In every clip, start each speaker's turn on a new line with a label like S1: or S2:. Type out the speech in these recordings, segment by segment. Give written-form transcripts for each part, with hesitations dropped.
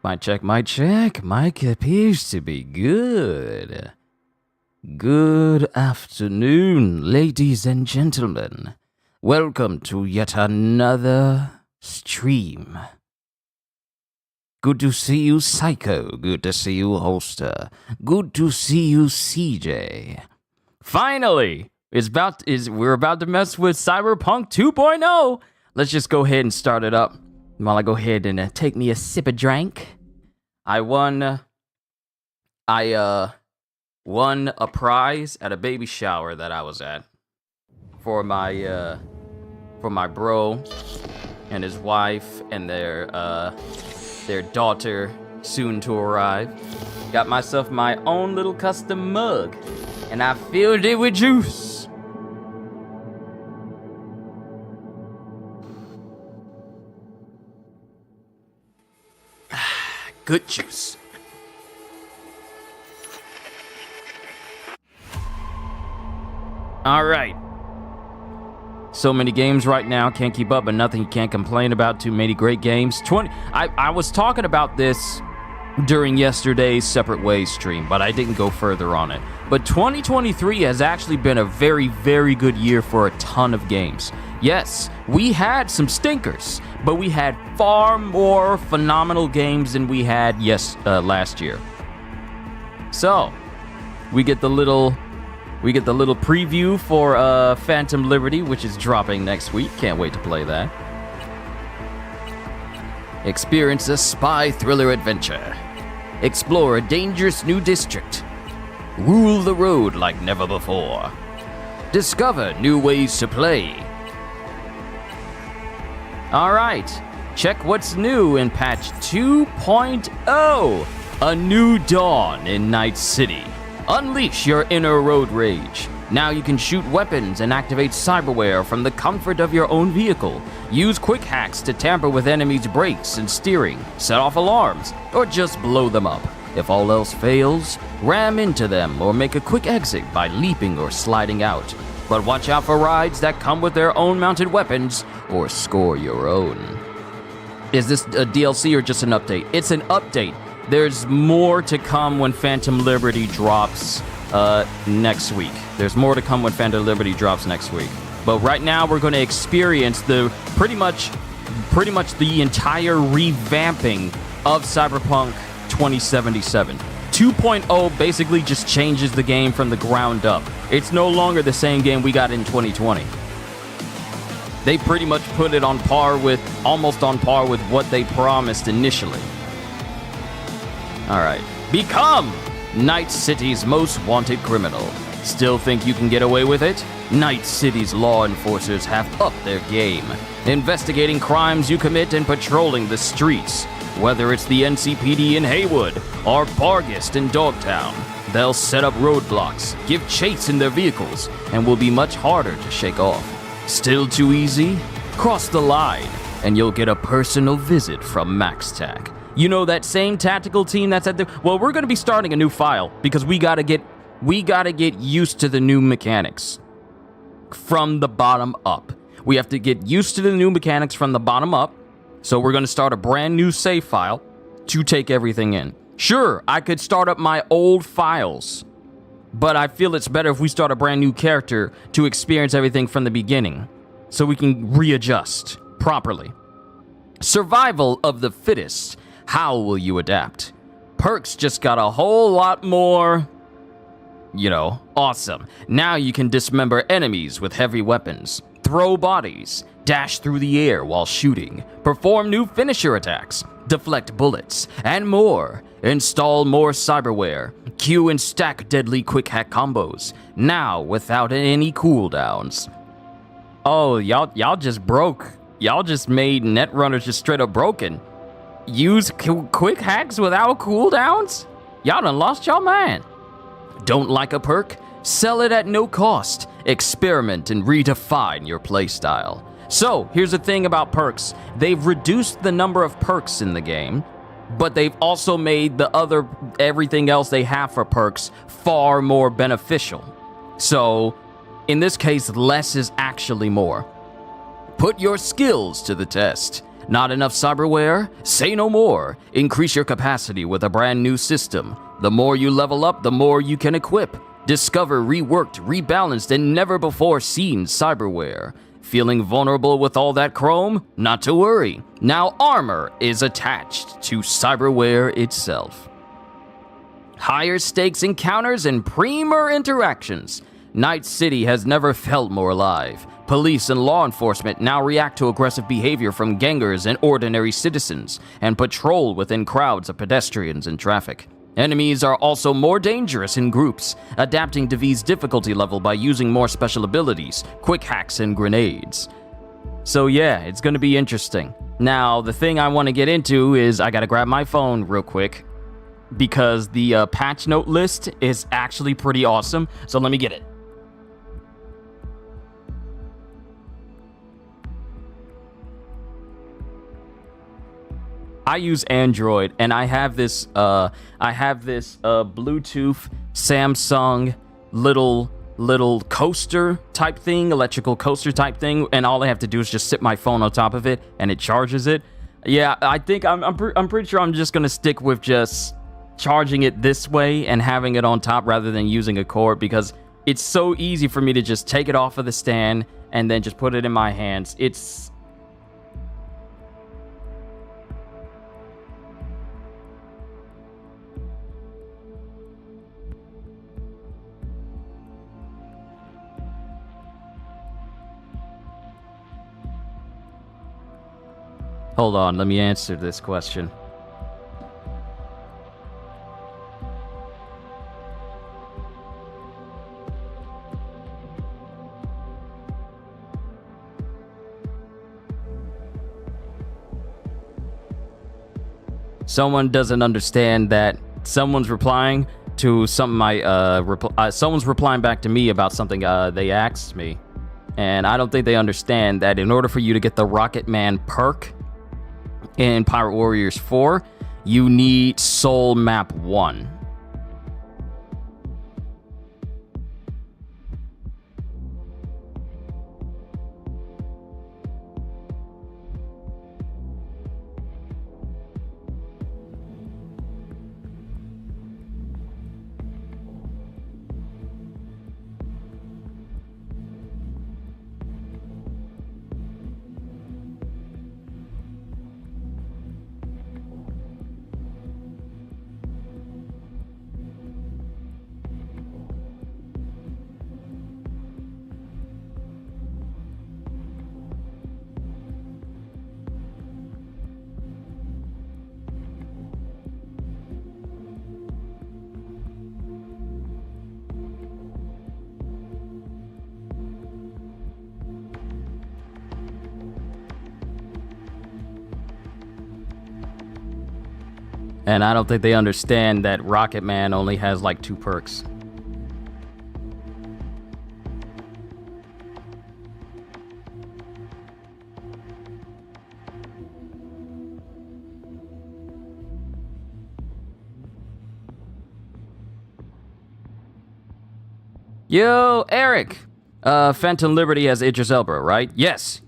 S1: Mic check, mic check. Mic appears to be good. Good afternoon, ladies and gentlemen. Welcome to yet another stream. Good to see you, Psycho. Good to see you, Holster. Good to see you, CJ. Finally, we're about to mess with Cyberpunk 2.0. Let's just go ahead and start it up. While I go ahead and take me a sip of drink. I won a prize at a baby shower that I was at for my bro and his wife and their daughter soon to arrive. Got myself my own little custom mug and I filled it with juice. Good juice. All right. So many games right now, can't keep up, but nothing you can't complain about. Too many great games. I was talking about this during yesterday's Separate Ways stream, but I didn't go further on it. But 2023 has actually been a very, very good year for a ton of games. Yes, we had some stinkers, but we had far more phenomenal games than we had last year. So, we get the little preview for Phantom Liberty, which is dropping next week. Can't wait to play that. Experience a spy thriller adventure. Explore a dangerous new district. Rule the road like never before. Discover new ways to play. Alright, check what's new in patch 2.0. A new dawn in Night City. Unleash your inner road rage. Now you can shoot weapons and activate cyberware from the comfort of your own vehicle. Use quick hacks to tamper with enemies' brakes and steering, set off alarms, or just blow them up. If all else fails, ram into them or make a quick exit by leaping or sliding out. But watch out for rides that come with their own mounted weapons, or score your own. Is this a DLC or just an update? It's an update. There's more to come when Phantom Liberty drops next week. There's more to come when Phantom Liberty drops next week. But right now we're going to experience the pretty much the entire revamping of Cyberpunk 2077. 2.0 basically just changes the game from the ground up. It's no longer the same game we got in 2020. They pretty much put it almost on par with what they promised initially. Alright. Become Night City's most wanted criminal. Still think you can get away with it? Night City's law enforcers have upped their game, investigating crimes you commit and patrolling the streets. Whether it's the NCPD in Haywood or Bargist in Dogtown, they'll set up roadblocks, give chase in their vehicles, and will be much harder to shake off. Still too easy? Cross the line, and you'll get a personal visit from MaxTac. You know, that same tactical team that's at the... Well, we're going to be starting a new file because we got to get used to the new mechanics from the bottom up. We have to get used to the new mechanics from the bottom up. So we're going to start a brand new save file to take everything in. Sure, I could start up my old files, but I feel it's better if we start a brand new character to experience everything from the beginning so we can readjust properly. Survival of the fittest. How will you adapt? Perks just got a whole lot more, awesome. Now you can dismember enemies with heavy weapons, throw bodies, dash through the air while shooting, perform new finisher attacks, deflect bullets, and more. Install more cyberware, queue and stack deadly quick hack combos, now without any cooldowns. Oh, y'all just broke. Y'all just made Netrunners just straight up broken. Use quick hacks without cooldowns? Y'all done lost y'all mind. Don't like a perk? Sell it at no cost. Experiment and redefine your playstyle. So, here's the thing about perks. They've reduced the number of perks in the game, but they've also made everything else they have for perks far more beneficial. So, in this case, less is actually more. Put your skills to the test. Not enough cyberware? Say no more. Increase your capacity with a brand new system. The more you level up, the more you can equip. Discover reworked, rebalanced, and never before seen cyberware. Feeling vulnerable with all that chrome? Not to worry. Now armor is attached to cyberware itself. Higher stakes encounters and premier interactions. Night City has never felt more alive. Police and law enforcement now react to aggressive behavior from gangers and ordinary citizens, and patrol within crowds of pedestrians and traffic. Enemies are also more dangerous in groups, adapting to V's difficulty level by using more special abilities, quick hacks, and grenades. So yeah, it's gonna be interesting. Now, the thing I want to get into is I gotta grab my phone real quick, because the patch note list is actually pretty awesome, so let me get it. I use Android, and I have this Bluetooth Samsung little coaster type thing, electrical coaster type thing, and all I have to do is just sit my phone on top of it, and it charges it. Yeah, I think I'm pretty sure I'm just gonna stick with just charging it this way and having it on top rather than using a cord, because it's so easy for me to just take it off of the stand and then just put it in my hands. Hold on, let me answer this question. Someone doesn't understand that someone's replying to something someone's replying back to me about something they asked me. And I don't think they understand that in order for you to get the Rocket Man perk in Pirate Warriors 4, you need Soul Map 1. And I don't think they understand that Rocket Man only has like 2 perks. Yo, Eric! Phantom Liberty has Idris Elba, right? Yes.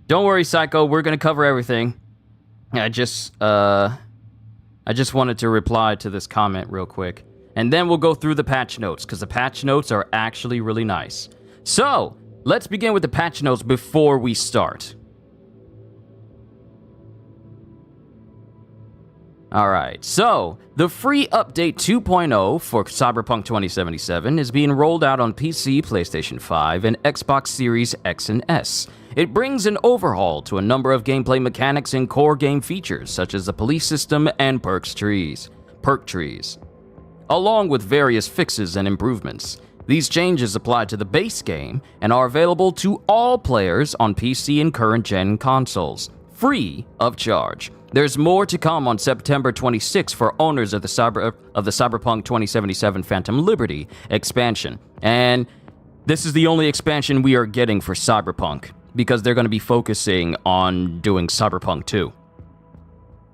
S1: Don't worry, Psycho, we're gonna cover everything. I just wanted to reply to this comment real quick. And then we'll go through the patch notes, because the patch notes are actually really nice. So, let's begin with the patch notes before we start. Alright, so, the free update 2.0 for Cyberpunk 2077 is being rolled out on PC, PlayStation 5, and Xbox Series X and S. It brings an overhaul to a number of gameplay mechanics and core game features, such as the police system and perk trees, along with various fixes and improvements. These changes apply to the base game and are available to all players on PC and current-gen consoles, free of charge. There's more to come on September 26 for owners of the Cyberpunk 2077 Phantom Liberty expansion, and this is the only expansion we are getting for Cyberpunk, because they're going to be focusing on doing Cyberpunk 2.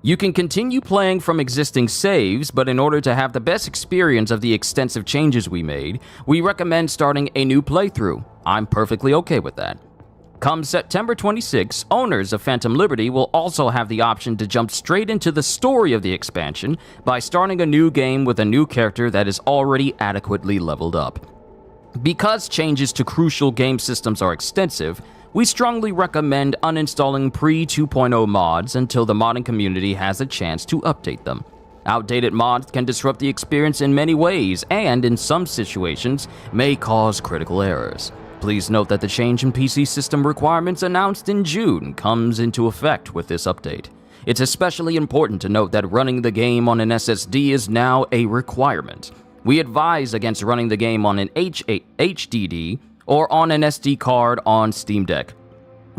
S1: You can continue playing from existing saves, but in order to have the best experience of the extensive changes we made, we recommend starting a new playthrough. I'm perfectly okay with that. Come September 26, owners of Phantom Liberty will also have the option to jump straight into the story of the expansion by starting a new game with a new character that is already adequately leveled up. Because changes to crucial game systems are extensive, we strongly recommend uninstalling pre-2.0 mods until the modding community has a chance to update them. Outdated mods can disrupt the experience in many ways and, in some situations, may cause critical errors. Please note that the change in PC system requirements announced in June comes into effect with this update. It's especially important to note that running the game on an SSD is now a requirement. We advise against running the game on an HDD or on an SD card on Steam Deck,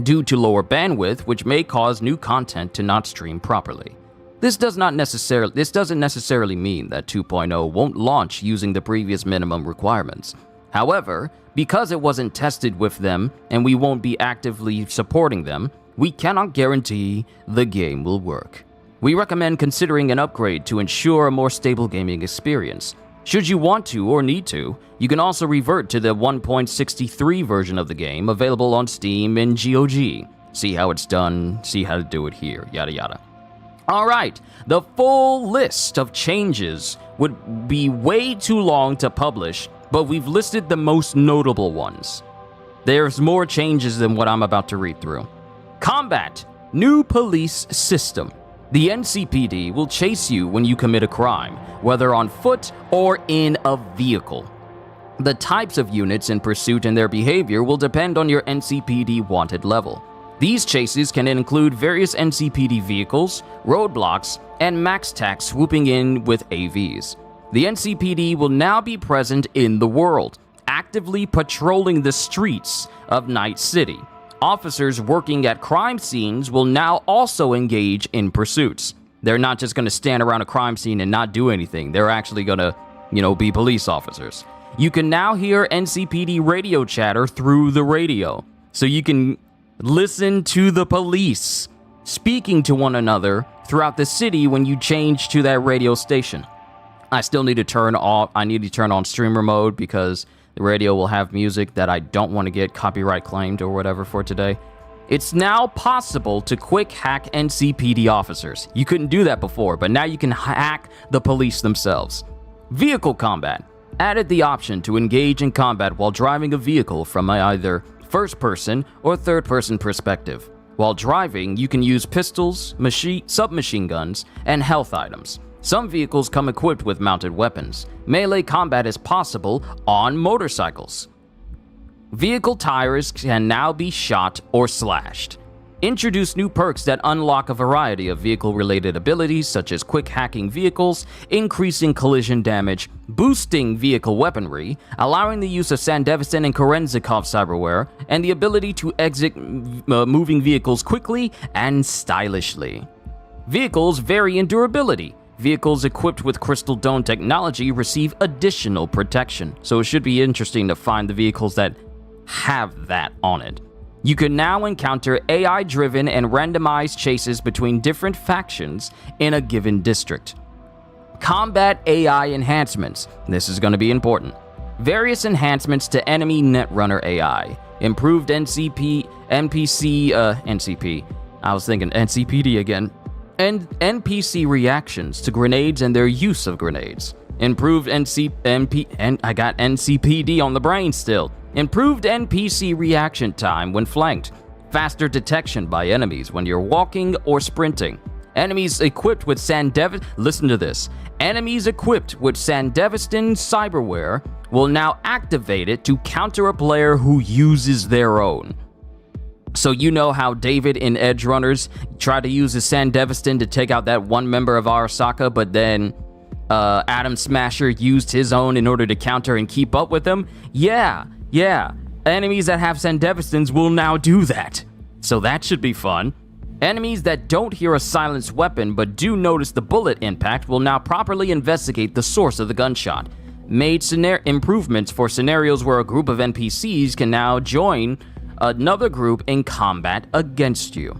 S1: due to lower bandwidth, which may cause new content to not stream properly. This doesn't necessarily mean that 2.0 won't launch using the previous minimum requirements. However, because it wasn't tested with them and we won't be actively supporting them, we cannot guarantee the game will work. We recommend considering an upgrade to ensure a more stable gaming experience. Should you want to or need to, you can also revert to the 1.63 version of the game available on Steam and GOG. See how it's done, see how to do it here, yada yada. Alright, the full list of changes would be way too long to publish, but we've listed the most notable ones. There's more changes than what I'm about to read through. Combat. New police system. The NCPD will chase you when you commit a crime, whether on foot or in a vehicle. The types of units in pursuit and their behavior will depend on your NCPD wanted level. These chases can include various NCPD vehicles, roadblocks, and max tax swooping in with AVs. The NCPD will now be present in the world, actively patrolling the streets of Night City. Officers working at crime scenes will now also engage in pursuits. They're not just going to stand around a crime scene and not do anything. They're actually going to, be police officers. You can now hear NCPD radio chatter through the radio. So you can listen to the police speaking to one another throughout the city when you change to that radio station. I still need to turn on streamer mode because the radio will have music that I don't want to get copyright claimed or whatever for today. It's now possible to quick hack NCPD officers. You couldn't do that before, but now you can hack the police themselves. Vehicle combat. Added the option to engage in combat while driving a vehicle from either first-person or third-person perspective. While driving, you can use pistols, submachine guns, and health items. Some vehicles come equipped with mounted weapons. Melee combat is possible on motorcycles. Vehicle tires can now be shot or slashed. Introduce new perks that unlock a variety of vehicle-related abilities such as quick hacking vehicles, increasing collision damage, boosting vehicle weaponry, allowing the use of Sandevistan and Korenzikov cyberware, and the ability to exit moving vehicles quickly and stylishly. Vehicles vary in durability. Vehicles equipped with Crystal Dome technology receive additional protection, so it should be interesting to find the vehicles that have that on it. You can now encounter AI-driven and randomized chases between different factions in a given district. Combat AI enhancements. This is going to be important. Various enhancements to enemy Netrunner AI. Improved NCP. I was thinking NCPD again. And NPC reactions to grenades and their use of grenades. Improved I got NCPD on the brain still. Improved NPC reaction time when flanked. Faster detection by enemies when you're walking or sprinting. Enemies equipped with listen to this. Enemies equipped with Sandevistan cyberware will now activate it to counter a player who uses their own. So you know how David in Edge Runners tried to use his Sandevistan to take out that one member of Arasaka, but then Adam Smasher used his own in order to counter and keep up with him? Yeah. Enemies that have Sandevistans will now do that. So that should be fun. Enemies that don't hear a silenced weapon but do notice the bullet impact will now properly investigate the source of the gunshot. Made improvements for scenarios where a group of NPCs can now join another group in combat against you.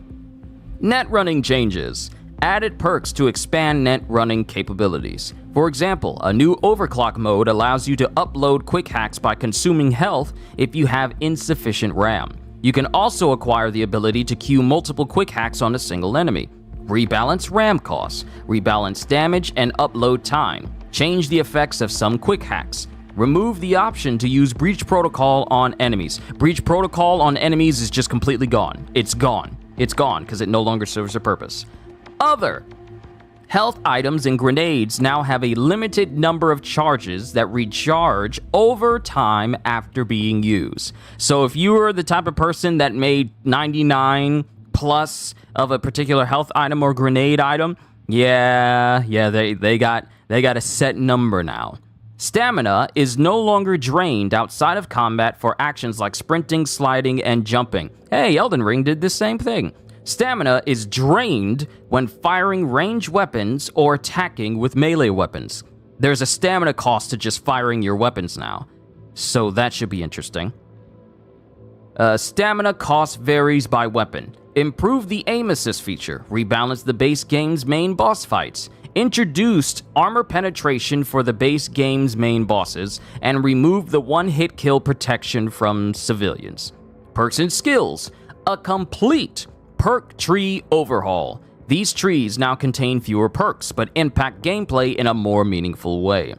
S1: Net running changes. Added perks to expand net running capabilities. For example, a new overclock mode allows you to upload quick hacks by consuming health if you have insufficient RAM. You can also acquire the ability to queue multiple quick hacks on a single enemy. Rebalance RAM costs, rebalance damage and upload time. Change the effects of some quick hacks. Remove the option to use Breach Protocol on enemies. Breach Protocol on enemies is just completely gone. It's gone. It's gone because it no longer serves a purpose. Other. Health items and grenades now have a limited number of charges that recharge over time after being used. So if you are the type of person that made 99 plus of a particular health item or grenade item, they got a set number now. Stamina is no longer drained outside of combat for actions like sprinting, sliding, and jumping. Hey, Elden Ring did the same thing. Stamina is drained when firing ranged weapons or attacking with melee weapons. There's a stamina cost to just firing your weapons now, so that should be interesting. Stamina cost varies by weapon. Improve the aim assist feature. Rebalance the base game's main boss fights. Introduced armor penetration for the base game's main bosses, and remove the one-hit kill protection from civilians. Perks and skills. A complete perk tree overhaul. These trees now contain fewer perks, but impact gameplay in a more meaningful way.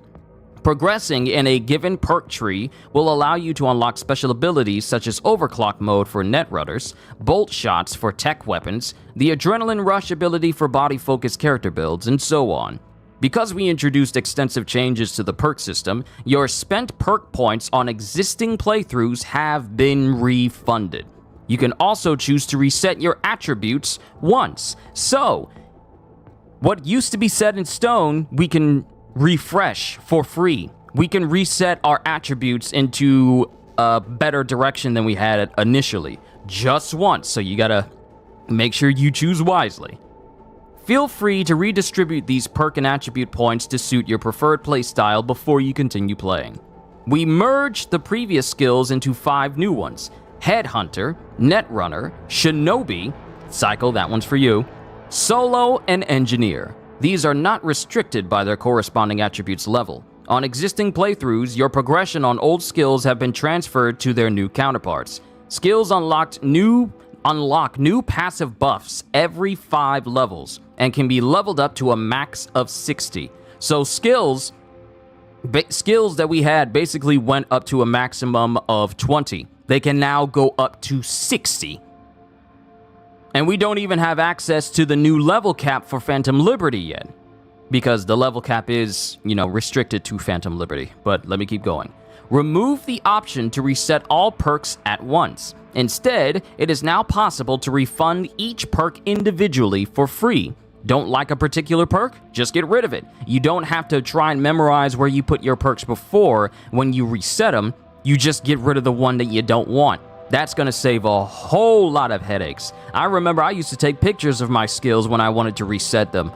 S1: Progressing in a given perk tree will allow you to unlock special abilities such as overclock mode for netrunners, bolt shots for tech weapons, the adrenaline rush ability for body-focused character builds, and so on. Because we introduced extensive changes to the perk system, your spent perk points on existing playthroughs have been refunded. You can also choose to reset your attributes once. So, what used to be set in stone, we can refresh for free. We can reset our attributes into a better direction than we had initially. Just once, so you gotta make sure you choose wisely. Feel free to redistribute these perk and attribute points to suit your preferred playstyle before you continue playing. We merged the previous skills into 5 new ones. Headhunter, Netrunner, Shinobi, Cycle, that one's for you, Solo, and Engineer. These are not restricted by their corresponding attributes level. On existing playthroughs, your progression on old skills have been transferred to their new counterparts. Skills unlock new passive buffs every 5 levels and can be leveled up to a max of 60. So skills that we had basically went up to a maximum of 20. They can now go up to 60. And we don't even have access to the new level cap for Phantom Liberty yet, because the level cap is, restricted to Phantom Liberty. But let me keep going. Remove the option to reset all perks at once. Instead, it is now possible to refund each perk individually for free. Don't like a particular perk? Just get rid of it. You don't have to try and memorize where you put your perks before. When you reset them, you just get rid of the one that you don't want. That's going to save a whole lot of headaches. I remember I used to take pictures of my skills when I wanted to reset them.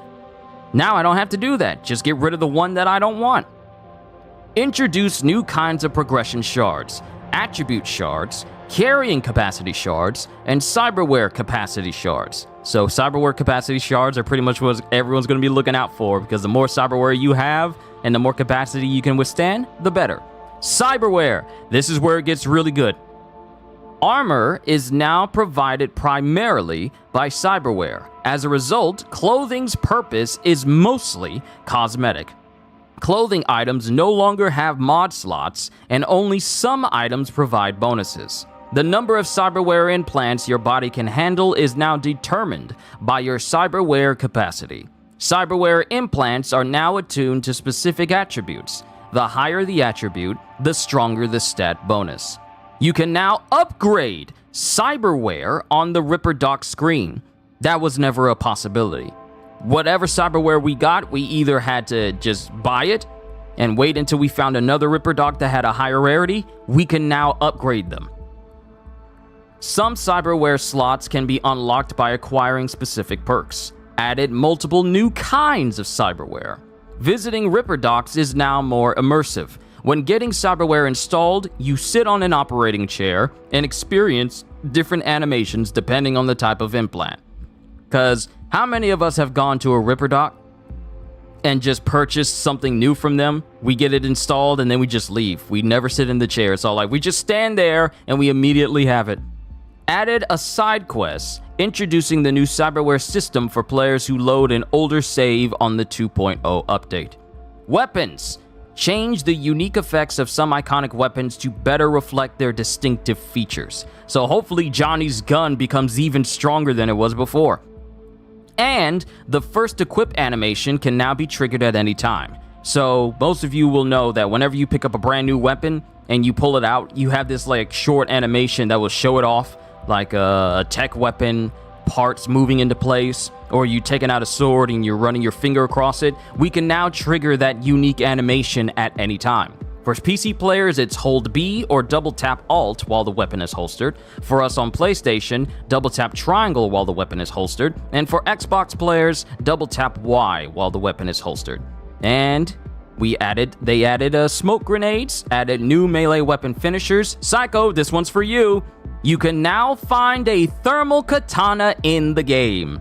S1: Now I don't have to do that. Just get rid of the one that I don't want. Introduce new kinds of progression shards, attribute shards, carrying capacity shards, and cyberware capacity shards. So cyberware capacity shards are pretty much what everyone's going to be looking out for, because the more cyberware you have and the more capacity you can withstand, the better. Cyberware. This is where it gets really good. Armor is now provided primarily by cyberware. As a result, clothing's purpose is mostly cosmetic. Clothing items no longer have mod slots, and only some items provide bonuses. The number of cyberware implants your body can handle is now determined by your cyberware capacity. Cyberware implants are now attuned to specific attributes. The higher the attribute, the stronger the stat bonus. You can now upgrade cyberware on the Ripper Doc screen. That was never a possibility. Whatever cyberware we got, we either had to just buy it and wait until we found another Ripper Doc that had a higher rarity. We can now upgrade them. Some cyberware slots can be unlocked by acquiring specific perks. Added multiple new kinds of cyberware. Visiting Ripper Docs is now more immersive. When getting cyberware installed, you sit on an operating chair and experience different animations depending on the type of implant. Because how many of us have gone to a Ripper Doc and just purchased something new from them? We get it installed and then we just leave. We never sit in the chair. It's all like we just stand there and we immediately have it. added a side quest introducing the new cyberware system for players who load an older save on the 2.0 update. Weapons. Change the unique effects of some iconic weapons to better reflect their distinctive features. So hopefully Johnny's gun becomes even stronger than it was before. And the first equip animation can now be triggered at any time. So most of you will know that whenever you pick up a brand new weapon and you pull it out, you have this like short animation that will show it off, like a tech weapon, parts moving into place, or you taking out a sword and you're running your finger across it. We can now trigger that unique animation at any time. For PC players, it's hold B or double tap Alt while the weapon is holstered. For us on PlayStation, double tap triangle while the weapon is holstered. And for Xbox players, double tap Y while the weapon is holstered. And they added smoke grenades, added new melee weapon finishers. Psycho, this one's for you. You can now find a thermal katana in the game.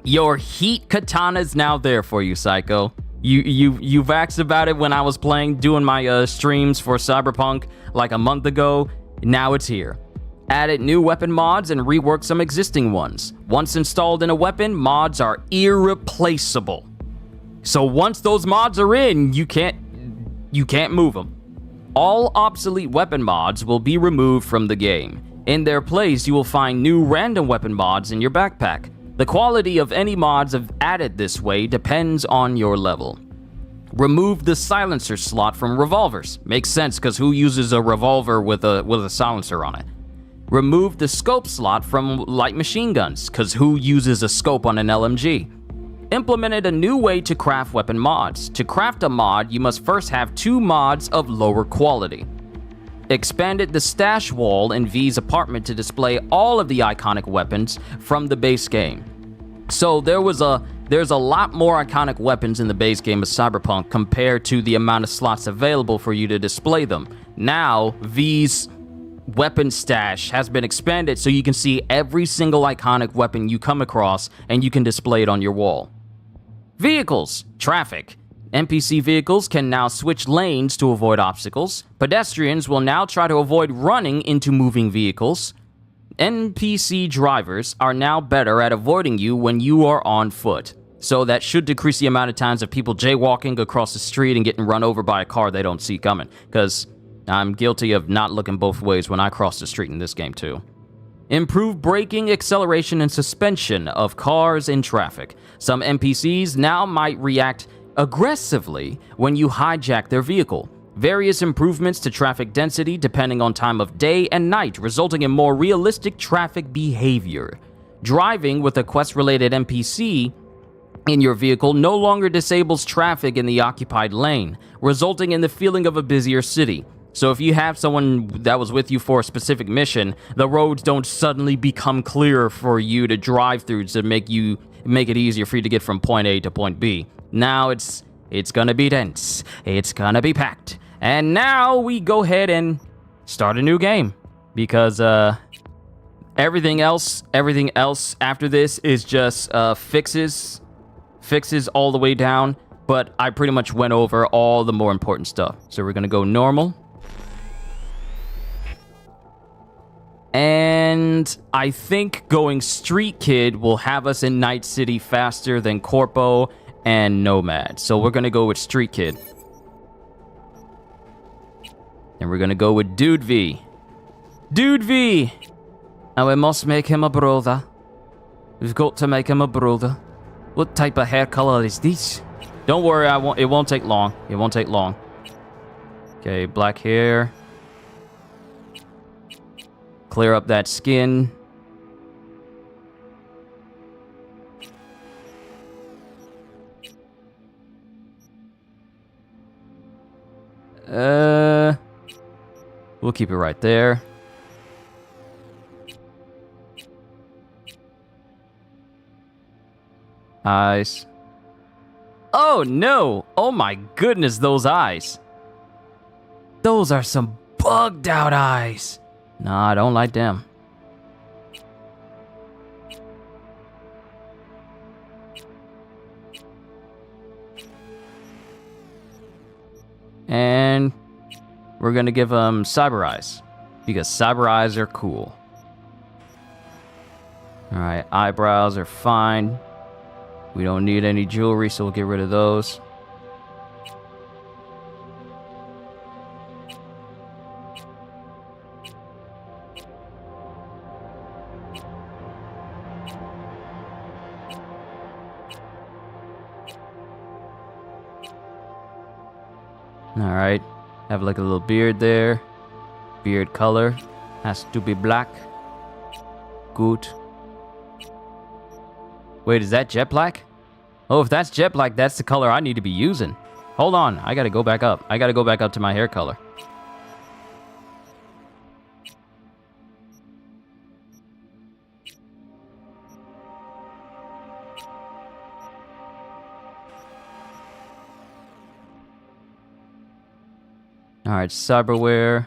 S1: Your heat katana is now there for you, Psycho. You've asked about it when I was doing my streams for Cyberpunk like a month ago. Now it's here. Added new weapon mods and reworked some existing ones. Once installed in a weapon, mods are irreplaceable. So once those mods are in, you can't move them. All obsolete weapon mods will be removed from the game. In their place, you will find new random weapon mods in your backpack. The quality of any mods added this way depends on your level. Remove the silencer slot from revolvers. Makes sense, because who uses a revolver with a silencer on it? Remove the scope slot from light machine guns, because who uses a scope on an LMG? Implemented a new way to craft weapon mods. To craft a mod, you must first have 2 mods of lower quality. Expanded the stash wall in V's apartment to display all of the iconic weapons from the base game. So there's a lot more iconic weapons in the base game of Cyberpunk compared to the amount of slots available for you to display them. Now, V's weapon stash has been expanded so you can see every single iconic weapon you come across and you can display it on your wall. Vehicles. Traffic. NPC vehicles can now switch lanes to avoid obstacles. Pedestrians will now try to avoid running into moving vehicles. NPC drivers are now better at avoiding you when you are on foot. So that should decrease the amount of times of people jaywalking across the street and getting run over by a car they don't see coming. Because I'm guilty of not looking both ways when I cross the street in this game too. Improve braking, acceleration, and suspension of cars in traffic. Some NPCs now might react aggressively when you hijack their vehicle. Various improvements to traffic density depending on time of day and night, resulting in more realistic traffic behavior. Driving with a quest-related NPC in your vehicle no longer disables traffic in the occupied lane, resulting in the feeling of a busier city. So if you have someone that was with you for a specific mission, the roads don't suddenly become clearer for you to drive through to make it easier for you to get from point A to point B. Now it's gonna be dense. It's gonna be packed. And now we go ahead and start a new game because everything else after this is just fixes all the way down. But I pretty much went over all the more important stuff. So we're gonna go normal. And I think going Street Kid will have us in Night City faster than Corpo and Nomad. So we're gonna go with Street Kid. And we're gonna go with Dude V. Dude V! And we must make him a brother. We've got to make him a brother. What type of hair color is this? Don't worry, it won't take long. It won't take long. Okay, black hair. Clear up that skin. We'll keep it right there. Eyes. Oh no! Oh my goodness, those eyes. Those are some bugged out eyes. Nah, I don't like them. And we're gonna give them cyber eyes because cyber eyes are cool. Alright, eyebrows are fine. We don't need any jewelry, so we'll get rid of those. Alright, have like a little beard there. Beard color has to be black. Good. Wait, is that jet black? Oh, if that's jet black, that's the color I need to be using. Hold on, I gotta go back up. I gotta go back up to my hair color. Alright, cyberware.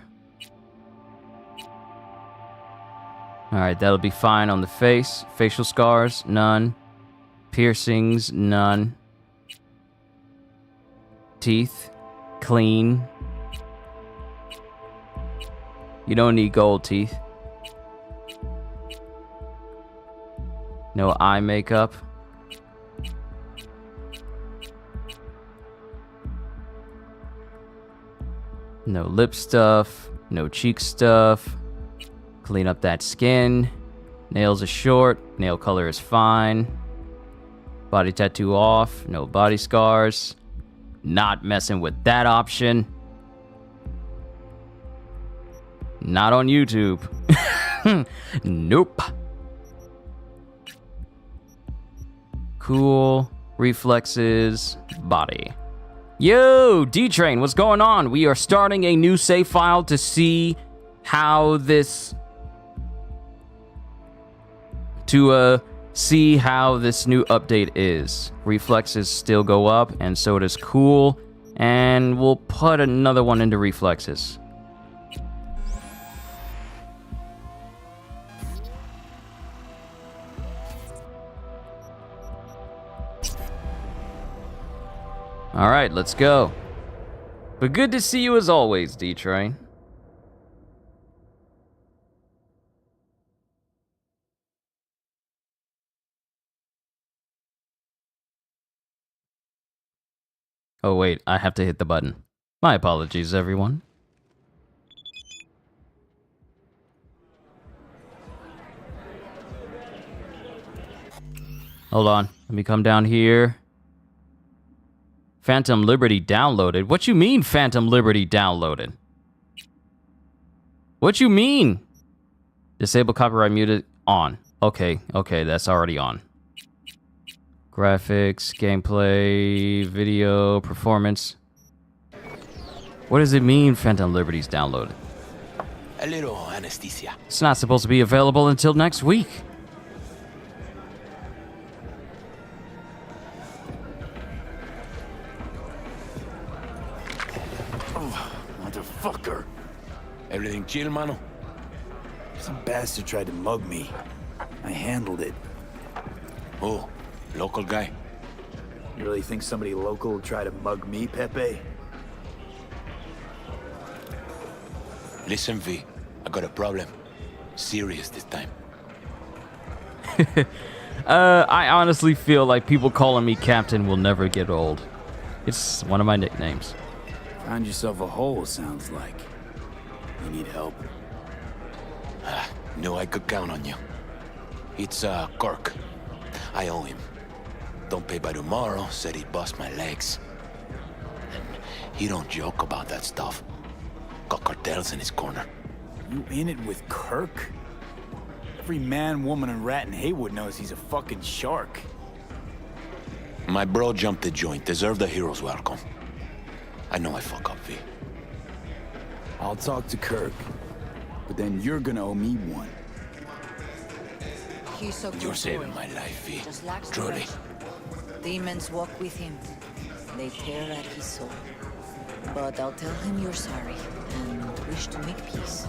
S1: Alright, that'll be fine on the face. Facial scars, none. Piercings, none. Teeth, clean. You don't need gold teeth. No eye makeup. No lip stuff. No cheek stuff. Clean up that skin. Nails are short. Nail color is fine. Body tattoo off. No body scars. Not messing with that option. Not on YouTube. Nope. Cool. Reflexes. Body. Yo, D-Train, what's going on? We are starting a new save file to see how this... see how this new update is. Reflexes still go up, and so does cool. And we'll put another one into reflexes. Alright, let's go. But good to see you as always, D-Train. Oh wait, I have to hit the button. My apologies, everyone. Hold on, let me come down here. Phantom Liberty downloaded? What you mean Phantom Liberty downloaded? What you mean? Disable copyright muted on. Okay, that's already on. Graphics, gameplay, video, performance. What does it mean Phantom Liberty's downloaded?
S2: A little anesthesia.
S1: It's not supposed to be available until next week.
S2: Motherfucker. Everything chill, mano?
S3: Some bastard tried to mug me. I handled it.
S2: Oh, local guy.
S3: You really think somebody local will try to mug me, Pepe?
S2: Listen, V, I got a problem. Serious this time.
S1: I honestly feel like people calling me Captain will never get old. It's one of my nicknames.
S3: Found yourself a hole, sounds like. You need help?
S2: Knew I could count on you. It's, Kirk. I owe him. Don't pay by tomorrow, said he'd bust my legs. And he don't joke about that stuff. Got cartels in his corner.
S3: You in it with Kirk? Every man, woman, and rat in Haywood knows he's a fucking shark.
S2: My bro jumped the joint, deserved a hero's welcome. I know I fuck up, V.
S3: I'll talk to Kirk, but then you're gonna owe me one.
S4: He's so
S2: You're
S4: good
S2: saving
S4: boy.
S2: my life, V.
S4: Just lacks
S2: Truly.
S4: direction. Demons walk with him. They tear at his soul. But I'll tell him you're sorry and wish to make peace.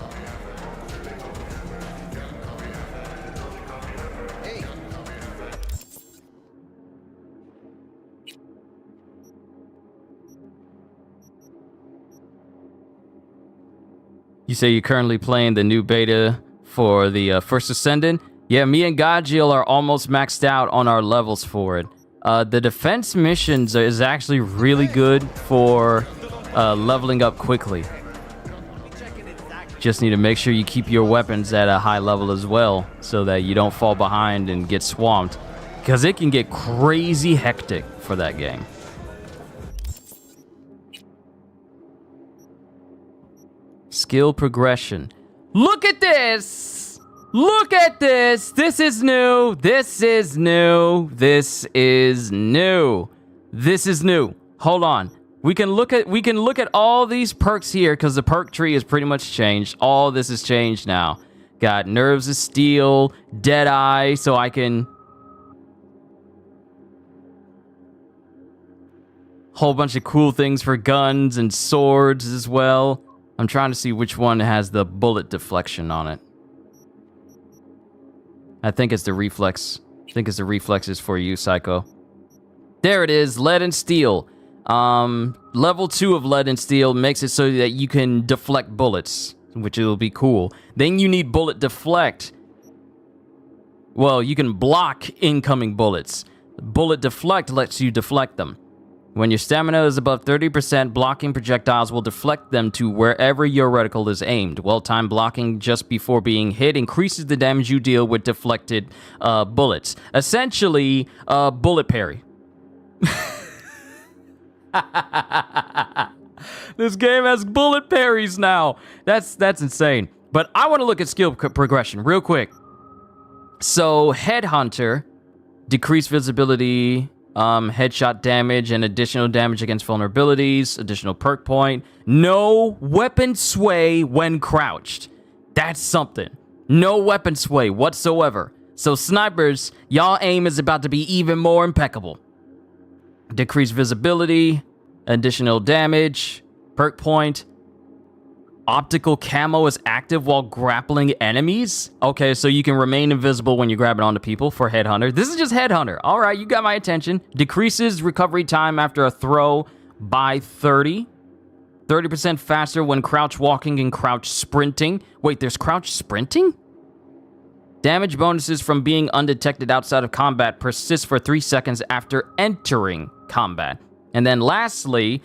S1: You say you're currently playing the new beta for the First Ascendant? Yeah, me and Gajil are almost maxed out on our levels for it. The defense missions is actually really good for leveling up quickly. Just need to make sure you keep your weapons at a high level as well, so that you don't fall behind and get swamped, because it can get crazy hectic for that game. Skill progression. Look at this! Look at this! This is new. This is new. This is new. This is new. Hold on. We can look at all these perks here, because the perk tree is pretty much changed. All this is changed now. Got Nerves of Steel, Deadeye, so I can... Whole bunch of cool things for guns and swords as well. I'm trying to see which one has the bullet deflection on it. I think it's the reflex. I think it's the reflexes for you, Psycho. There it is, Lead and Steel. Level 2 of Lead and Steel makes it so that you can deflect bullets, which will be cool. Then you need Bullet Deflect. Well, you can block incoming bullets. Bullet Deflect lets you deflect them. When your stamina is above 30%, blocking projectiles will deflect them to wherever your reticle is aimed. Well-timed blocking just before being hit increases the damage you deal with deflected bullets. Essentially, bullet parry. This game has bullet parries now. That's insane. But I want to look at skill progression real quick. So, Headhunter, decreased visibility... headshot damage and additional damage against vulnerabilities, additional perk point. No weapon sway when crouched. That's something. No weapon sway whatsoever. So snipers, y'all aim is about to be even more impeccable. Decreased visibility, additional damage, perk point. Optical camo is active while grappling enemies. Okay, so you can remain invisible when you're grabbing onto people for Headhunter. This is just Headhunter. All right, you got my attention. Decreases recovery time after a throw by 30. 30% faster when crouch walking and crouch sprinting. Wait, there's crouch sprinting? Damage bonuses from being undetected outside of combat persist for 3 seconds after entering combat. And then lastly...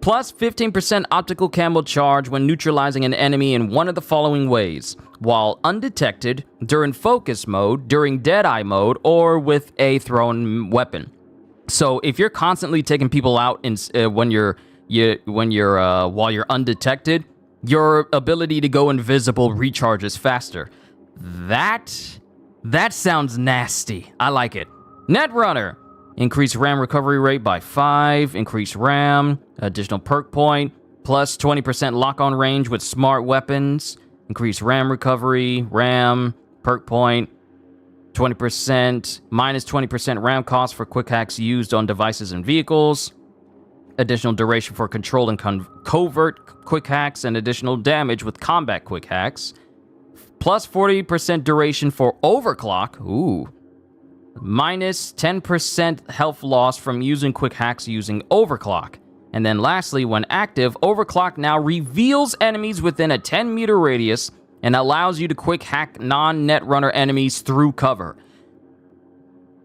S1: Plus 15% optical camo charge when neutralizing an enemy in one of the following ways. While undetected, during focus mode, during Deadeye mode, or with a thrown weapon. So if you're constantly taking people out while you're undetected, your ability to go invisible recharges faster. That sounds nasty. I like it. Netrunner. Increase RAM recovery rate by 5, increase RAM, additional perk point, plus 20% lock-on range with smart weapons, increase RAM recovery, RAM, perk point, 20%, minus 20% RAM cost for quick hacks used on devices and vehicles, additional duration for control and covert quick hacks, and additional damage with combat quick hacks, plus 40% duration for overclock, ooh, minus 10% health loss from using quick hacks using overclock. And then lastly, when active, overclock now reveals enemies within a 10-meter radius and allows you to quick hack non-netrunner enemies through cover.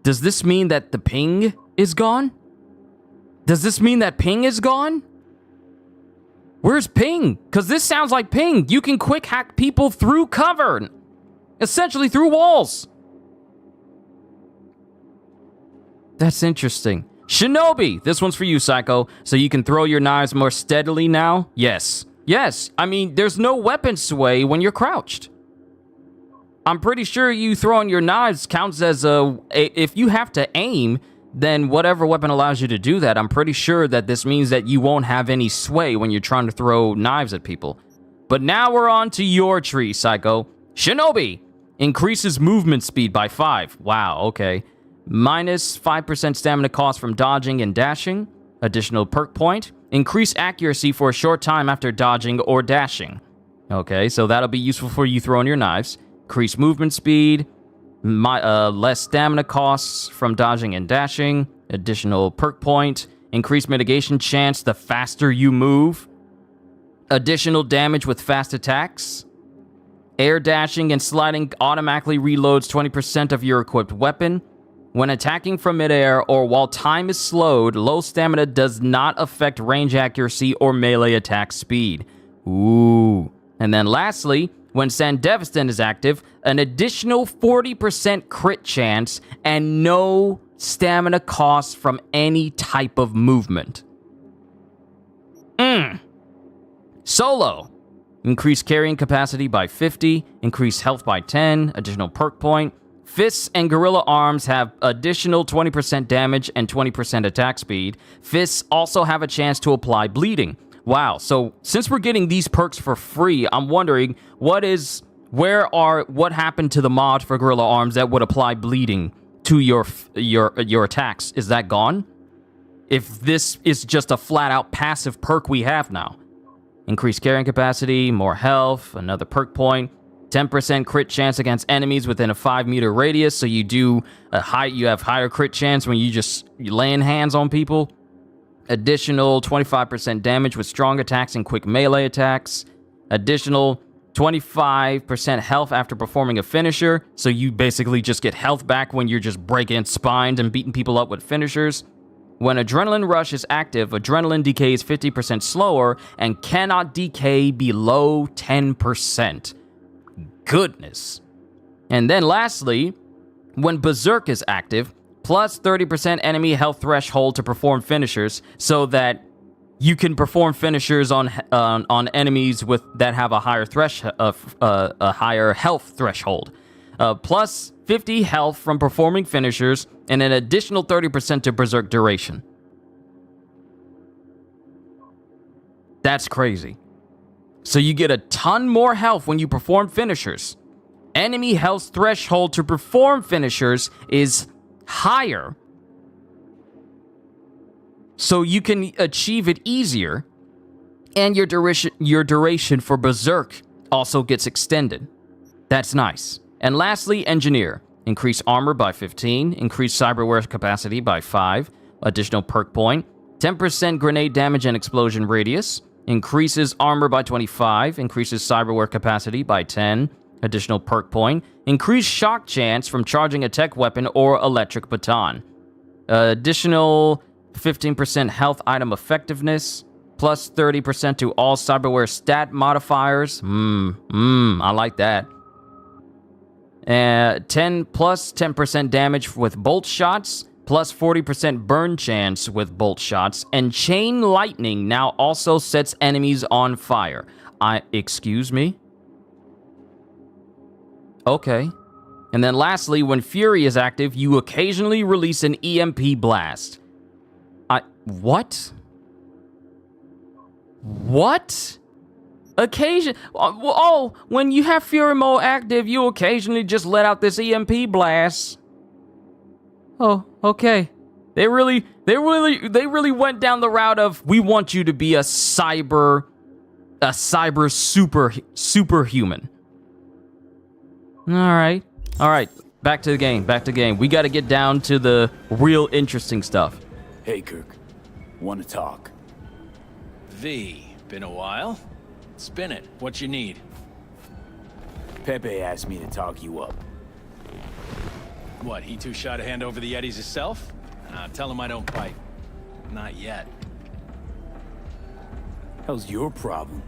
S1: Does this mean that the ping is gone? Does this mean that ping is gone? Where's ping? Because this sounds like ping. You can quick hack people through cover. Essentially through walls. That's interesting. Shinobi! This one's for you, Psycho. So you can throw your knives more steadily now? Yes. Yes. I mean, there's no weapon sway when you're crouched. I'm pretty sure you throwing your knives counts as if you have to aim, then whatever weapon allows you to do that, I'm pretty sure that this means that you won't have any sway when you're trying to throw knives at people. But now we're on to your tree, Psycho. Shinobi! Increases movement speed by 5. Wow, okay. Minus 5% stamina cost from dodging and dashing. Additional perk point. Increase accuracy for a short time after dodging or dashing. Okay, so that'll be useful for you throwing your knives. Increase movement speed. Less stamina costs from dodging and dashing. Additional perk point. Increase mitigation chance the faster you move. Additional damage with fast attacks. Air dashing and sliding automatically reloads 20% of your equipped weapon. When attacking from midair or while time is slowed, low stamina does not affect range accuracy or melee attack speed. Ooh. And then lastly, when Sandevistan is active, an additional 40% crit chance and no stamina cost from any type of movement. Solo. Increase carrying capacity by 50, increase health by 10, additional perk point. Fists and gorilla arms have additional 20% damage and 20% attack speed. Fists also have a chance to apply bleeding. Wow, so since we're getting these perks for free, I'm wondering what happened to the mod for gorilla arms that would apply bleeding to your attacks? Is that gone? If this is just a flat out passive perk we have now. Increased carrying capacity, more health, another perk point, 10% crit chance against enemies within a 5-meter radius, so you have higher crit chance when you laying hands on people. Additional 25% damage with strong attacks and quick melee attacks. Additional 25% health after performing a finisher, so you basically just get health back when you're just breaking spines and beating people up with finishers. When Adrenaline Rush is active, adrenaline decays 50% slower and cannot decay below 10%. Goodness. And then lastly, when Berserk is active, plus 30% enemy health threshold to perform finishers, so that you can perform finishers on enemies that have a higher health threshold. Plus 50 health from performing finishers, and an additional 30% to Berserk duration. That's crazy. So you get a ton more health when you perform finishers. Enemy health threshold to perform finishers is higher, so you can achieve it easier, and your duration for Berserk also gets extended. That's nice. And lastly, Engineer. Increase armor by 15, increase cyberware capacity by 5, additional perk point, 10% grenade damage and explosion radius, increases armor by 25, increases cyberware capacity by 10, additional perk point, increase shock chance from charging a tech weapon or electric baton, additional 15% health item effectiveness, plus 30% to all cyberware stat modifiers. I like that. 10% damage with bolt shots, plus 40% burn chance with bolt shots, and chain lightning now also sets enemies on fire. Excuse me? Okay. And then lastly, when Fury is active, you occasionally release an EMP blast. What? What? When you have Fury mode active, you occasionally just let out this EMP blast. Oh, okay. They really went down the route of, we want you to be a cyber superhuman. All right. Back to the game. We got to get down to the real interesting stuff.
S3: Hey, Kirk. Want to talk?
S5: V, been a while? Spin it. What you need?
S3: Pepe asked me to talk you up.
S5: What, he too shy to hand over the Yetis himself? Tell him I don't bite. Not yet.
S3: How's your problem?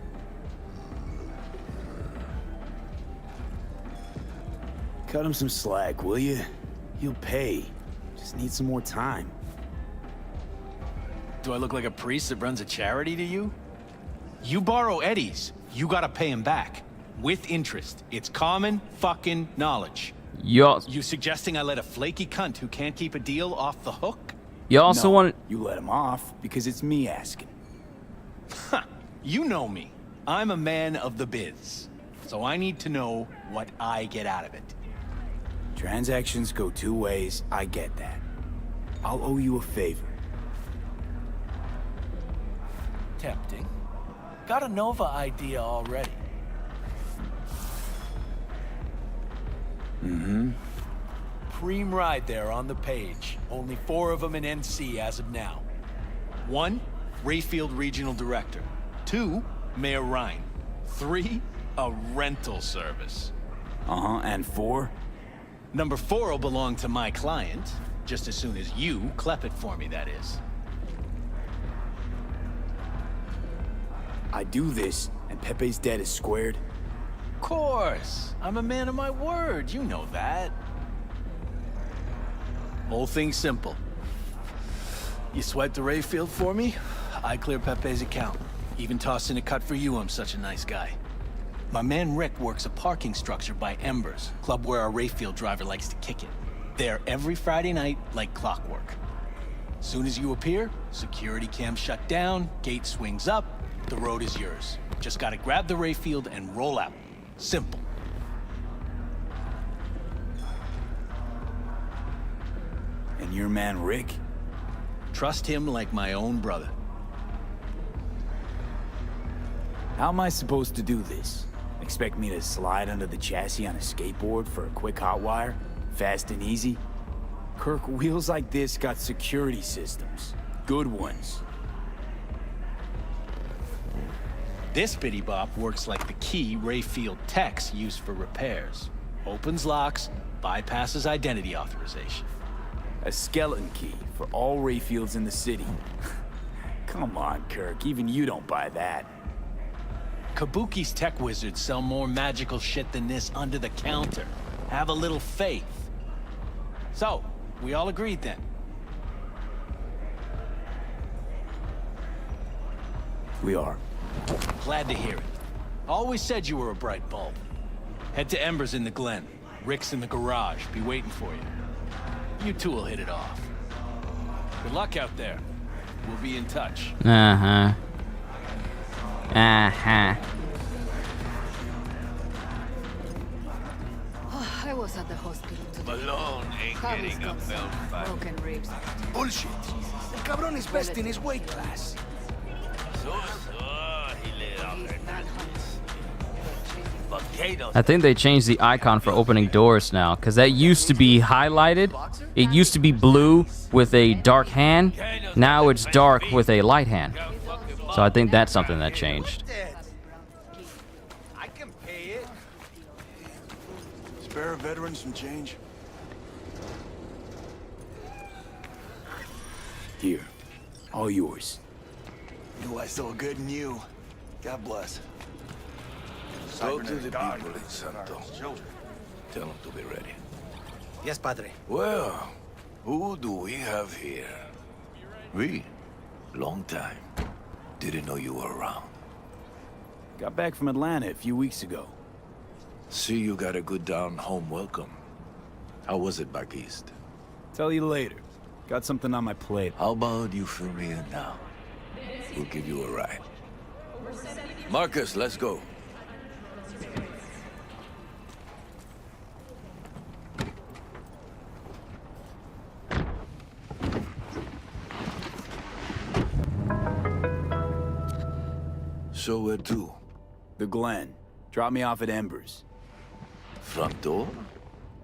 S3: Cut him some slack, will you? He'll pay. Just need some more time.
S5: Do I look like a priest that runs a charity to you? You borrow Eddie's, you gotta pay him back. With interest. It's common fucking knowledge. You suggesting I let a flaky cunt who can't keep a deal off the hook?
S1: You also want...
S3: You let him off because it's me asking.
S5: You know me. I'm a man of the biz. So I need to know what I get out of it.
S3: Transactions go two ways, I get that. I'll owe you a favor.
S6: Tempting. Got a Nova idea already. Preem ride there on the page. Only 4 of them in NC as of now.
S5: 1, Rayfield Regional Director. 2, Mayor Ryan. 3, A rental service.
S3: Uh-huh, and 4?
S5: Number 4 will belong to my client, just as soon as you clep it for me, that is.
S3: I do this, and Pepe's debt is squared.
S5: Of course. I'm a man of my word, you know that. Whole thing's simple. You swipe the Rayfield for me, I clear Pepe's account. Even toss in a cut for you, I'm such a nice guy. My man Rick works a parking structure by Embers, club where our Rayfield driver likes to kick it. There every Friday night, like clockwork. Soon as you appear, security cam shut down, gate swings up, the road is yours. Just gotta grab the Rayfield and roll out. Simple.
S3: And your man Rick?
S5: Trust him like my own brother.
S3: How am I supposed to do this? Expect me to slide under the chassis on a skateboard for a quick hot wire? Fast and easy? Kirk, wheels like this got security systems. Good ones.
S5: This bitty bop works like the key Rayfield techs use for repairs. Opens locks, bypasses identity authorization.
S3: A skeleton key for all Rayfields in the city. Come on, Kirk, even you don't buy that.
S5: Kabuki's tech wizards sell more magical shit than this under the counter. Have a little faith. So, we all agreed then?
S3: We are.
S5: Glad to hear it. Always said you were a bright bulb. Head to Embers in the Glen. Rick's in the garage. Be waiting for you. You two will hit it off. Good luck out there. We'll be in touch.
S1: Uh-huh. Uh-huh.
S7: Oh, I was at the hospital today.
S6: Malone ain't
S7: Javi's
S6: getting a
S7: got
S6: belt
S7: some
S6: fight.
S7: broken ribs.
S6: Bullshit. El cabrón is best in his weight class.
S1: I think they changed the icon for opening doors now, because that used to be highlighted. It used to be blue with a dark hand. Now it's dark with a light hand. So I think that's something that changed.
S6: I can pay it. Spare a veteran some change.
S3: Here. All yours.
S6: Knew I saw good in you. God bless.
S8: Go to the people in Santo. Tell them to be ready.
S6: Yes, Padre.
S8: Well, who do we have here? We? Long time. Didn't know you were around.
S3: Got back from Atlanta a few weeks ago.
S8: See, you got a good down-home welcome. How was it back east?
S3: Tell you later. Got something on my plate.
S8: How about you fill me in now? We'll give you a ride. Marcus, let's go. So where to?
S3: The Glen. Drop me off at Embers.
S8: Front door?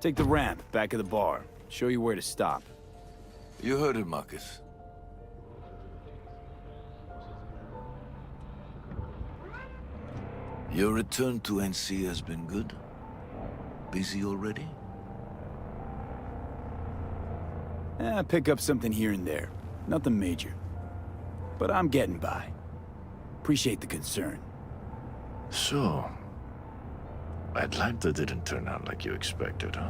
S3: Take the ramp, back of the bar. Show you where to stop.
S8: You heard it, Marcus. Your return to NC has been good? Busy already?
S3: Pick up something here and there. Nothing major. But I'm getting by. Appreciate the concern.
S8: So, Atlanta didn't turn out like you expected, huh?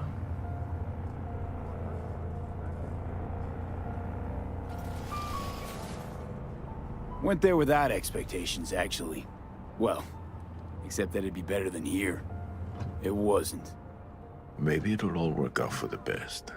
S3: Went there without expectations, actually. Well, except that it'd be better than here. It wasn't.
S8: Maybe it'll all work out for the best.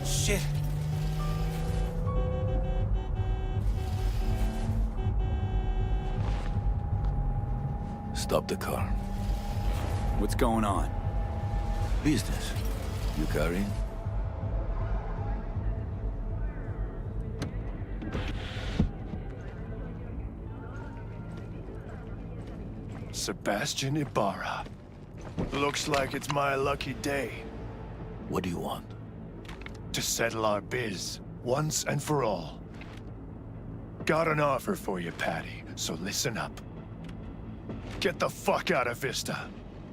S6: Shit.
S8: Stop the car.
S3: What's going on?
S8: Business. You carrying?
S6: Sebastian Ibarra.
S9: Looks like it's my lucky day.
S8: What do you want?
S9: To settle our biz, once and for all. Got an offer for you, Patty, so listen up. Get the fuck out of Vista.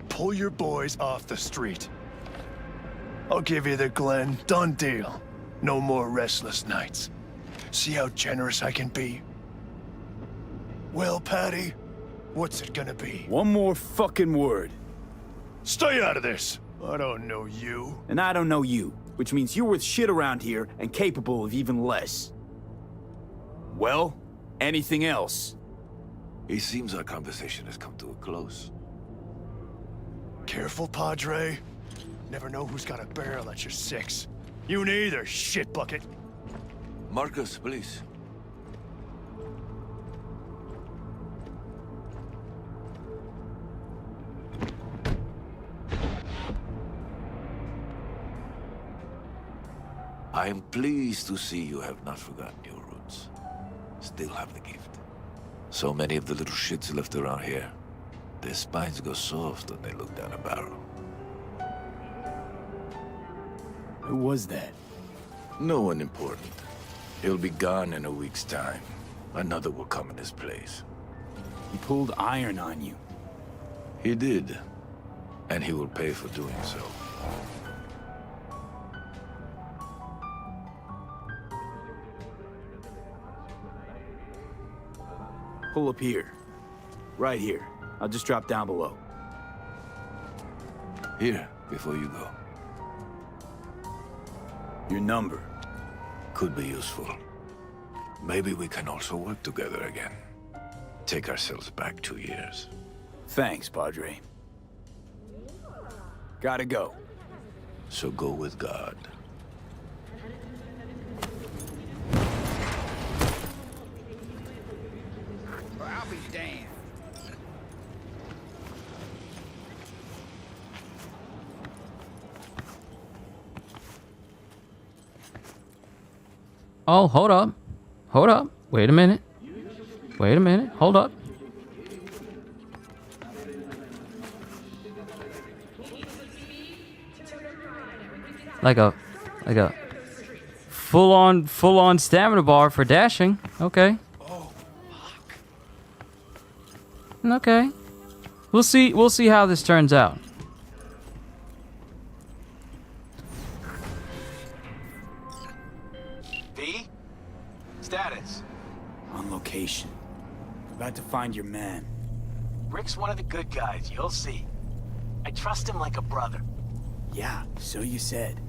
S9: Pull your boys off the street. I'll give you the Glen, done deal. No more restless nights. See how generous I can be? Well, Patty, what's it gonna be?
S3: One more fucking word.
S9: Stay out of this! I don't know you.
S3: And I don't know you, which means you're worth shit around here and capable of even less. Well, anything else?
S8: It seems our conversation has come to a close.
S9: Careful, Padre. Never know who's got a barrel at your six. You neither, shit bucket.
S8: Marcus, please. I am pleased to see you have not forgotten your roots. Still have the gift. So many of the little shits left around here. Their spines go soft when they look down a barrel.
S3: Who was that?
S8: No one important. He'll be gone in a week's time. Another will come in his place.
S3: He pulled iron on you.
S8: He did. And he will pay for doing so.
S3: Pull up here. Right here. I'll just drop down below.
S8: Here, before you go.
S3: Your number.
S8: Could be useful. Maybe we can also work together again. Take ourselves back 2 years.
S3: Thanks, Padre. Gotta go.
S8: So go with God.
S6: I'll be damned.
S1: Oh, hold up. Hold up. Wait a minute. Wait a minute. Hold up. Like a full on stamina bar for dashing. Okay. Okay. We'll see how this turns out.
S6: V? Status?
S3: On location. About to find your man.
S6: Rick's one of the good guys, you'll see. I trust him like a brother.
S3: Yeah, so you said.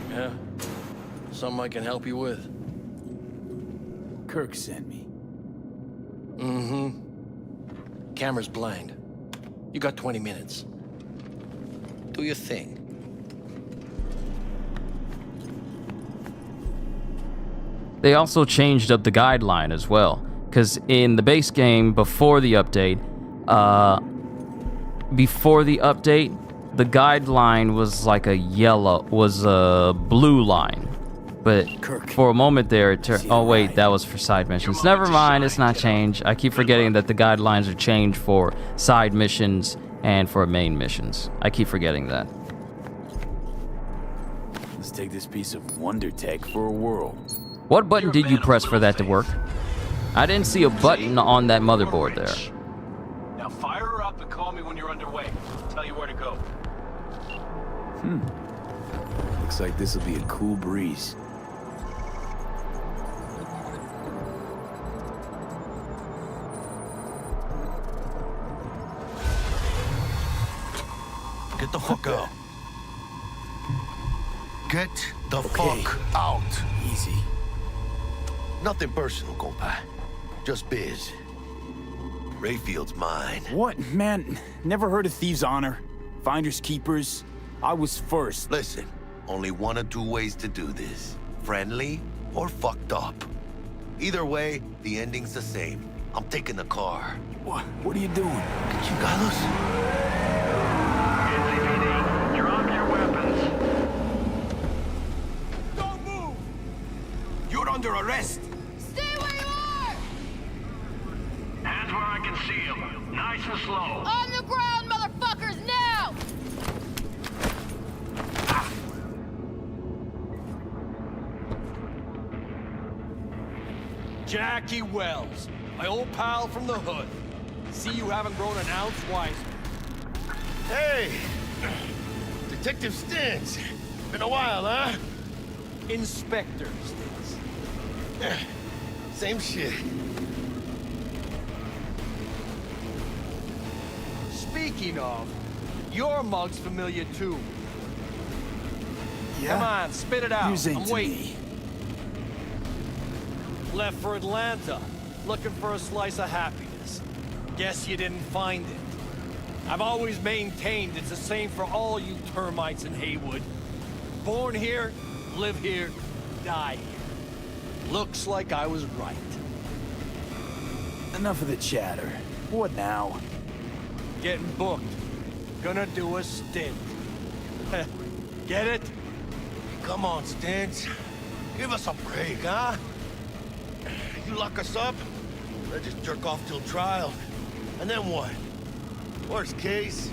S10: Yeah. Something I can help you with.
S3: Kirk sent me.
S10: Mm-hmm. Camera's blind. You got 20 minutes. Do your thing.
S1: They also changed up the guideline as well, because in the base game before the update, the guideline was like a blue line, but for a moment there it turned. Oh wait, that was for side missions. Never mind, it's not changed. I keep forgetting that the guidelines are changed for side missions and for main missions. I keep forgetting that.
S3: Let's take this piece of wonder tech for a whirl.
S1: What button did you press for that to work? I didn't see a button on that motherboard there.
S5: Now fire her up and call me when you're underway. I'll tell you where to go.
S3: Looks like this will be a cool breeze.
S8: Get the fuck out.
S11: Get the fuck out.
S3: Easy.
S11: Nothing personal, compa. Just biz. Rayfield's mine.
S3: What, man? Never heard of thieves' honor? Finders keepers? I was first.
S11: Listen, only one or two ways to do this. Friendly or fucked up. Either way, the ending's the same. I'm taking the car.
S3: What are you doing?
S11: Chingados? arrest.
S7: Stay where you are!
S12: Hands where I can see them. Nice and slow.
S7: On the ground, motherfuckers, now!
S10: Jackie Wells, my old pal from the hood. See you haven't grown an ounce wiser.
S11: Hey! Detective Stintz. Been a while, huh?
S10: Inspector Stintz.
S11: Same shit.
S10: Speaking of, your mug's familiar too.
S3: Yeah?
S10: Come on, spit it out.
S3: Yours ain't
S10: I'm
S3: to
S10: waiting.
S3: me.
S10: Left for Atlanta, looking for a slice of happiness. Guess you didn't find it. I've always maintained it's the same for all you termites in Haywood. Born here, live here, die here. Looks like I was right.
S3: Enough of the chatter. What now?
S10: Getting booked. Gonna do a stint. Get it?
S11: Come on, Stintz. Give us a break, huh? You lock us up, I just jerk off till trial. And then what? Worst case,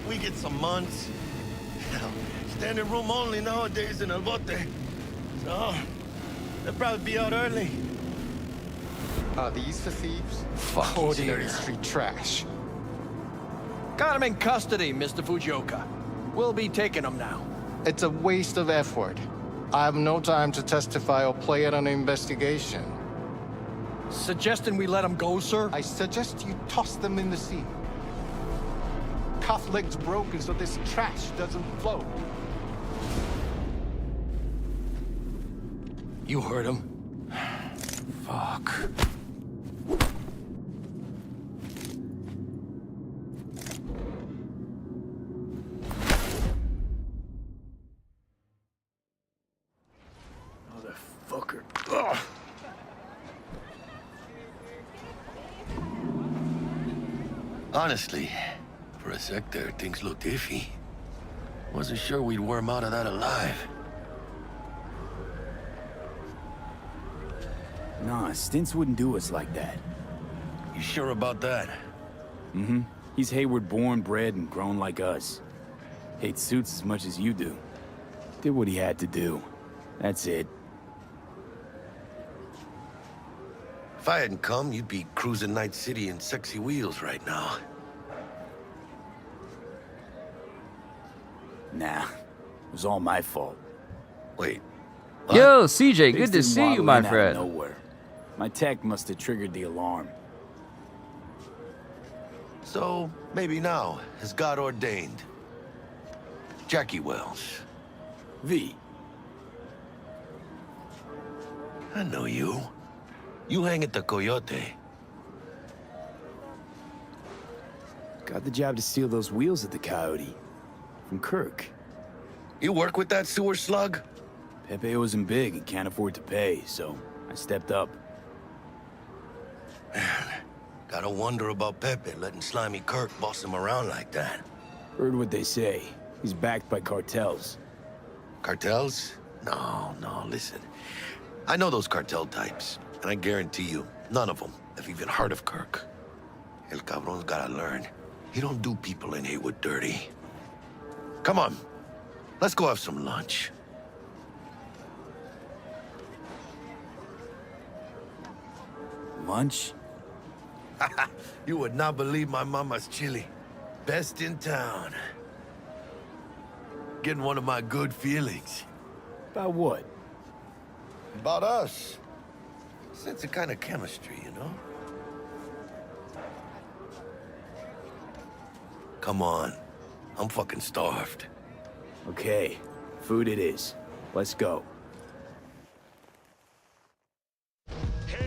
S11: we get some months. Hell, standing room only nowadays in El Bote. So, they'll probably be out early.
S13: Are these the thieves?
S10: Fuck,
S13: Ordinary street trash.
S10: Got him in custody, Mr. Fujioka. We'll be taking him now.
S13: It's a waste of effort. I have no time to testify or play at an investigation.
S10: Suggesting we let him go, sir?
S13: I suggest you toss them in the sea. Cuff legs broken so this trash doesn't float.
S10: You heard him. Fuck.
S3: Motherfucker. Ugh.
S11: Honestly, for a sec there, things looked iffy. Wasn't sure we'd worm out of that alive.
S3: Nah, Stintz wouldn't do us like that.
S11: You sure about that?
S3: Mm-hmm. He's Hayward born, bred, and grown like us. Hates suits as much as you do. Did what he had to do. That's it.
S11: If I hadn't come, you'd be cruising Night City in sexy wheels right now.
S3: Nah, it was all my fault.
S11: Wait. What?
S1: Yo, CJ,
S3: Things
S1: good to
S3: didn't
S1: see you,
S3: waddle
S1: my
S3: in out of
S1: friend.
S3: nowhere. My tech must have triggered the alarm.
S11: So, maybe now, as God ordained. Jackie Wells.
S3: V.
S11: I know you. You hang at the Coyote.
S3: Got the job to steal those wheels at the Coyote. From Kirk.
S11: You work with that sewer slug?
S3: Pepe owes him big and can't afford to pay, so I stepped up.
S11: Gotta wonder about Pepe letting slimy Kirk boss him around like that.
S3: Heard what they say. He's backed by cartels.
S11: Cartels? No, listen. I know those cartel types, and I guarantee you, none of them have even heard of Kirk. El Cabron's gotta learn. He don't do people in Haywood dirty. Come on, let's go have some lunch.
S3: Lunch?
S11: You would not believe my mama's chili. Best in town. Getting one of my good feelings.
S3: About what?
S11: About us. Sense a kind of chemistry, you know? Come on. I'm fucking starved.
S3: Okay, food it is. Let's go.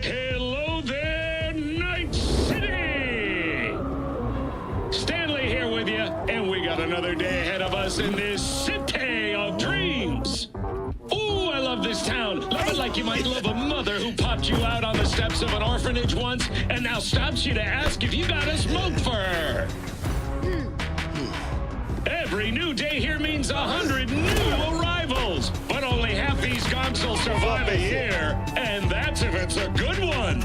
S12: Hello there, Night City! Stanley here with you, and we got another day ahead of us in this city of dreams. Ooh, I love this town. Love it like you might love a mother who popped you out on the steps of an orphanage once and now stops you to ask if you got a smoke for her. Every new day here means 100 new arrivals, but only half these gonks will survive a year, and that's if it's a good one.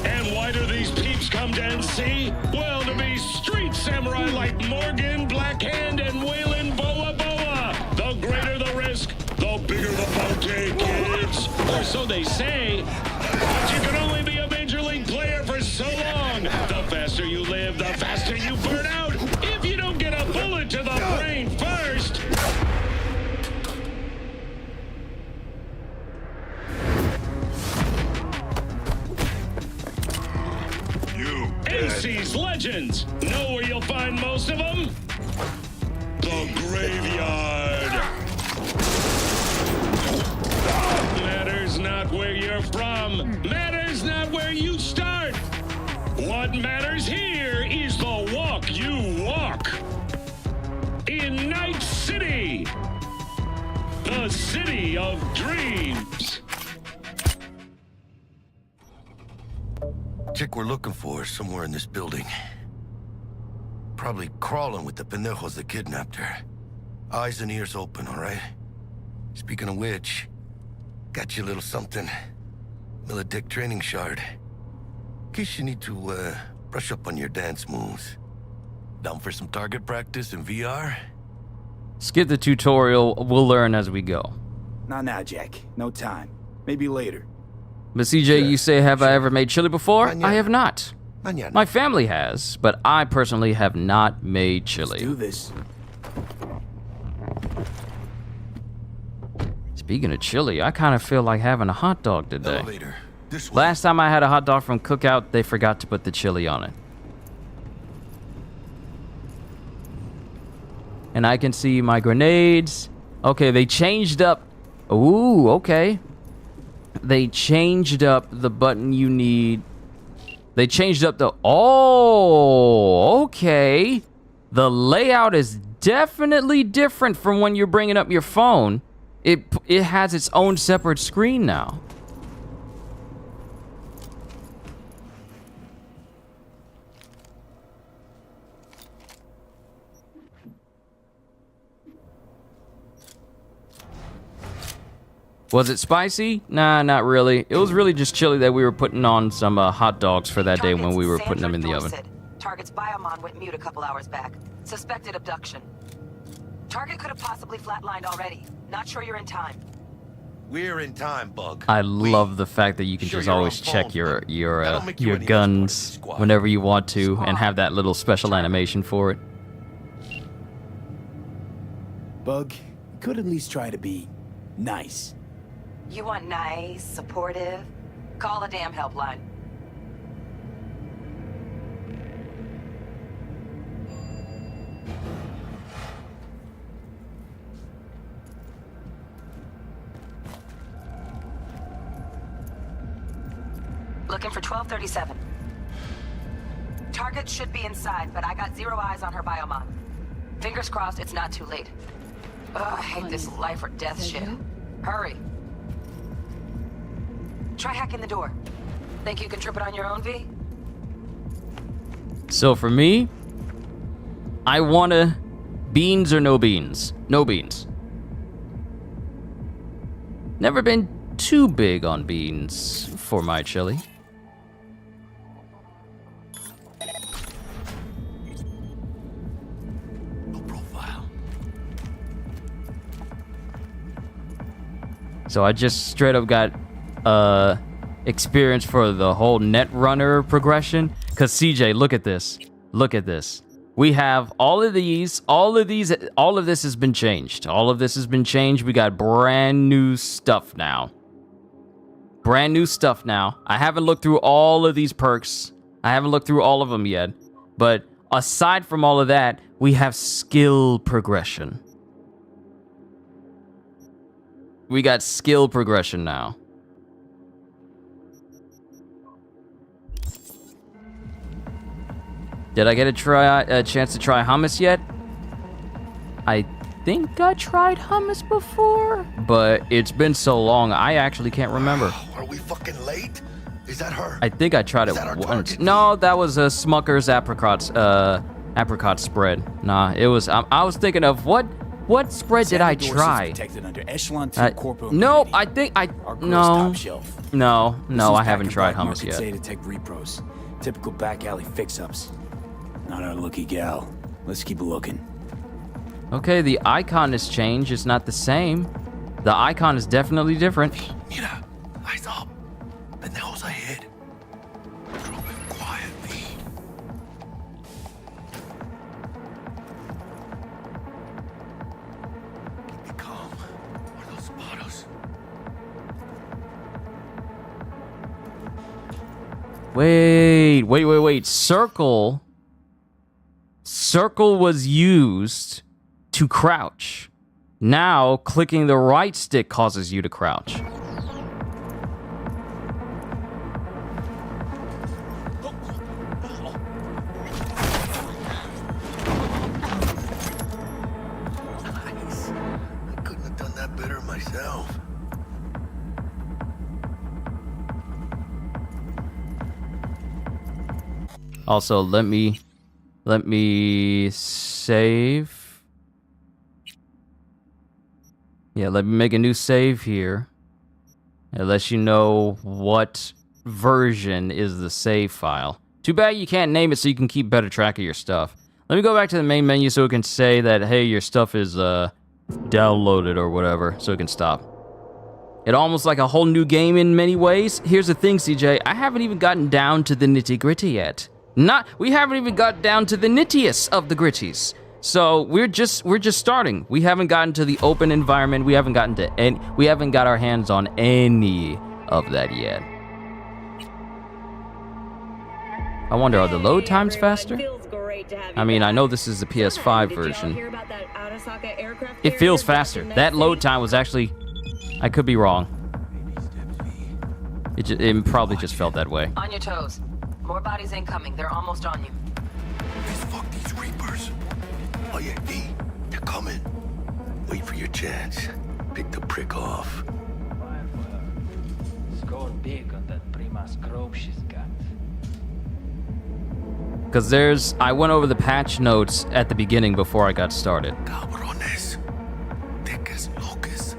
S12: And why do these peeps come to NC? Well, to be street samurai like Morgan, Blackhand, and Waylon Boa Boa. The greater the risk, the bigger the bounty, kids. Or so they say. But you can only be a major league player for so long. The faster you live, the faster you burn out. If you don't get a bullet to the brain first. NC's legends. Know where you'll find most of them? The graveyard. Matters not where you're from. Matters not where you start. What matters here is the walk you walk. In Night City. The city of dreams.
S11: Chick we're looking for is somewhere in this building. Probably crawling with the pendejos that kidnapped her. Eyes and ears open, all right? Speaking of which, got you a little something. Militech training shard. In case you need to, brush up on your dance moves. Down for some target practice in VR?
S1: Skip the tutorial. We'll learn as we go.
S3: Not now, Jack. No time. Maybe later.
S1: But CJ, you say, have I ever made chili before? I have not.
S11: Mañana.
S1: My family has, but I personally have not made chili.
S3: Let's do this.
S1: Speaking of chili, I kind of feel like having a hot dog today.
S11: Elevator. This way.
S1: Last time I had a hot dog from Cookout, they forgot to put the chili on it. And I can see my grenades. Okay, they changed up. Ooh, okay. They changed up the button you need. They changed up the... Oh, okay. The layout is definitely different from when you're bringing up your phone. It has its own separate screen now. Was it spicy? Nah, not really. It was really just chili that we were putting on some hot dogs for that day when we were putting them in the oven.
S14: Target's biomon went mute a couple hours back. Suspected abduction. Target could have possibly flatlined already. Not sure you're in time.
S11: We're in time, Bug.
S1: I love the fact that you can just always check your guns whenever you want to and have that little special animation for it.
S3: Bug, you could at least try to be nice.
S14: You want nice, supportive? Call a damn helpline. Looking for 1237. Target should be inside, but I got 0 eyes on her biomon. Fingers crossed it's not too late. Ugh, I hate this life or death shit. Hurry. Try hacking the door. Think you can trip it on your own, V?
S1: So for me, I wanna beans or no beans. No beans. Never been too big on beans for my chili. So I just straight up got experience for the whole Netrunner progression. Cause CJ, look at this. Look at this. We have all of this has been changed. All of this has been changed. We got brand new stuff now. Brand new stuff now. I haven't looked through all of these perks. I haven't looked through all of them yet. But aside from all of that, we have skill progression. We got skill progression now. Did I get a chance to try hummus yet? I think I tried hummus before, but it's been so long, I actually can't remember.
S11: Are we fucking late? Is that her?
S1: I think I tried it once. No, that was a Smucker's apricot spread. Nah, it was. I was thinking of what What spread did I try?
S3: Protected under Echelon 2 corpo
S1: No,
S3: immunity.
S1: I think I
S3: No. Top shelf.
S1: No,
S3: This
S1: no,
S3: is
S1: I haven't
S3: back
S1: tried
S3: and back
S1: hummus yet.
S3: Market Say to tech repros. Typical back alley fix-ups. Not our lucky gal. Let's keep looking.
S1: Okay, the icon has changed. It's not the same. The icon is definitely different.
S11: Mira, eyes up. Pendejos ahead. Drop it quietly. Keep it calm, or they'll spot us.
S1: Wait. Circle was used to crouch. Now, clicking the right stick causes you to crouch.
S11: Nice. I couldn't have done that better myself.
S1: Also, let me save. Yeah, let me make a new save here. It lets you know what version is the save file. Too bad you can't name it so you can keep better track of your stuff. Let me go back to the main menu so it can say that, hey, your stuff is downloaded or whatever, so it can stop. It almost like a whole new game in many ways. Here's the thing, CJ, I haven't even gotten down to the nitty-gritty yet. We haven't even got down to the nittiest of the gritties. So we're just starting. We haven't gotten to the open environment. We haven't got our hands on any of that yet. I wonder, are the load times faster? I mean, I know this is the PS5 version. It feels faster. That load time was actually, I could be wrong. It probably just felt that way.
S14: On your toes. More bodies incoming. They're almost on you.
S11: Let's fuck these Reapers. Oh yeah, V, they're coming. Wait for your chance. Pick the prick off.
S15: Score big on that Prima scrope she's got.
S1: Because I went over the patch notes at the beginning before I got started.
S11: Cabrones. Thick as locusts.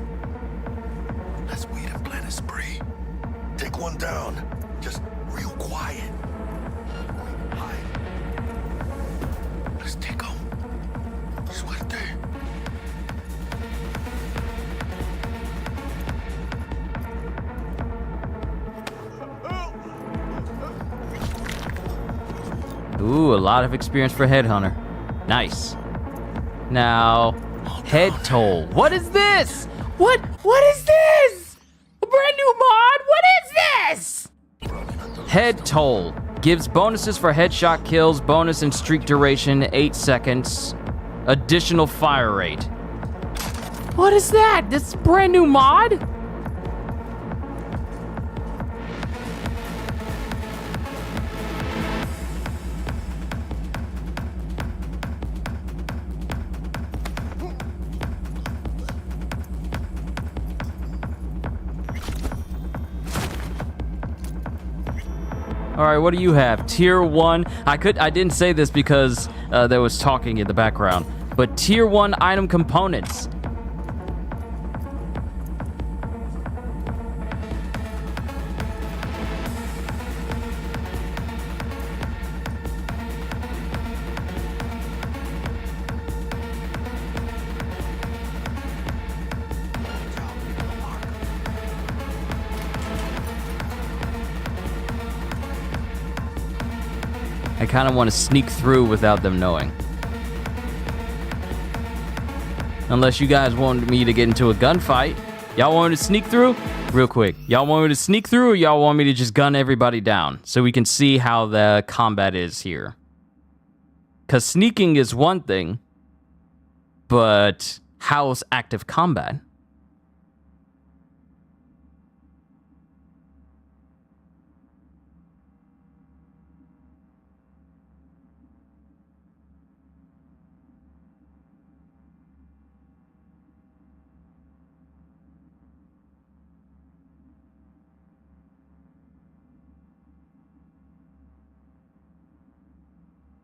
S11: Let's wait and plan a spree. Take one down. Just real quiet. Let's take him. Suerte.
S1: Ooh, a lot of experience for Headhunter. Nice. Now, head toll. What is this? What is this? A brand new mod? What is this? Head toll. Gives bonuses for headshot kills, bonus in streak duration, 8 seconds. Additional fire rate. What is that? This is a brand new mod? All right, what do you have? Tier 1. I didn't say this because there was talking in the background, but Tier 1 item components. I kind of want to sneak through without them knowing. Unless you guys wanted me to get into a gunfight. Y'all want me to sneak through? Real quick. Y'all want me to sneak through or y'all want me to just gun everybody down so we can see how the combat is here? Because sneaking is one thing, but how's active combat?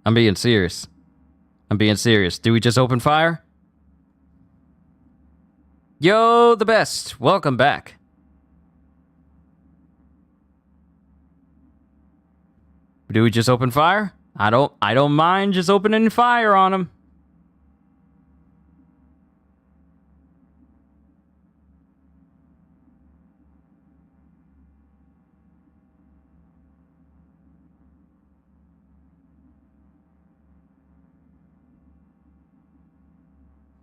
S1: I'm being serious. Do we just open fire? Yo, the best. Welcome back. Do we just open fire? I don't mind just opening fire on him.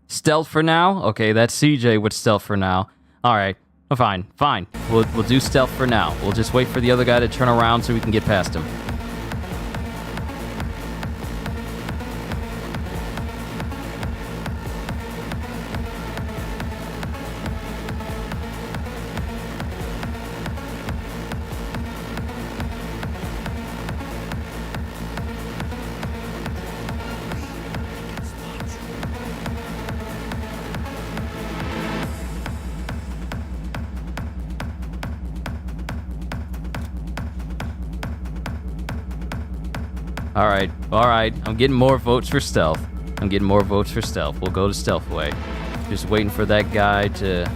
S1: Stealth for now? Okay, that's CJ with stealth for now. Alright, fine. We'll do stealth for now. We'll just wait for the other guy to turn around so we can get past him. Alright. I'm getting more votes for stealth. We'll go to stealth way. Just waiting for that guy to...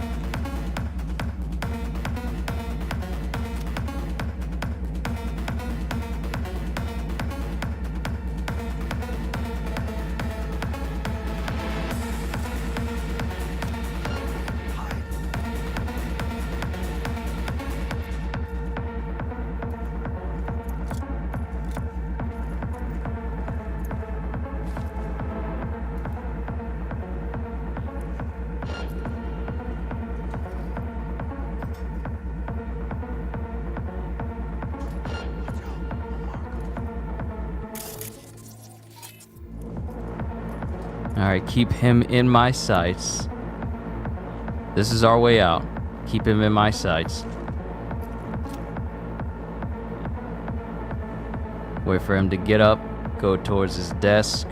S1: Alright, keep him in my sights. This is our way out. Keep him in my sights. Wait for him to get up, go towards his desk.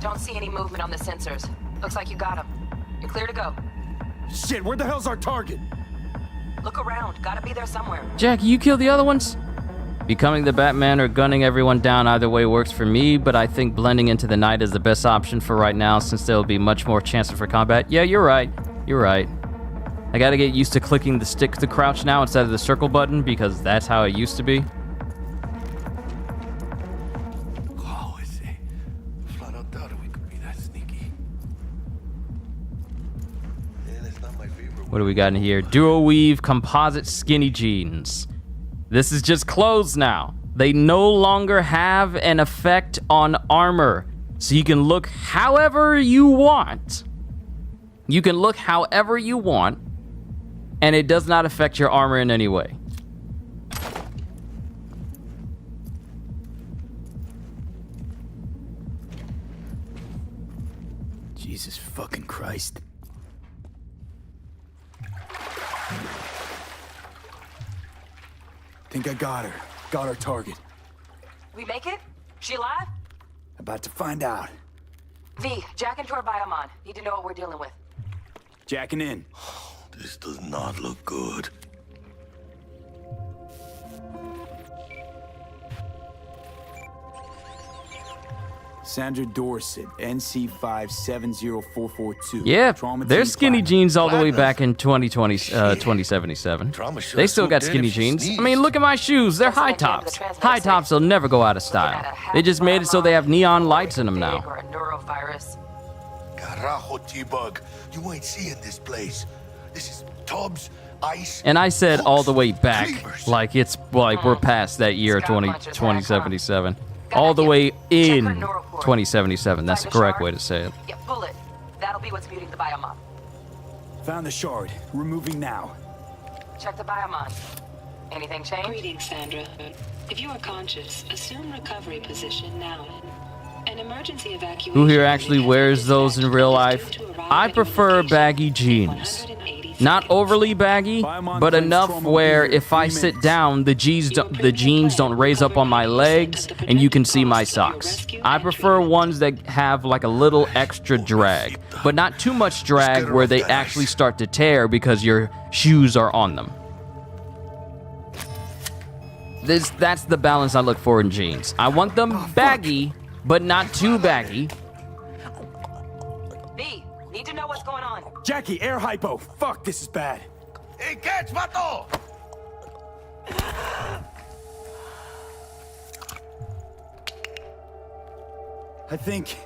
S14: Don't see any movement on the sensors. Looks like you got him. You're clear to go.
S3: Shit, where the hell's our target?
S14: Look around. Gotta be there somewhere.
S1: Jackie, you kill the other ones? Becoming the Batman or gunning everyone down either way works for me, but I think blending into the night is the best option for right now since there will be much more chances for combat. Yeah, you're right. I gotta get used to clicking the stick to crouch now instead of the circle button because that's how it used to be. What do we got in here? Duo weave composite skinny jeans. This is just clothes now. They no longer have an effect on armor. So you can look however you want. And it does not affect your armor in any way.
S3: Jesus fucking Christ. Think I got her. Got our target.
S14: We make it? She alive?
S3: About to find out.
S14: V, jack into her biomon. Need to know what we're dealing with.
S3: Jacking in.
S11: This does not look good.
S3: Sandra Dorset, NC570442.
S1: Yeah,
S3: Trauma
S1: they're
S3: team
S1: skinny
S3: platinum.
S1: jeans all the way back in 2077. They still got skinny jeans. I mean, look at my shoes. They're high tops. High tops will never go out of style. They just made it so they have neon lights in them now.
S14: Or a neurovirus.
S11: Carajo, T-Bug. You ain't seeing this place. This is tubs, ice.
S1: And I said all the way back, like it's like we're past that year 2077. All the way in 2077. That's the correct way to say it.
S14: Yeah, bullet. That'll be what's muting the biomon.
S3: Found the shard. Removing now.
S14: Check the biomon. Anything change?
S16: Greetings, Sandra. If you are conscious, assume recovery position now. An emergency evacuation.
S1: Who here actually wears those in real life? I prefer baggy jeans. Not overly baggy, but enough where if I sit down, the jeans don't raise up on my legs, and you can see my socks. I prefer ones that have like a little extra drag, but not too much drag where they actually start to tear because your shoes are on them. That's the balance I look for in jeans. I want them baggy, but not too baggy.
S14: B, need to know what's going on.
S3: Jackie, air hypo. Fuck, this is bad.
S11: Hey, catch, vato!
S3: I think...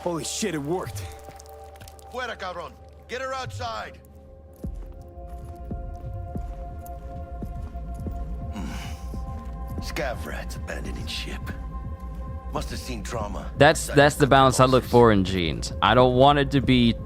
S3: Holy shit, it worked.
S11: Fuera, cabrón. Get her outside. Scav rats abandoning ship. Must have seen trauma.
S1: That's the balance I look for in jeans. I don't want it to be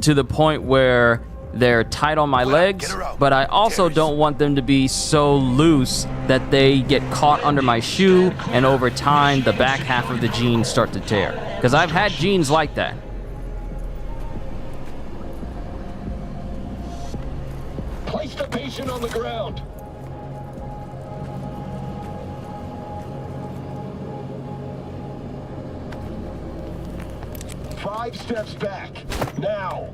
S1: to the point where they're tight on my legs, but I also don't want them to be so loose that they get caught under my shoe, and over time the back half of the jeans start to tear. Because I've had jeans like that.
S12: Place the patient on the ground. Five steps back, now.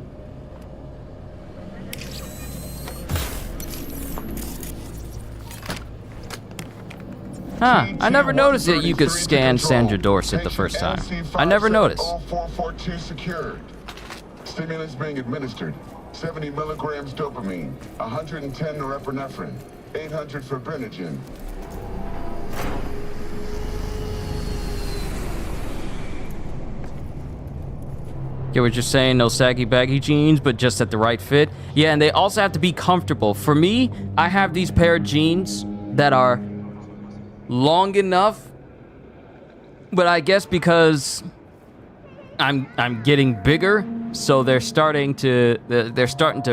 S1: Huh, I never noticed that you could scan Sandra Dorset the first time. I never noticed.
S17: 0442 secured. Stimulants being administered. 70 milligrams dopamine, 110 norepinephrine, 800 fibrinogen.
S1: Get what you're saying, no saggy baggy jeans, but just at the right fit. Yeah, and they also have to be comfortable. For me, I have these pair of jeans that are long enough, but I guess because I'm getting bigger, so they're starting to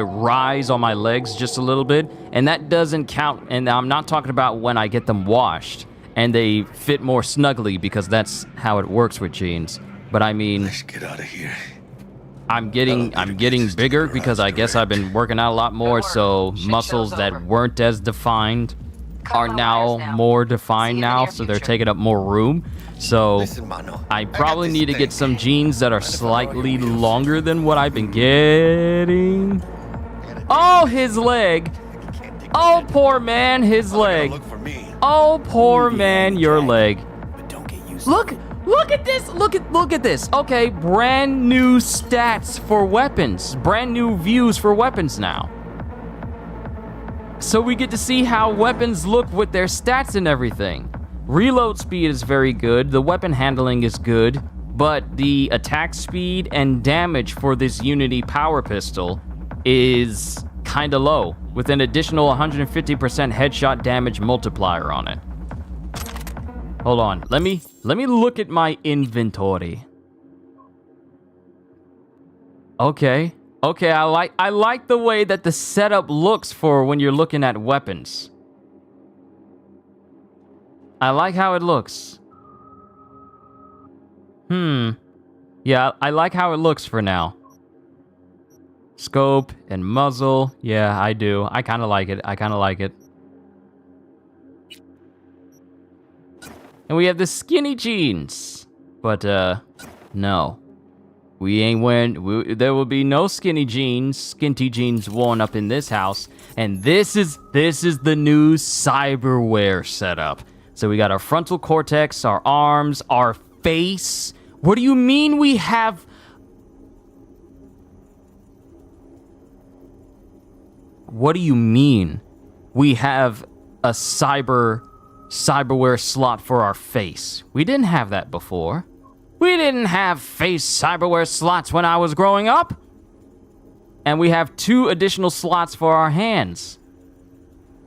S1: rise on my legs just a little bit, and that doesn't count. And I'm not talking about when I get them washed and they fit more snugly, because that's how it works with jeans. But I mean,
S11: let's get out of here.
S1: I'm getting bigger because I guess I've been working out a lot more, so muscles that weren't as defined are now more defined now, so they're taking up more room. So I probably need to get some jeans that are slightly longer than what I've been getting. Oh, his leg. Oh, poor man, his leg. Oh, poor man, your leg. Look at this. Look at this. Okay, brand new stats for weapons. Brand new views for weapons now. So we get to see how weapons look with their stats and everything. Reload speed is very good. The weapon handling is good, but the attack speed and damage for this Unity power pistol is kind of low, with an additional 150% headshot damage multiplier on it. Hold on, let me look at my inventory. Okay, I like the way that the setup looks for when you're looking at weapons. I like how it looks. Yeah, I like how it looks for now. Scope and muzzle. Yeah, I do. I kind of like it. And we have the skinny jeans. But, no. We ain't wearing... there will be no skinty jeans worn up in this house. And this is the new cyberware setup. So we got our frontal cortex, our arms, our face. What do you mean we have... What do you mean we have a cyberware slot for our face? We didn't have that before. We didn't have face cyberware slots when I was growing up. And we have 2 additional slots for our hands.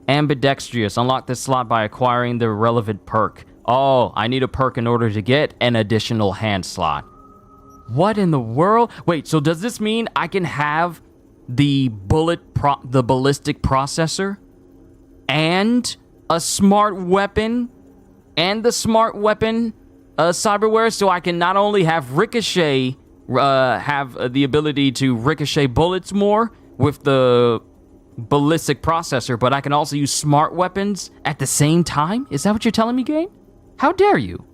S1: Ambidextrous. Unlock this slot by acquiring the relevant perk. Oh, I need a perk in order to get an additional hand slot. What in the world? Wait, so does this mean I can have the ballistic processor and a smart weapon and the smart weapon cyberware, so I can not only have ricochet, have the ability to ricochet bullets more with the ballistic processor, but I can also use smart weapons at the same time? Is that what you're telling me, game? How dare you?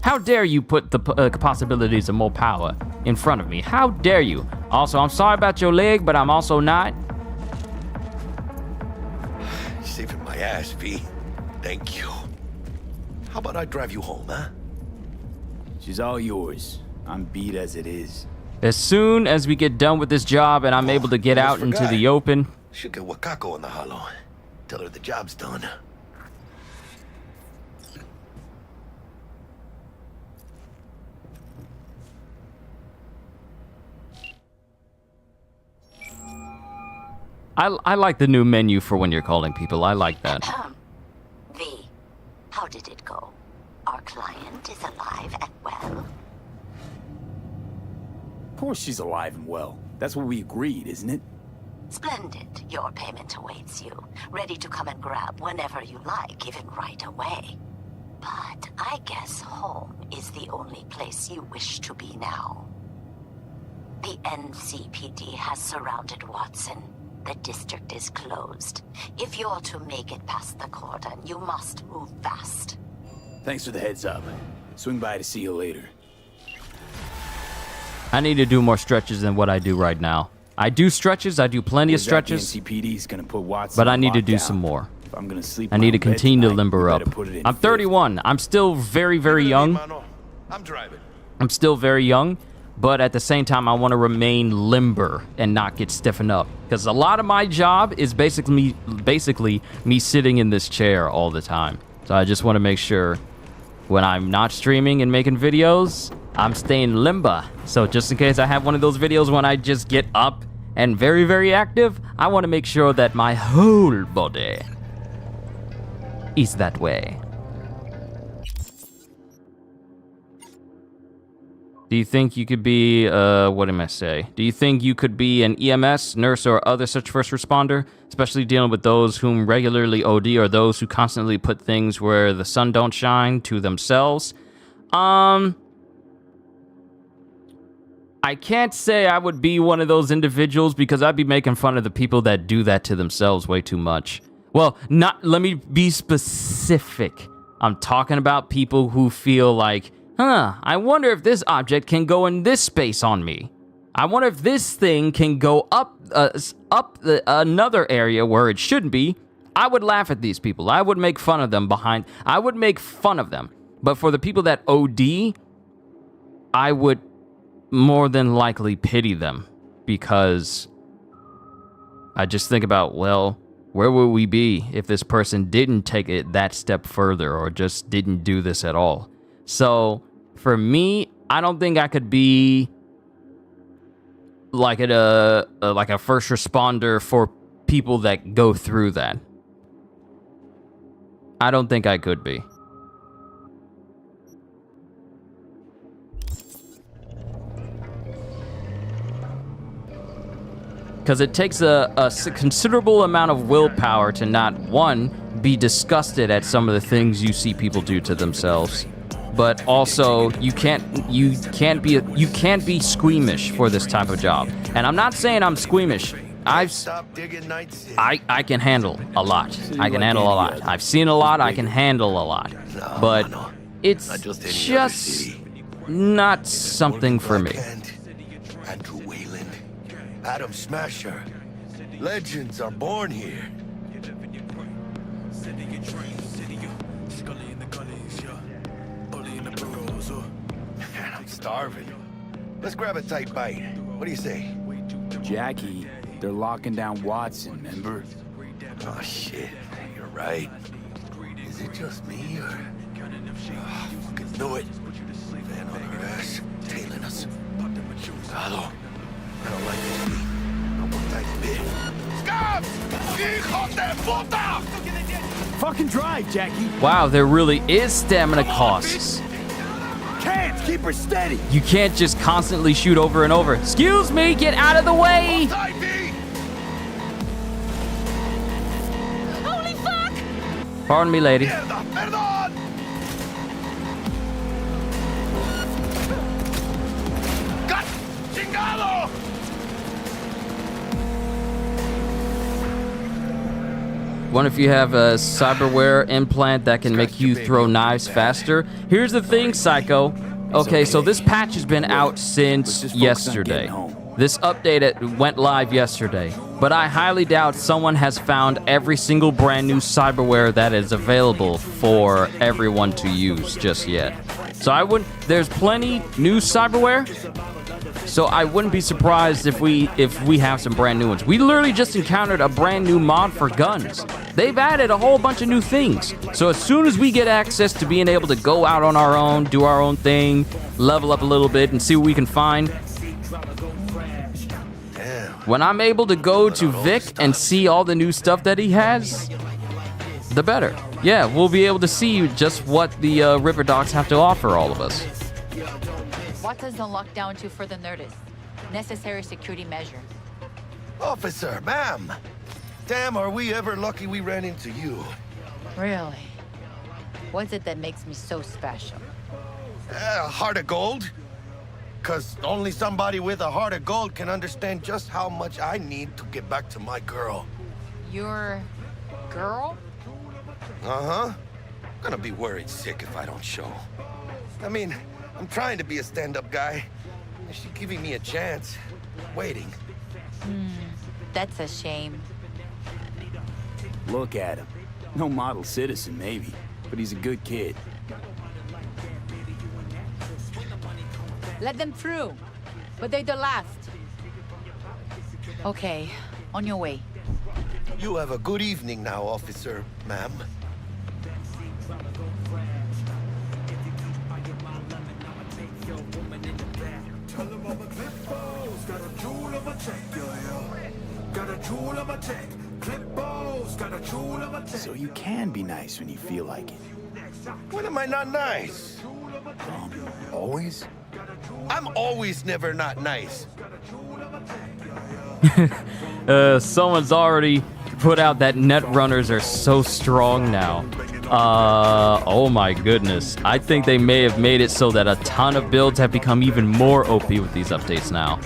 S1: How dare you put the possibilities of more power in front of me? How dare you? Also, I'm sorry about your leg, but I'm also not.
S11: You're saving my ass, V. Thank you. How about I drive you home, huh?
S3: She's all yours. I'm beat as it is.
S1: As soon as we get done with this job and I'm able to get out into the open.
S11: Should get Wakako on the hollow. Tell her the job's done.
S1: I like the new menu for when you're calling people. I like that.
S18: V, how did it go? Our client is alive and well?
S3: Of course she's alive and well. That's what we agreed, isn't it?
S18: Splendid. Your payment awaits you. Ready to come and grab whenever you like, even right away. But I guess home is the only place you wish to be now. The NCPD has surrounded Watson. The district is closed. If you're to make it past the cordon, you must move fast.
S3: Thanks for the heads up. Swing by to see you later.
S1: I need to do more stretches than what I do right now. I do stretches, I do plenty of stretches,
S3: NCPD's gonna put Watson
S1: but I need to do some more.
S3: If I'm gonna sleep
S1: I need to continue to limber up. I'm 31. I'm still very, very young.
S11: I'm driving.
S1: I'm still very young, but at the same time, I want to remain limber and not get stiffened up. Because a lot of my job is basically me sitting in this chair all the time. So I just want to make sure when I'm not streaming and making videos, I'm staying limber. So just in case I have one of those videos when I just get up and very, very active, I want to make sure that my whole body is that way. Do you think you could be, what am I say? Do you think you could be an EMS, nurse, or other such first responder? Especially dealing with those whom regularly OD or those who constantly put things where the sun don't shine to themselves? I can't say I would be one of those individuals because I'd be making fun of the people that do that to themselves way too much. Well, let me be specific. I'm talking about people who feel like, I wonder if this object can go in this space on me. I wonder if this thing can go up another area where it shouldn't be. I would laugh at these people. I would make fun of them I would make fun of them. But for the people that OD, I would more than likely pity them because I just think about, well, where would we be if this person didn't take it that step further or just didn't do this at all? So, for me, I don't think I could be like a first responder for people that go through that. I don't think I could be. Because it takes a considerable amount of willpower to not, one, be disgusted at some of the things you see people do to themselves, but also you can't be squeamish for this type of job. And I'm not saying I'm squeamish. I can handle a lot. I can handle a lot. I've seen a lot. I can handle a lot. But it's just not something for me.
S11: Adam Smasher. Legends are born here. Man, I'm starving. Let's grab a tight bite. What do you say?
S3: Jackie, they're locking down Watson, remember?
S11: Oh, shit. You're right. Is it just me, or... Oh, fucking knew it. Van on our ass, tailing us. Hello. I don't like this beat. No more tight bit. Scabs! Hijo de puta!
S3: Fucking drive, Jackie.
S1: Wow, there really is stamina costs.
S3: Can't keep her steady.
S1: You can't just constantly shoot over and over. Excuse me, get out of the way!
S7: Holy fuck!
S1: Pardon me, lady. What if you have a cyberware implant that can make you throw knives faster? Here's the thing, Psycho. Okay, so this patch has been out since yesterday. This update went live yesterday, but I highly doubt someone has found every single brand new cyberware that is available for everyone to use just yet. So there's plenty new cyberware, so I wouldn't be surprised if we have some brand new ones. We literally just encountered a brand new mod for guns. They've added a whole bunch of new things. So as soon as we get access to being able to go out on our own, do our own thing, level up a little bit and see what we can find, when I'm able to go to Vic and see all the new stuff that he has, the better. Yeah, we'll be able to see just what the Ripper Docs have to offer all of us.
S19: What does the lockdown do for the Nerdist? Necessary security measure.
S11: Officer, ma'am. Damn, are we ever lucky we ran into you.
S19: Really? What's it that makes me so special?
S11: Heart of gold? Because only somebody with a heart of gold can understand just how much I need to get back to my girl.
S19: Your girl?
S11: Uh-huh. Gonna be worried sick if I don't show. I mean, I'm trying to be a stand-up guy. She's giving me a chance. Waiting.
S19: That's a shame.
S3: Look at him. No model citizen, maybe, but he's a good kid.
S19: Let them through. But they're the last. Okay, on your way.
S11: You have a good evening now, officer, ma'am.
S3: So you can be nice when you feel like it.
S11: When am I not nice?
S3: Always?
S11: I'm always never not nice.
S1: Someone's already put out that Netrunners are so strong now. Oh my goodness. I think they may have made it so that a ton of builds have become even more OP with these updates now.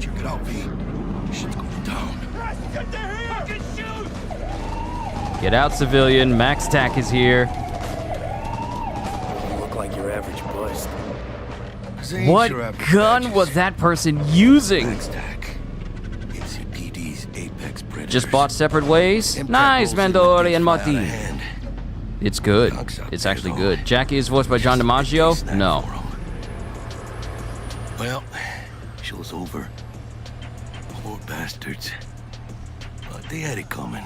S11: Check it out, V. Shit's going down.
S1: Get out, civilian. Max Tack is here.
S3: You look like your average bust.
S1: What gun was that person using? Just bought separate ways? Nice, Mandori and Martin. It's good. It's actually good. Jackie is voiced by John DiMaggio? No.
S11: Well, show's over. Poor bastards. But they had it coming.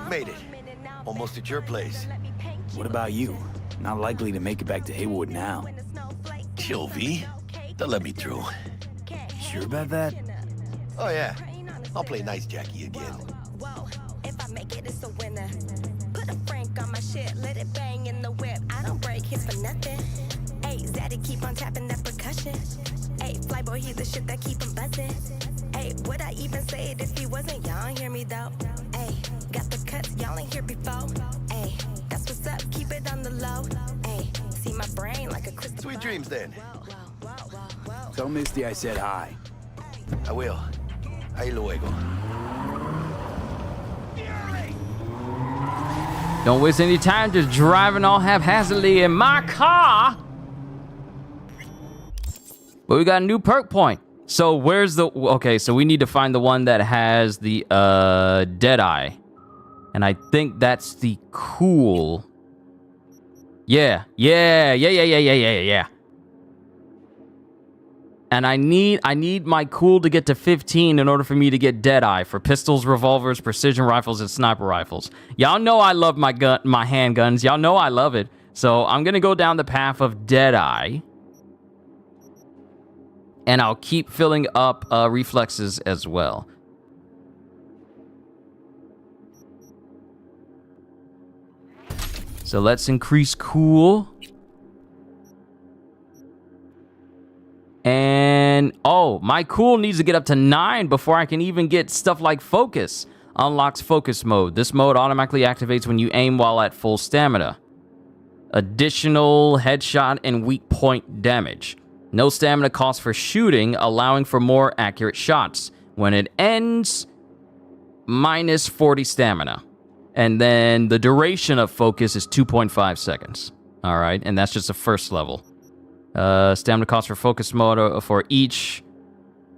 S11: Made it. Almost at your place.
S3: What about you? Not likely to make it back to Haywood now.
S11: Chill, V. They'll let me through.
S3: Sure about that?
S11: Oh, yeah. I'll play nice Jackie again.
S20: If I make it, it's a winner. Put a Frank on my shit, let it bang in the whip. I don't break hits for nothing. Hey, Zaddy keep on tapping that percussion. Hey, Flyboy, he's the shit that keep him buzzing. Hey, would I even say it if he wasn't? Y'all don't hear me though. Hey, got the cuts, y'all ain't here before. Hey, that's what's up, keep it on the low. Hey, see my brain like a crystal.
S11: Sweet dreams then.
S3: Tell Misty I said hi.
S11: I will. Ahí luego.
S1: Don't waste any time just driving all haphazardly in my car. But we got a new perk point. So where's the... Okay, so we need to find the one that has the Deadeye. And I think that's the cool... Yeah. And I need my cool to get to 15 in order for me to get Deadeye for pistols, revolvers, precision rifles, and sniper rifles. Y'all know I love my handguns. Y'all know I love it. So I'm gonna go down the path of Deadeye. And I'll keep filling up reflexes as well. So let's increase cool. And, oh, my cool needs to get up to 9 before I can even get stuff like focus. Unlocks focus mode. This mode automatically activates when you aim while at full stamina. Additional headshot and weak point damage. No stamina cost for shooting, allowing for more accurate shots. When it ends, minus 40 stamina. And then the duration of focus is 2.5 seconds. All right, and that's just the first level. Stamina cost for focus mode for each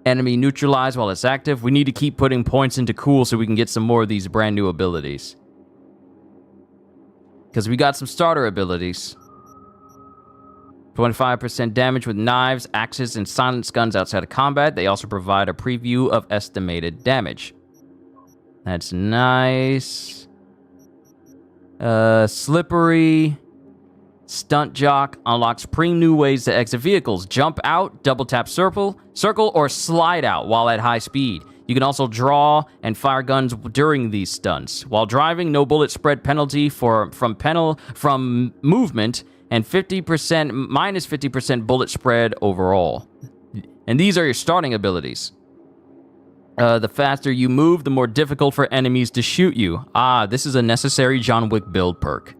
S1: enemy neutralized while it's active. We need to keep putting points into cool so we can get some more of these brand new abilities. Because we got some starter abilities. 25% damage with knives, axes, and silence guns outside of combat. They also provide a preview of estimated damage. That's nice. Slippery. Stunt Jock unlocks new ways to exit vehicles. Jump out, double tap circle, or slide out while at high speed. You can also draw and fire guns during these stunts. While driving, no bullet spread penalty from movement, and minus 50% bullet spread overall. And these are your starting abilities. The faster you move, the more difficult for enemies to shoot you. This is a necessary John Wick build perk.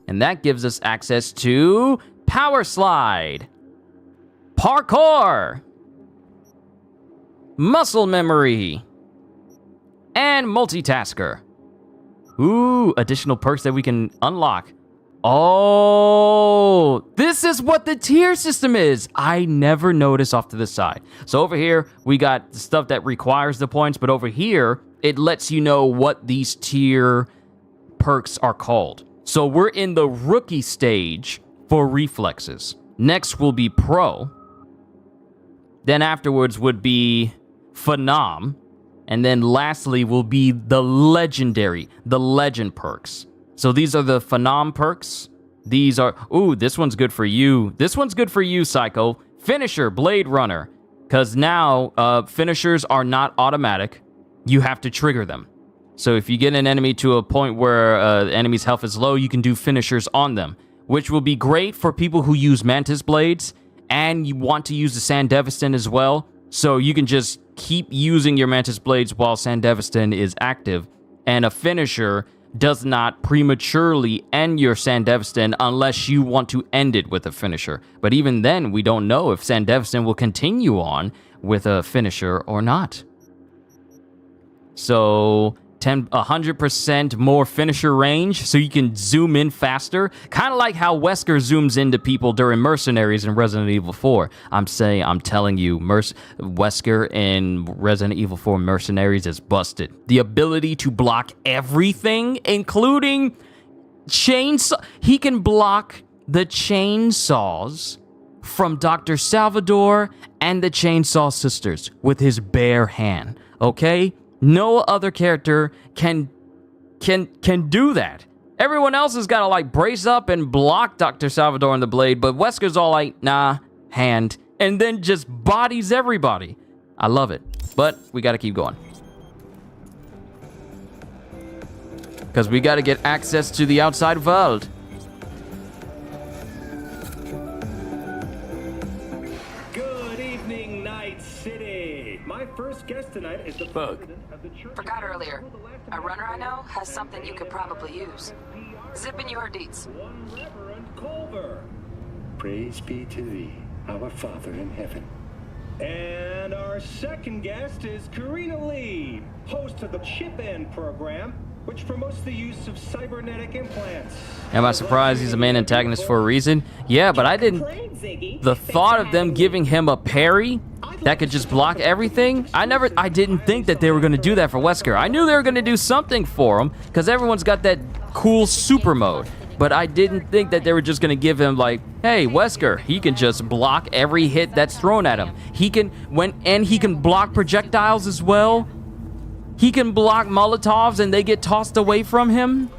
S1: And that gives us access to Power Slide, Parkour, Muscle Memory, and Multitasker. Ooh, additional perks that we can unlock. Oh, this is what the tier system is. I never noticed off to the side. So over here, we got the stuff that requires the points, but over here, it lets you know what these tier perks are called. So we're in the rookie stage for reflexes. Next will be pro. Then afterwards would be phenom. And then lastly will be the legendary, the legend perks. So these are the phenom perks. These are, ooh, this one's good for you. This one's good for you, Psycho. Finisher, Blade Runner. Because now finishers are not automatic. You have to trigger them. So if you get an enemy to a point where the enemy's health is low, you can do finishers on them, which will be great for people who use Mantis Blades, and you want to use the Sandevistan as well. So you can just keep using your Mantis Blades while Sandevistan is active, and a finisher does not prematurely end your Sandevistan unless you want to end it with a finisher. But even then, we don't know if Sandevistan will continue on with a finisher or not. So 100% more finisher range, so you can zoom in faster. Kind of like how Wesker zooms into people during Mercenaries in Resident Evil 4. I'm telling you, Wesker in Resident Evil 4 Mercenaries is busted. The ability to block everything, including chainsaw. He can block the chainsaws from Dr. Salvador and the Chainsaw Sisters with his bare hand, okay? No other character can do that. Everyone else has got to like brace up and block Dr. Salvador and the blade, but Wesker's all like, nah, hand, and then just bodies everybody. I love it, but we got to keep going. Because we got to get access to the outside world.
S12: Good evening, Night City. My first guest tonight is the president of the church.
S14: Forgot earlier. A runner I know has something you could probably use. Zip in your deeds.
S12: One Reverend Culver. Praise be to thee, our Father in heaven. And our second guest is Karina Lee, host of the Chip In program, which promotes the use of cybernetic implants.
S1: Am I surprised he's a main antagonist for a reason? Yeah, but I didn't... The thought of them giving him a parry that could just block everything, I didn't think that they were going to do that for Wesker. I knew they were going to do something for him, because everyone's got that cool super mode. But I didn't think that they were just going to give him like, hey, Wesker, he can just block every hit that's thrown at him. He can block projectiles as well. He can block Molotovs and they get tossed away from him.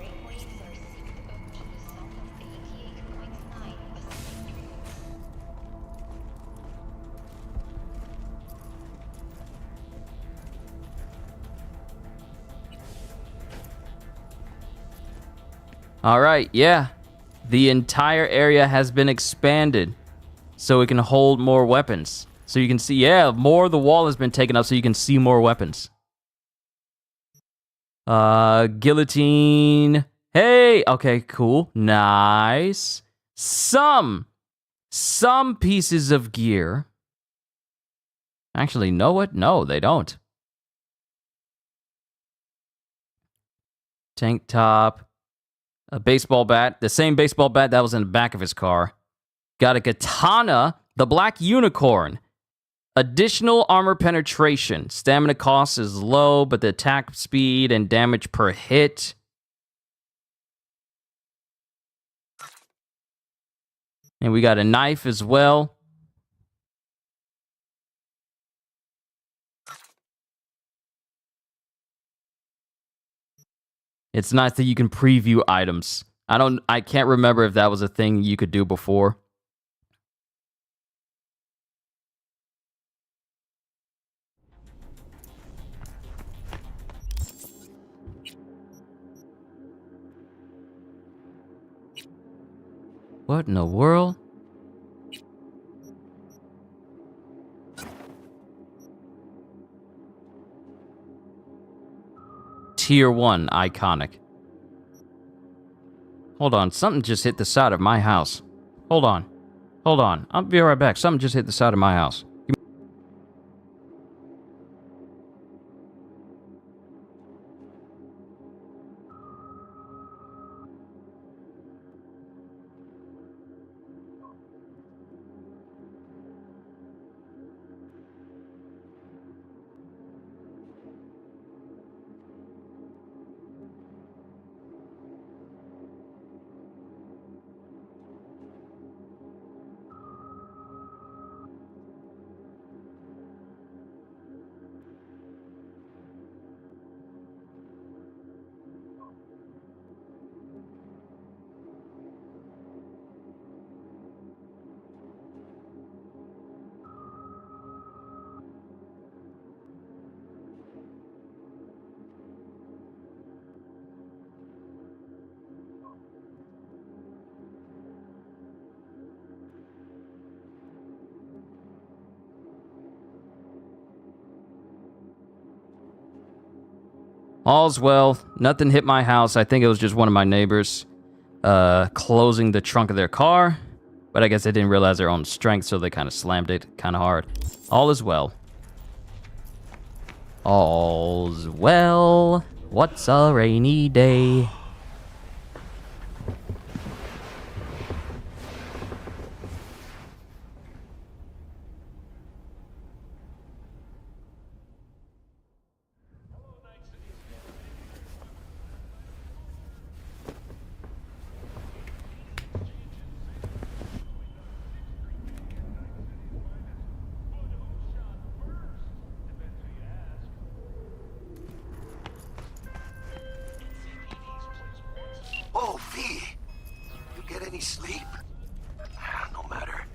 S1: All right, yeah. The entire area has been expanded so it can hold more weapons. So you can see, yeah, more of the wall has been taken up so you can see more weapons. Guillotine. Hey, okay, cool. Nice. Some pieces of gear. Actually, know what? No, they don't. Tank top. A baseball bat. The same baseball bat that was in the back of his car. Got a katana. The black unicorn. Additional armor penetration. Stamina cost is low, but the attack speed and damage per hit. And we got a knife as well. It's nice that you can preview items. I can't remember if that was a thing you could do before. What in the world? Tier 1 iconic. Hold on, something just hit the side of my house. Hold on. I'll be right back. Something just hit the side of my house. All's well. Nothing hit my house. I think it was just one of my neighbors closing the trunk of their car. But I guess they didn't realize their own strength, so they kind of slammed it kind of hard. All is well. All's well. What's a rainy day?
S11: Oh, V! You get any sleep? No matter.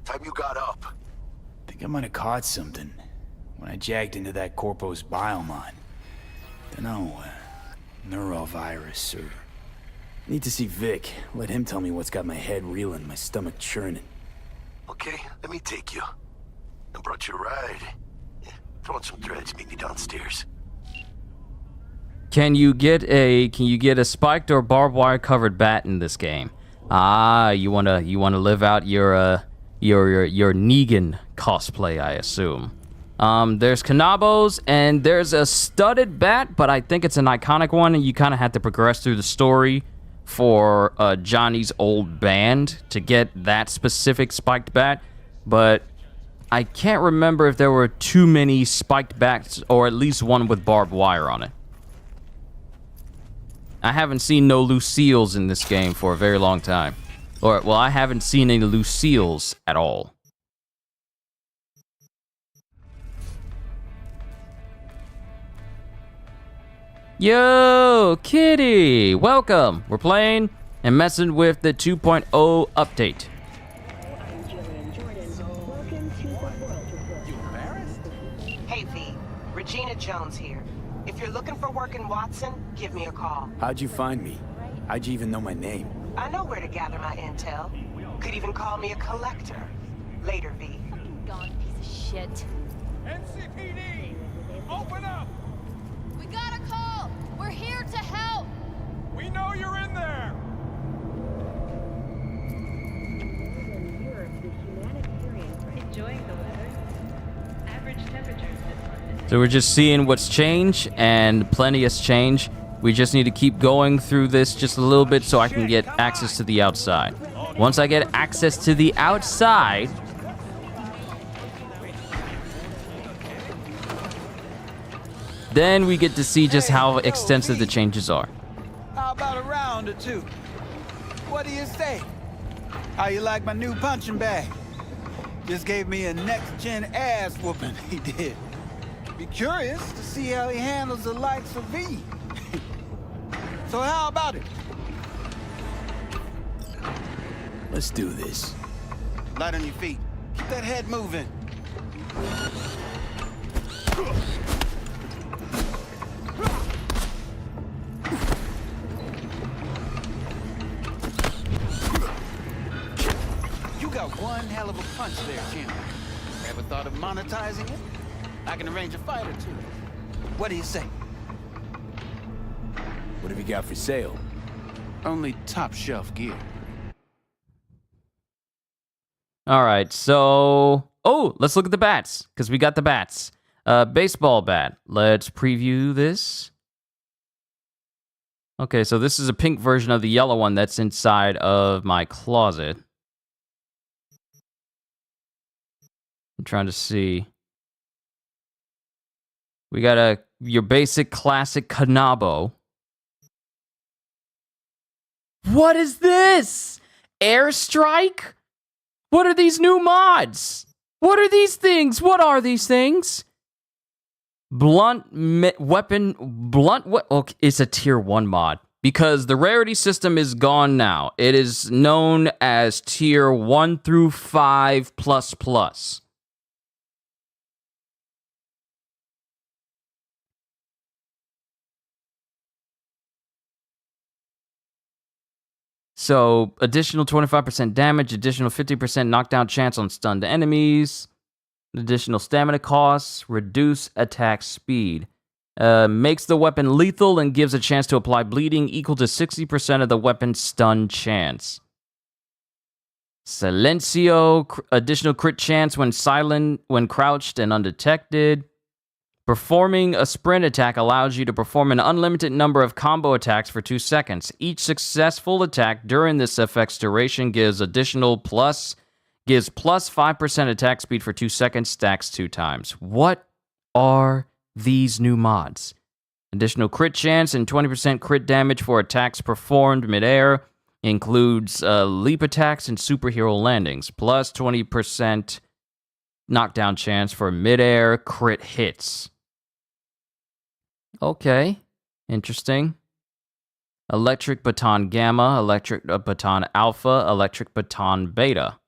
S11: Time you got up.
S3: Think I might have caught something when I jacked into that Corpo's biomon. Dunno, neurovirus or... Need to see Vic. Let him tell me what's got my head reeling, my stomach churning.
S11: Okay, let me take you. I brought you a ride. Yeah, throw on some threads, meet me downstairs.
S1: Can you get a spiked or barbed wire covered bat in this game? Ah, you wanna live out your Negan cosplay, I assume. There's Kanabos and there's a studded bat, but I think it's an iconic one, and you kind of have to progress through the story for Johnny's old band to get that specific spiked bat. But I can't remember if there were too many spiked bats, or at least one with barbed wire on it. I haven't seen no Lucille's in this game for a very long time. Or, well, I haven't seen any Lucille's at all. Yo, Kitty! Welcome! We're playing and messing with the 2.0 update.
S21: Hey, V. Regina Jones here. If you're looking for work in Watson, give me a call.
S3: How'd you find me? How'd you even know my name?
S21: I know where to gather my intel. Could even call me a collector. Later, V.
S19: Gone piece of shit.
S10: NCPD! Open up!
S7: We got a call! We're here to help!
S10: We know you're in there!
S16: Enjoying the weather. Average temperatures this month.
S1: So we're just seeing what's changed, and plenty has changed. We just need to keep going through this just a little bit so I can get access to the outside. Once I get access to the outside, then we get to see just how extensive the changes are.
S3: How about a round or two? What do you say? How you like my new punching bag? Just gave me a next-gen ass whooping, he did. Be curious to see how he handles the likes of V. So how about it? Let's do this. Light on your feet. Keep that head moving. You got one hell of a punch there, champ. Ever thought of monetizing it? I can arrange a fight or two. What do you say? What have you got for sale? Only top shelf gear.
S1: All right, so... Oh, let's look at the bats, because we got the bats. Baseball bat. Let's preview this. Okay, so this is a pink version of the yellow one that's inside of my closet. I'm trying to see. We got your basic classic Kanabo. What is this? Airstrike? What are these new mods? What are these things? What are these things? Blunt weapon. Okay, it's a tier 1 mod. Because the rarity system is gone now. It is known as tier 1 through 5++. So, additional 25% damage, additional 50% knockdown chance on stunned enemies, additional stamina costs, reduce attack speed. Makes the weapon lethal and gives a chance to apply bleeding equal to 60% of the weapon's stun chance. Silencio, additional crit chance when silent, when crouched and undetected. Performing a sprint attack allows you to perform an unlimited number of combo attacks for 2 seconds. Each successful attack during this effect's duration gives plus 5% attack speed for 2 seconds, stacks 2 times. What are these new mods? Additional crit chance and 20% crit damage for attacks performed midair. Includes leap attacks and superhero landings. Plus 20% knockdown chance for midair crit hits. Okay, interesting. Electric Baton Gamma, Electric Baton Alpha, Electric Baton Beta.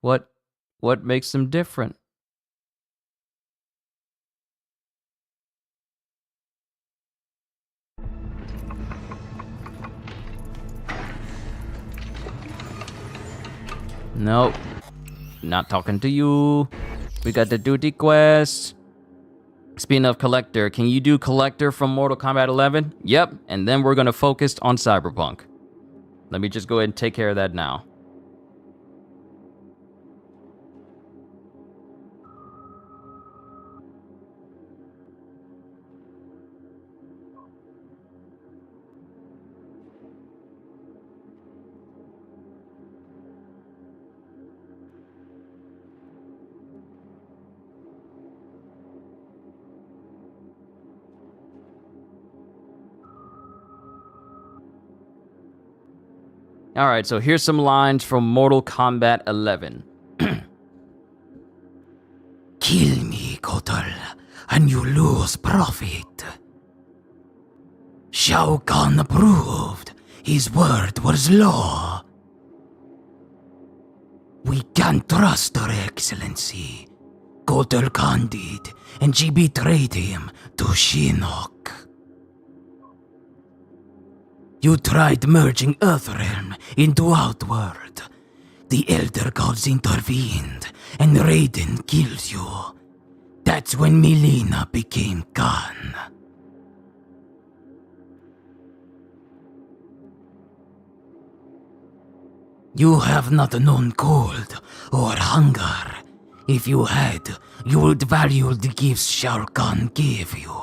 S1: What makes them different? Nope. Not talking to you. We got the duty quest. Speaking of collector, can you do collector from Mortal Kombat 11? Yep, and then we're going to focus on Cyberpunk. Let me just go ahead and take care of that now. Alright, so here's some lines from Mortal Kombat 11.
S2: Kill me, Kotal, and you lose profit. Shao Kahn proved his word was law. We can't trust her excellency. Go Kotal Candid, and she betrayed him to Shinnok. You tried merging Earthrealm into Outworld. The Elder Gods intervened, and Raiden kills you. That's when Melina became Khan. You have not known cold or hunger. If you had, you would value the gifts Shao Kahn gave you.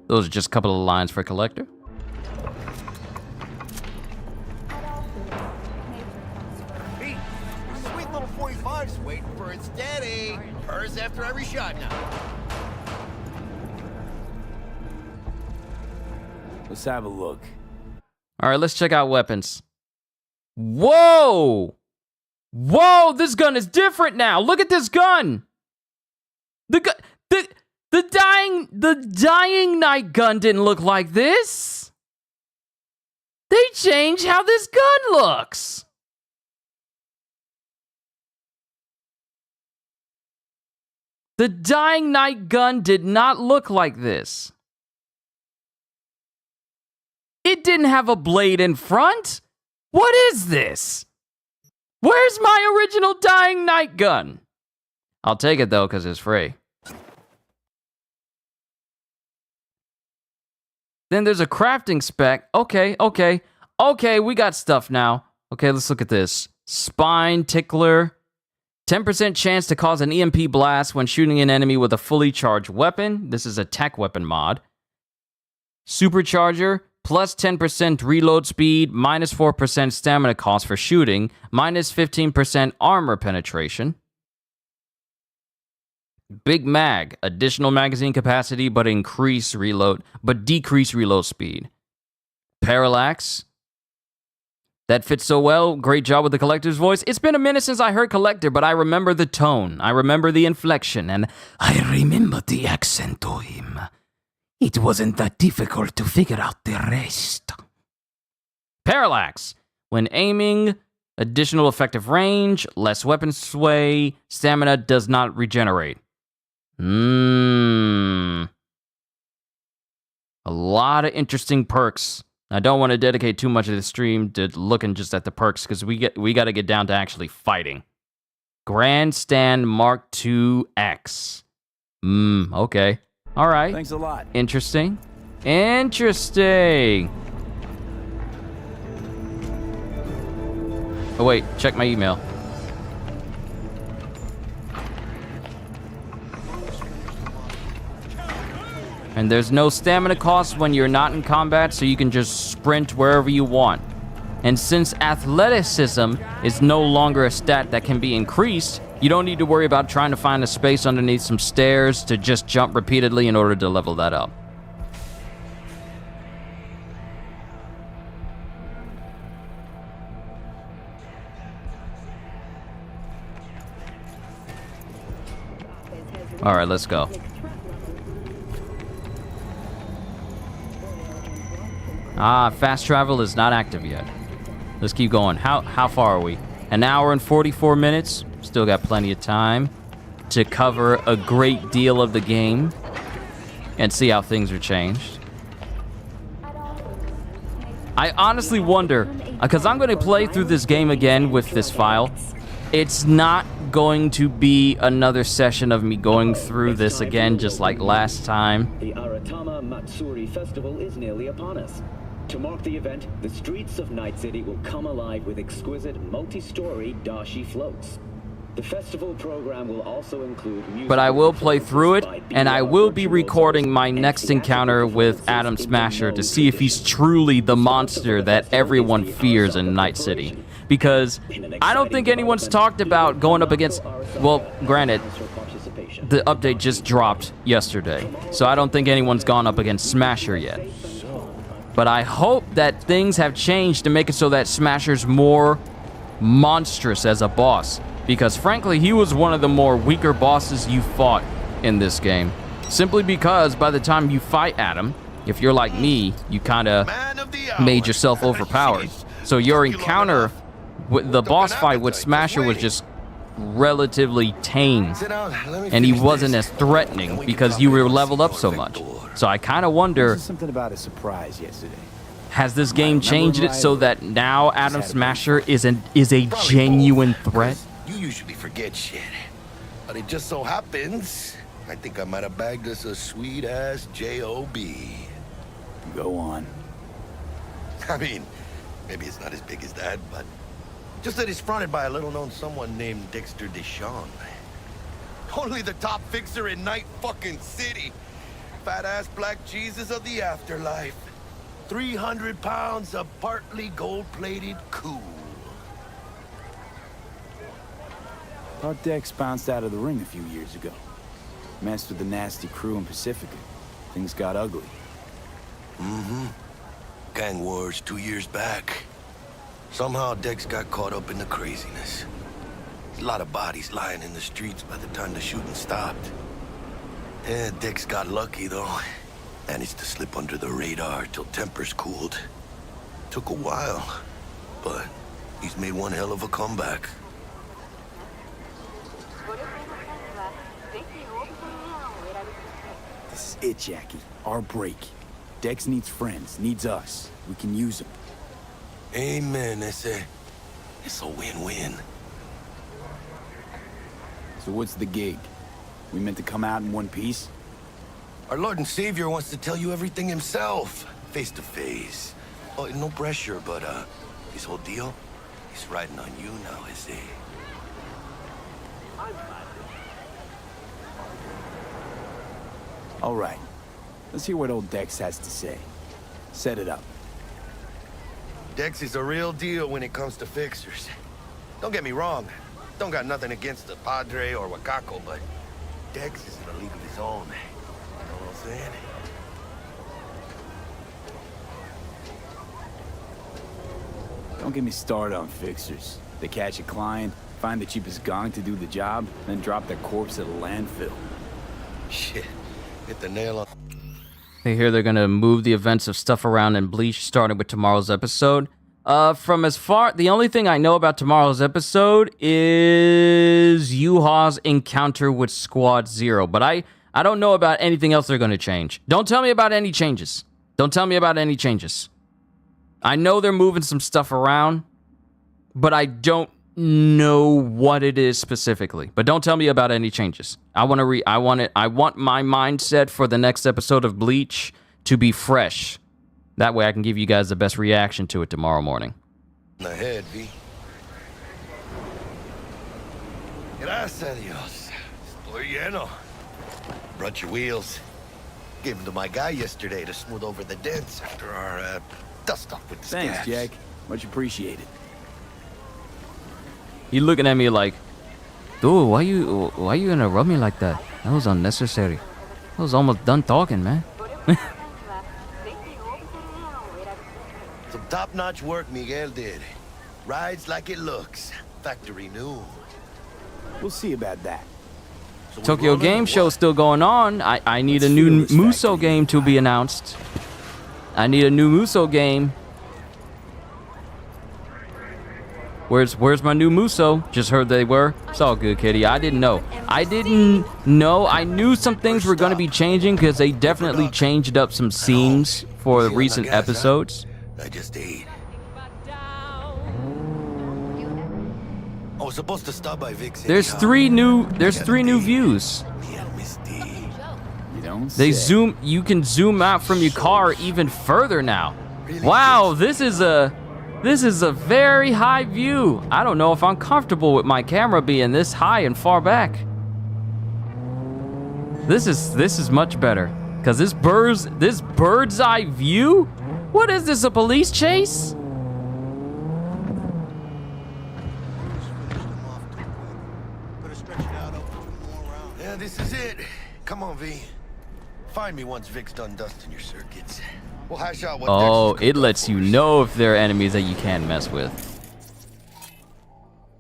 S1: Those are just a couple of lines for Collector.
S11: Pete, sweet little 45's waiting for its daddy. Hers after every shot now.
S3: Let's have a look.
S1: All right, let's check out weapons. Whoa! Whoa, this gun is different now. Look at this gun. The dying night gun didn't look like this. They changed how this gun looks. The dying night gun did not look like this. It didn't have a blade in front. What is this? Where's my original dying night gun? I'll take it though, because it's free. Then there's a crafting spec. Okay, we got stuff now. Okay, let's look at this. Spine Tickler. 10% chance to cause an EMP blast when shooting an enemy with a fully charged weapon. This is a tech weapon mod. Supercharger. Plus 10% reload speed, minus 4% stamina cost for shooting, minus 15% armor penetration. Big Mag, additional magazine capacity but decrease reload speed. Parallax, that fits so well. Great job with the Collector's voice. It's been a minute since I heard Collector, but I remember the tone, I remember the inflection, and
S2: I remember the accent to him. It wasn't that difficult to figure out the rest.
S1: Parallax. When aiming, additional effective range, less weapon sway, stamina does not regenerate. A lot of interesting perks. I don't want to dedicate too much of the stream to looking just at the perks because we got to get down to actually fighting. Grandstand Mark II X. Okay. All right.
S3: Thanks a lot.
S1: Interesting. Oh, wait. Check my email. And there's no stamina cost when you're not in combat, so you can just sprint wherever you want. And since athleticism is no longer a stat that can be increased, you don't need to worry about trying to find a space underneath some stairs to just jump repeatedly in order to level that up. All right, let's go. Fast travel is not active yet. Let's keep going. How far are we? An hour and 44 minutes. Still got plenty of time to cover a great deal of the game and see how things are changed. I honestly wonder, because I'm going to play through this game again with this file. It's not going to be another session of me going through this again just like last time.
S4: The Aratama Matsuri Festival is nearly upon us. To mark the event, the streets of Night City will come alive with exquisite multi-story dashi floats. The festival program will also include music. But
S1: I will play through it, and I will be recording my next encounter with Adam Smasher to see if he's truly the monster that everyone fears in Night City. Because I don't think anyone's talked about going up against... Well, granted, the update just dropped yesterday, so I don't think anyone's gone up against Smasher yet. But I hope that things have changed to make it so that Smasher's more monstrous as a boss. Because frankly, he was one of the more weaker bosses you fought in this game. Simply because by the time you fight Adam, if you're like me, you kind of made yourself overpowered. So your encounter, with the boss fight with Smasher was just relatively tame, and he wasn't as threatening because you were leveled up so much. So I kind of wonder,
S3: something about a surprise yesterday.
S1: Has this game changed it so that now Adam Smasher is a genuine threat?
S11: You usually forget shit. But it just so happens, I think I might have bagged us a sweet-ass J.O.B.
S3: Go on.
S11: I mean, maybe it's not as big as that, but just that it's fronted by a little-known someone named Dexter Deshawn. Only the top fixer in Night fucking City. Fat-ass black Jesus of the afterlife. 300 pounds of partly gold-plated cool.
S3: Thought Dex bounced out of the ring a few years ago. Messed with the nasty crew in Pacifica. Things got ugly.
S11: Mm-hmm. Gang wars 2 years back. Somehow Dex got caught up in the craziness. There's a lot of bodies lying in the streets by the time the shooting stopped. Yeah, Dex got lucky though. Managed to slip under the radar till tempers cooled. Took a while, but he's made one hell of a comeback.
S3: This is it, Jackie. Our break. Dex needs friends, needs us. We can use them.
S11: Amen, it's a win-win.
S3: So what's the gig? We meant to come out in one piece?
S11: Our Lord and Savior wants to tell you everything himself, face to face. Oh, no pressure, but his whole deal, he's riding on you now, is he?
S3: All right. Let's hear what old Dex has to say. Set it up.
S11: Dex is a real deal when it comes to fixers. Don't get me wrong. Don't got nothing against the Padre or Wakako, but Dex is in a league of his own. You know what I'm saying?
S3: Don't get me started on fixers. They catch a client, find the cheapest gong to do the job, then drop their corpse at a landfill.
S11: Shit. Hit the nail on.
S1: I hear they're gonna move the events of stuff around in Bleach, starting with tomorrow's episode. The only thing I know about tomorrow's episode is Yuha's encounter with Squad Zero, but I don't know about anything else they're gonna change. Don't tell me about any changes. Don't tell me about any changes. I know they're moving some stuff around, but I don't know what it is specifically. But don't tell me about any changes. I want my mindset for the next episode of Bleach to be fresh. That way I can give you guys the best reaction to it tomorrow morning.
S11: Ahead, V. Gracias a Dios. Estoy lleno. Brought your wheels. Gave them to my guy yesterday to smooth over the dents after our dust-off with the
S3: Thanks,
S11: scabs.
S3: Jack. Much appreciated.
S1: He looking at me like, dude, why you gonna rub me like that? That was unnecessary. I was almost done talking, man.
S11: Some top-notch work Miguel did. Rides like it looks. Factory new.
S3: We'll see about that.
S11: So
S1: Tokyo Game Show still going on. I need a new Muso game to be announced. I need a new Muso game. Where's my new Muso? Just heard they were. It's all good, kitty. I didn't know. I knew some things were going to be changing because they definitely changed up some scenes for recent episodes.
S11: I just ate. I was supposed to stop by Vic's.
S1: There's three new views.
S3: You don't
S1: They
S3: say.
S1: zoom. You can zoom out from your car even further now. Wow, this is a very high view. I don't know if I'm comfortable with my camera being this high and far back. This is much better. Cause this bird's eye view? What is this, a police chase?
S11: Yeah, this is it. Come on, V. Find me once Vic's done dusting your circuits. We'll hash out what
S1: Oh,
S11: Dex is
S1: it lets you know if there are enemies that you can't mess with.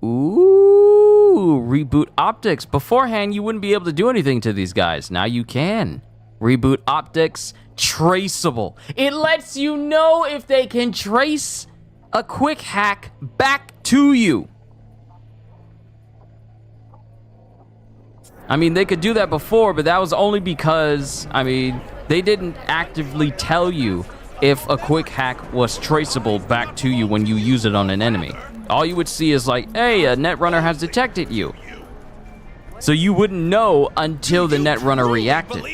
S1: Ooh, reboot optics. Beforehand, you wouldn't be able to do anything to these guys. Now you can. Reboot optics, traceable. It lets you know if they can trace a quick hack back to you. I mean, they could do that before, but that was only because, I mean, they didn't actively tell you if a quick hack was traceable back to you when you use it on an enemy. All you would see is like, hey, a Netrunner has detected you. So you wouldn't know until the Netrunner reacted.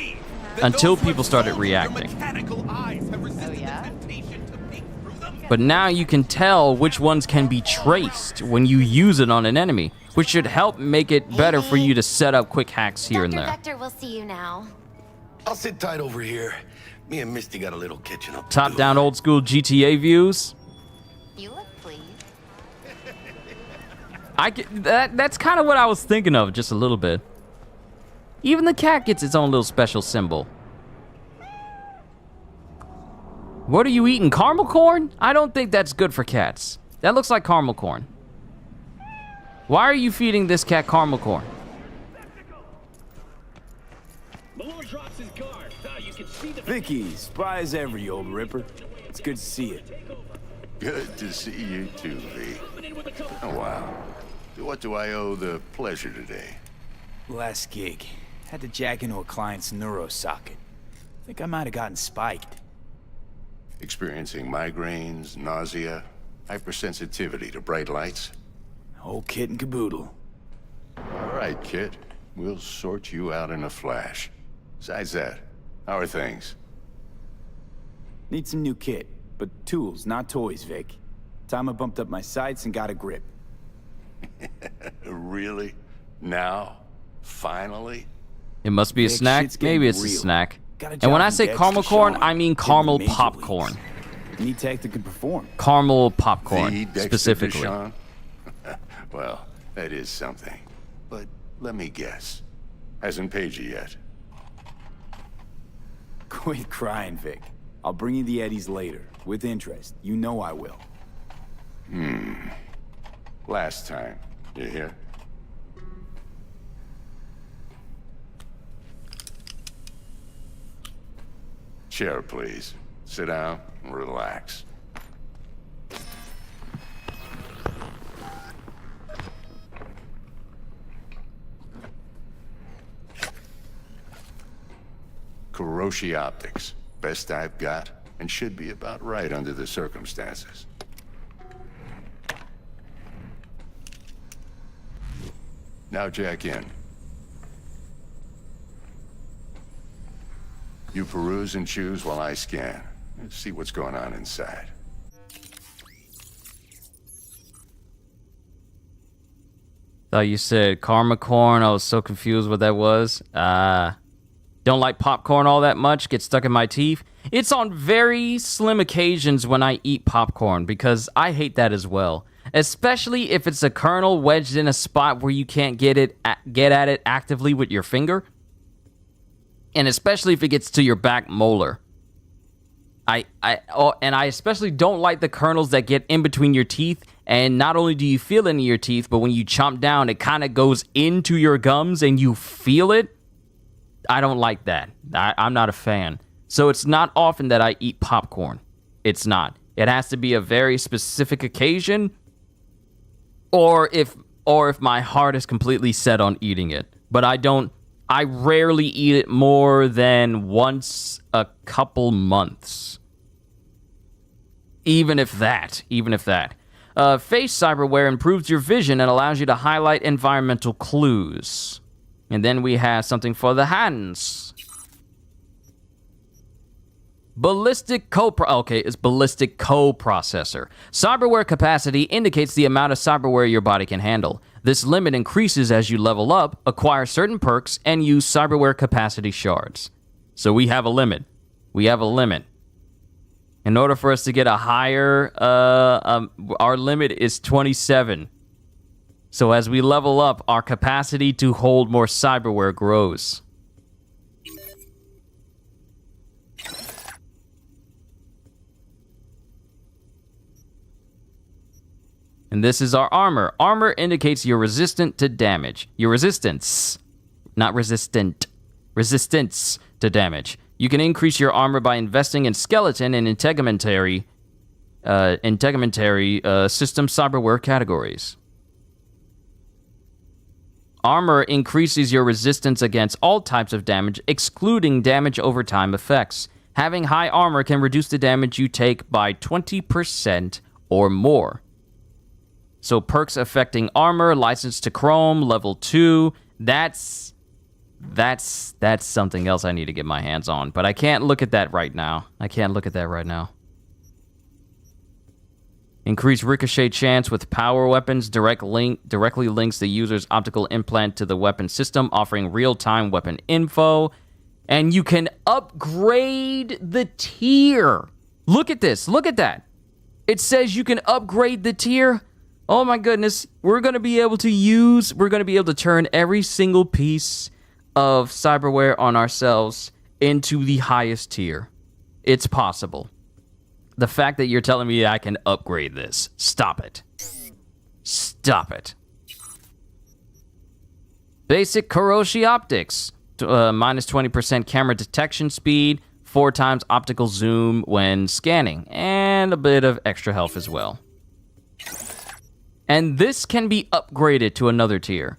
S1: Until people started reacting. But now you can tell which ones can be traced when you use it on an enemy, which should help make it better for you to set up quick hacks here and there.
S7: Vector will see you now.
S11: I'll sit tight over here. Me and Misty got a little kitchen up.
S1: Top-down old school GTA views.
S7: You look pleased.
S1: That's kind of what I was thinking of, just a little bit. Even the cat gets its own little special symbol. What are you eating, caramel corn? I don't think that's good for cats. That looks like caramel corn. Why are you feeding this cat caramel corn?
S3: Vicky, spry as ever, you old ripper. It's good to see you.
S9: Good to see you too, V. Oh, wow. To what do I owe the pleasure today?
S3: Last gig. Had to jack into a client's neuro socket. Think I might have gotten spiked.
S9: Experiencing migraines, nausea, hypersensitivity to bright lights?
S3: Whole kit and caboodle.
S9: All right, kid. We'll sort you out in a flash. Besides that, how are things?
S3: Need some new kit, but tools, not toys, Vic. Time I bumped up my sights and got a grip.
S9: Really? Now? Finally?
S1: It must be a
S3: Vic,
S1: snack.
S3: shit's getting
S1: Maybe it's a
S3: real.
S1: snack.
S3: Got a
S1: And
S3: job
S1: when I
S3: from
S1: say
S3: Dex
S1: caramel
S3: to
S1: corn,
S3: Sean,
S1: I mean
S3: getting
S1: caramel
S3: the major
S1: popcorn.
S3: leagues. Need tech that can perform.
S1: Caramel popcorn,
S9: The Dexter
S1: specifically.
S9: Deshawn? Well, that is something. But let me guess. Hasn't paid you yet.
S3: Quit crying, Vic. I'll bring you the eddies later, with interest. You know I will.
S9: Last time. You hear? Chair, please. Sit down and relax. Kuroshi Optics. Best I've got, and should be about right under the circumstances. Now jack in. You peruse and choose while I scan. Let's see what's going on inside.
S1: Thought you said karma corn. I was so confused what that was. Don't like popcorn all that much. Get stuck in my teeth. It's on very slim occasions when I eat popcorn because I hate that as well. Especially if it's a kernel wedged in a spot where you can't get at it actively with your finger. And especially if it gets to your back molar. And I especially don't like the kernels that get in between your teeth. And not only do you feel it in your teeth, but when you chomp down, it kind of goes into your gums and you feel it. I don't like that. I'm not a fan. So it's not often that I eat popcorn. It's not. It has to be a very specific occasion. Or if my heart is completely set on eating it. But I rarely eat it more than once a couple months. Even if that. Face cyberware improves your vision and allows you to highlight environmental clues. And then we have something for the hands. Ballistic coprocessor. Cyberware capacity indicates the amount of cyberware your body can handle. This limit increases as you level up, acquire certain perks, and use cyberware capacity shards. So we have a limit. In order for us to get a higher, our limit is 27. So as we level up, our capacity to hold more cyberware grows. And this is our armor. Armor indicates you're resistant to damage. Your resistance, not resistant. Resistance to damage. You can increase your armor by investing in skeleton and integumentary system cyberware categories. Armor increases your resistance against all types of damage, excluding damage over time effects. Having high armor can reduce the damage you take by 20% or more. So perks affecting armor, license to chrome, level 2. That's something else I need to get my hands on. But I can't look at that right now. Increase ricochet chance with power weapons. Directly links the user's optical implant to the weapon system, offering real-time weapon info. And you can upgrade the tier. Look at this. Look at that. It says you can upgrade the tier. Oh my goodness. We're going to be able to turn every single piece of cyberware on ourselves into the highest tier. It's possible. The fact that you're telling me I can upgrade this. Stop it. Stop it. Basic Kuroshi optics. Minus 20% camera detection speed. 4 times optical zoom when scanning. And a bit of extra health as well. And this can be upgraded to another tier.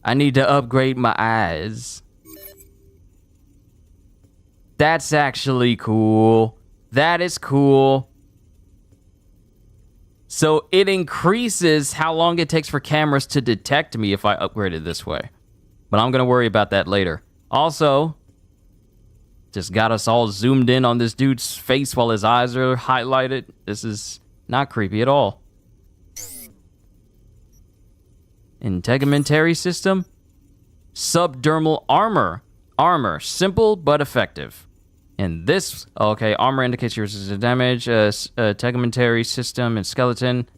S1: I need to upgrade my eyes. That's actually cool. That is cool. So it increases how long it takes for cameras to detect me if I upgrade it this way. But I'm going to worry about that later. Also, just got us all zoomed in on this dude's face while his eyes are highlighted. This is not creepy at all. Integumentary system. Subdermal armor. Armor. Simple but effective. And this, okay, armor indicates your resistance to damage, tegumentary system, and skeleton.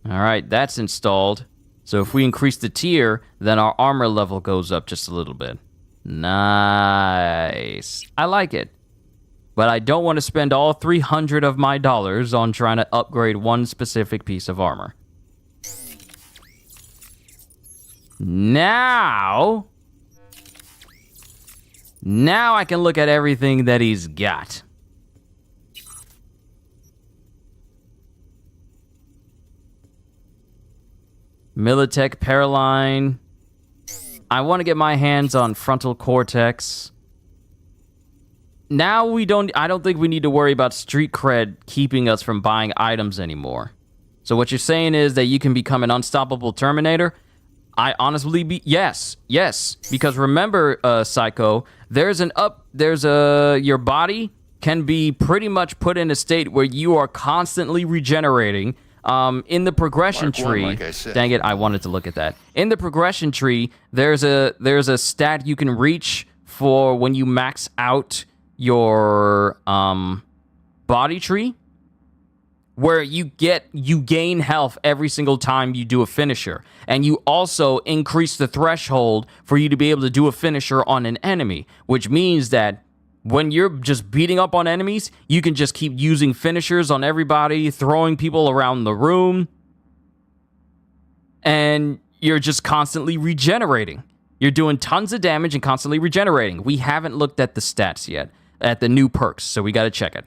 S1: Alright, that's installed. So if we increase the tier, then our armor level goes up just a little bit. Nice. I like it. But I don't want to spend all 300 of my dollars on trying to upgrade one specific piece of armor. Now I can look at everything that he's got. Militech Paraline. I want to get my hands on frontal cortex. Now I don't think we need to worry about street cred keeping us from buying items anymore. So what you're saying is that you can become an unstoppable Terminator? I honestly yes, because remember, Psycho, your body can be pretty much put in a state where you are constantly regenerating. In the progression tree, like dang it, I wanted to look at that. In the progression tree, there's a stat you can reach for when you max out your body tree, where you gain health every single time you do a finisher. And you also increase the threshold for you to be able to do a finisher on an enemy, which means that when you're just beating up on enemies, you can just keep using finishers on everybody, throwing people around the room, and you're just constantly regenerating. You're doing tons of damage and constantly regenerating. We haven't looked at the stats yet, at the new perks, so we gotta check it.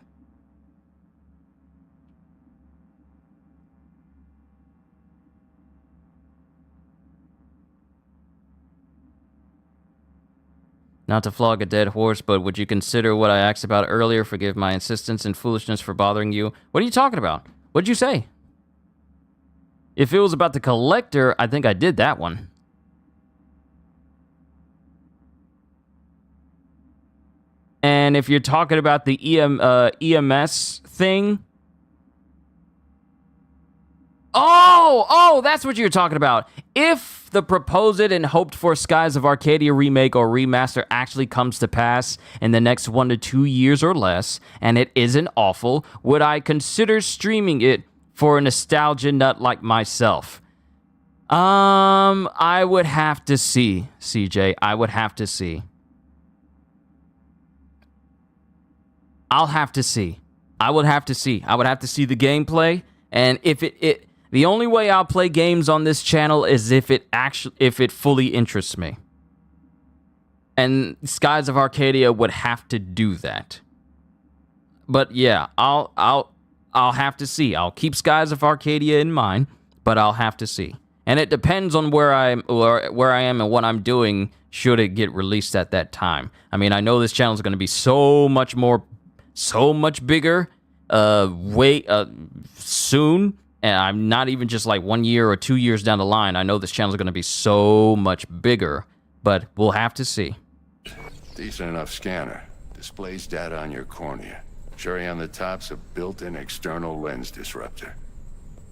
S1: Not to flog a dead horse, but would you consider what I asked about earlier? Forgive my insistence and foolishness for bothering you. What are you talking about? What'd you say? If it was about the collector, I think I did that one. And if you're talking about the EMS thing... Oh, that's what you're talking about. If the proposed and hoped for Skies of Arcadia remake or remaster actually comes to pass in the next 1 to 2 years or less, and it isn't awful, would I consider streaming it for a nostalgia nut like myself? I would have to see, CJ. I would have to see. I'll have to see. I would have to see. I would have to see the gameplay, and if the only way I'll play games on this channel is if it fully interests me. And Skies of Arcadia would have to do that. But yeah, I'll have to see. I'll keep Skies of Arcadia in mind, but I'll have to see. And it depends on where I am and what I'm doing should it get released at that time. I mean, I know this channel is going to be so much bigger soon. And I'm not even just like 1 year or 2 years down the line. I know this channel is going to be so much bigger, but we'll have to see.
S9: Decent enough scanner. Displays data on your cornea. Cherry on the top's a built-in external lens disruptor.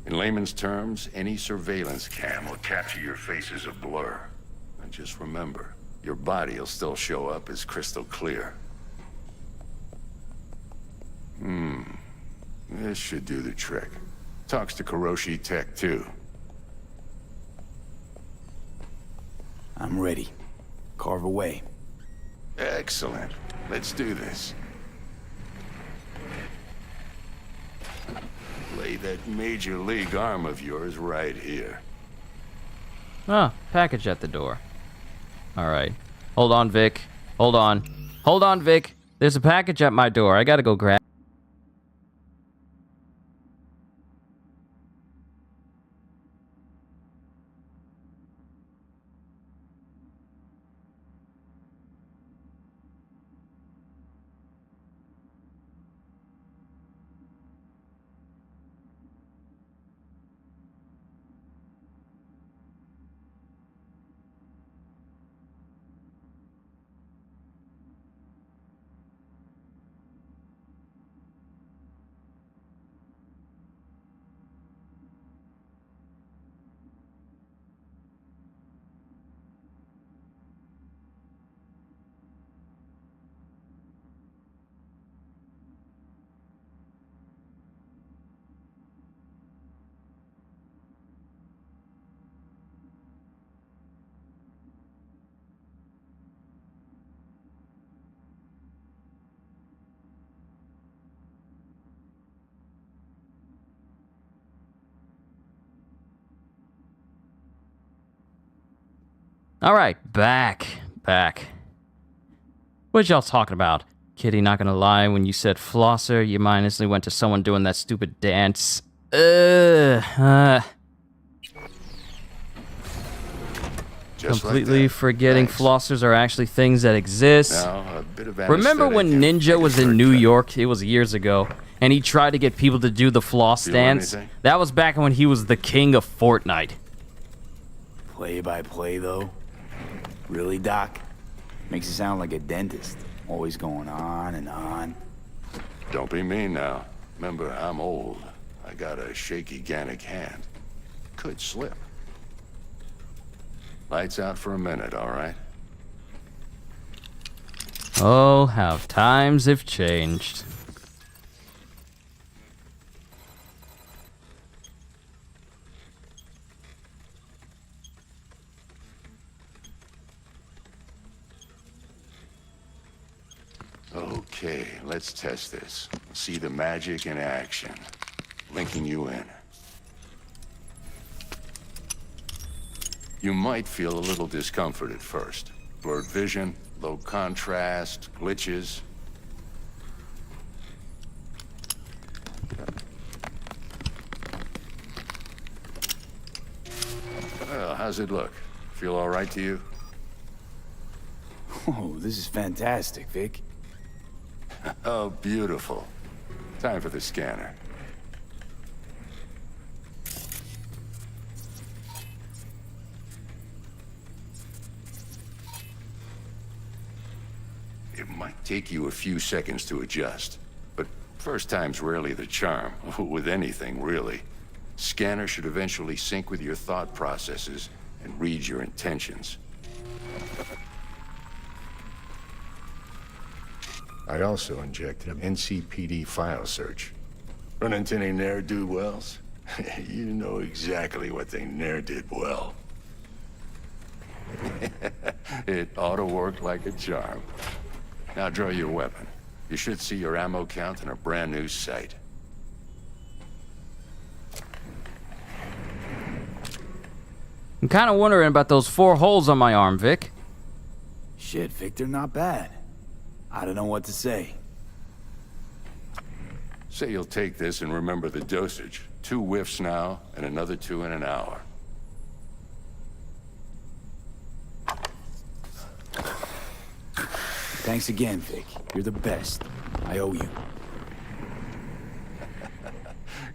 S9: In layman's terms, any surveillance cam will capture your face as a blur. And just remember, your body will still show up as crystal clear. This should do the trick. Talks to Kuroshi Tech, too.
S3: I'm ready. Carve away.
S9: Excellent. Let's do this. Lay that major league arm of yours right here.
S1: Ah, package at the door. Alright. Hold on, Vic. Hold on. Hold on, Vic. There's a package at my door. I gotta go grab. Alright, back. What y'all talking about? Kitty, not gonna lie, when you said flosser, your mind instantly went to someone doing that stupid dance. Completely like forgetting flossers are actually things that exist.
S9: Now, a bit of
S1: remember when Ninja was in New York? It was years ago. And he tried to get people to do the floss dance.
S9: Anything?
S1: That was back when he was the king of Fortnite.
S3: Play by play, though? Really, Doc? Makes it sound like a dentist. Always going on and on.
S9: Don't be mean now. Remember, I'm old. I got a shaky Gannic hand. Could slip. Lights out for a minute, all right?
S1: Oh, how times have changed.
S9: Okay, let's test this. See the magic in action. Linking you in. You might feel a little discomfort at first. Blurred vision, low contrast, glitches. Well, how's it look? Feel all right to you?
S3: Oh, this is fantastic, Vic.
S9: Oh, beautiful. Time for the scanner. It might take you a few seconds to adjust, but first time's rarely the charm, with anything, really. Scanner should eventually sync with your thought processes and read your intentions. I also injected an NCPD file search. Run into any ne'er-do-wells? You know exactly what they ne'er did well. It ought to work like a charm. Now draw your weapon. You should see your ammo count in a brand new sight.
S1: I'm kind of wondering about those 4 holes on my arm, Vic.
S3: Shit, Victor, not bad. I don't know what to say.
S9: Say you'll take this and remember the dosage. 2 whiffs now, and another 2 in an hour.
S3: Thanks again, Vic. You're the best. I owe you.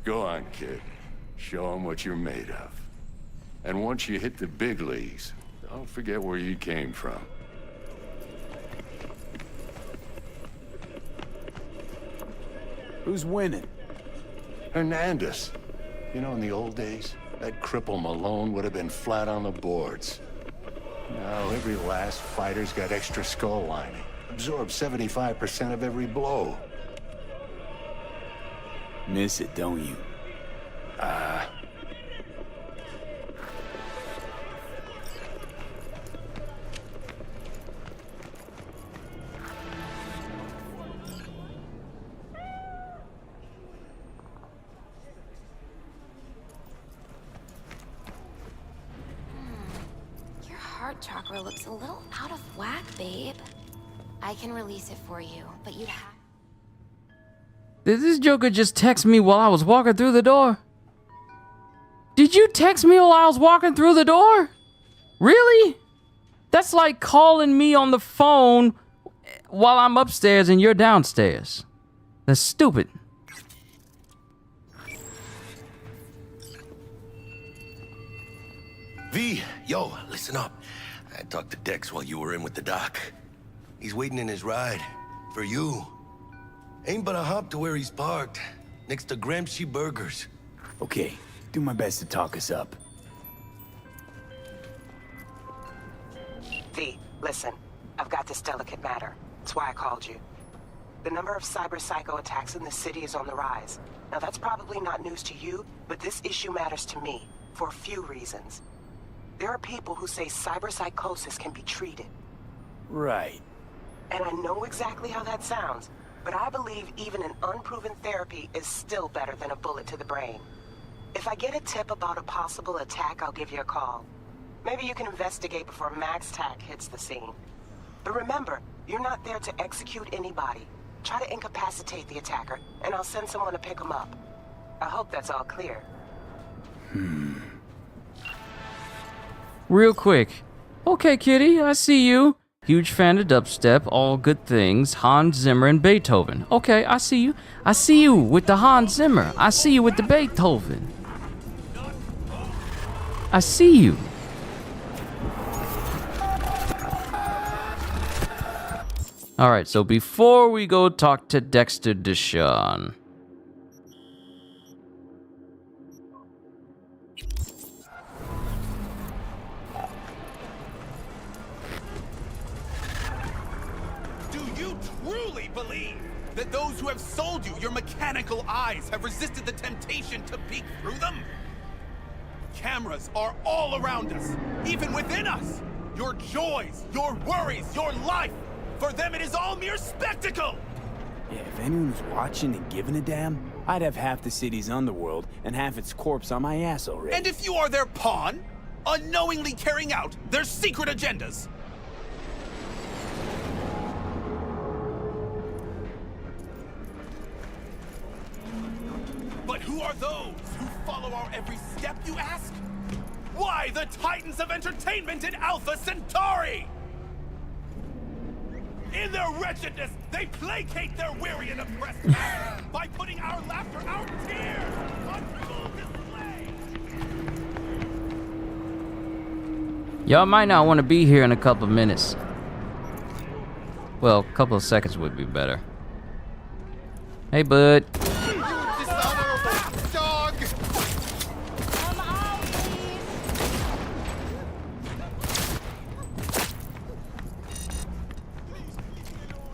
S9: Go on, kid. Show them what you're made of. And once you hit the big leagues, don't forget where you came from.
S3: Who's winning?
S9: Hernandez. You know, in the old days, that cripple Malone would have been flat on the boards. Now, every last fighter's got extra skull lining. Absorbs 75% of every blow.
S3: Miss it, don't you?
S6: Your heart chakra looks a little out of whack, babe. I can release it for you, but you'd have...
S1: Did this Joker just text me while I was walking through the door? Did you text me while I was walking through the door? Really? That's like calling me on the phone while I'm upstairs and you're downstairs. That's stupid.
S11: V, yo, listen up. I talked to Dex while you were in with the doc. He's waiting in his ride. For you. Ain't but a hop to where he's parked. Next to Gramsci Burgers.
S3: Okay, do my best to talk us up.
S21: V, listen. I've got this delicate matter. That's why I called you. The number of cyber-psycho attacks in the city is on the rise. Now, that's probably not news to you, but this issue matters to me, for a few reasons. There are people who say cyberpsychosis can be treated.
S3: Right.
S21: And I know exactly how that sounds, but I believe even an unproven therapy is still better than a bullet to the brain. If I get a tip about a possible attack, I'll give you a call. Maybe you can investigate before Max Tack hits the scene. But remember, you're not there to execute anybody. Try to incapacitate the attacker, and I'll send someone to pick him up. I hope that's all clear.
S1: Real quick. Okay, kitty, I see you. Huge fan of dubstep, all good things, Hans Zimmer and Beethoven. Okay, I see you. I see you with the Hans Zimmer. I see you with the Beethoven. I see you. Alright, so before we go talk to Dexter Deshawn.
S22: Believe that those who have sold you your mechanical eyes have resisted the temptation to peek through them? Cameras are all around us, even within us. Your joys, your worries, your life. For them, it is all mere spectacle.
S3: Yeah, if anyone was watching and giving a damn, I'd have half the city's underworld and half its corpse on my ass already.
S22: And if you are their pawn, unknowingly carrying out their secret agendas. But who are those who follow our every step, you ask? Why, the Titans of Entertainment in Alpha Centauri! In their wretchedness, they placate their weary and oppressed masses by putting our laughter, our tears, on full display!
S1: Y'all might not want to be here in a couple of minutes. Well, a couple of seconds would be better. Hey, bud.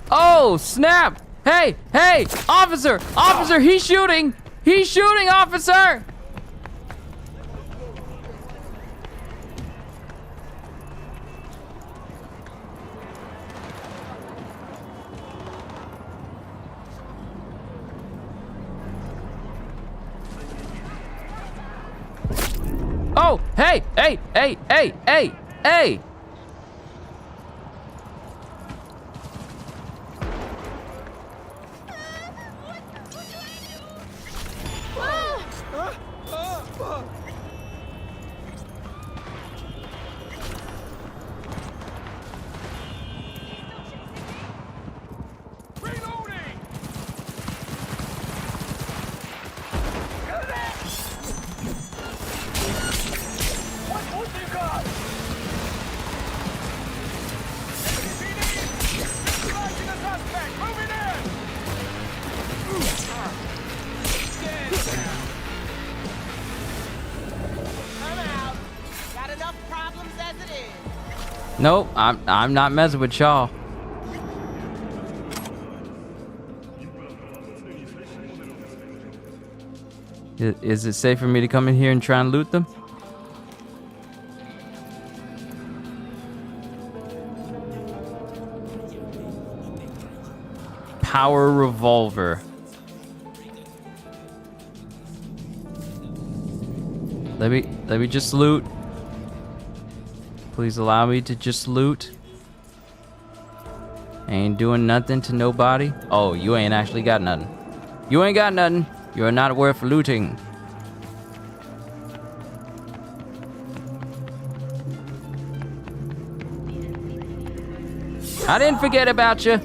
S1: Oh, snap! Hey, hey, officer! Officer, he's shooting! He's shooting, officer! Oh, hey, hey, hey, hey, hey, hey! Nope, I'm not messing with y'all. Is it safe for me to come in here and try and loot them? Power revolver. Let me just loot. Please allow me to just loot. Ain't doing nothing to nobody. Oh, you ain't actually got nothing. You ain't got nothing. You're not worth looting. I didn't forget about you.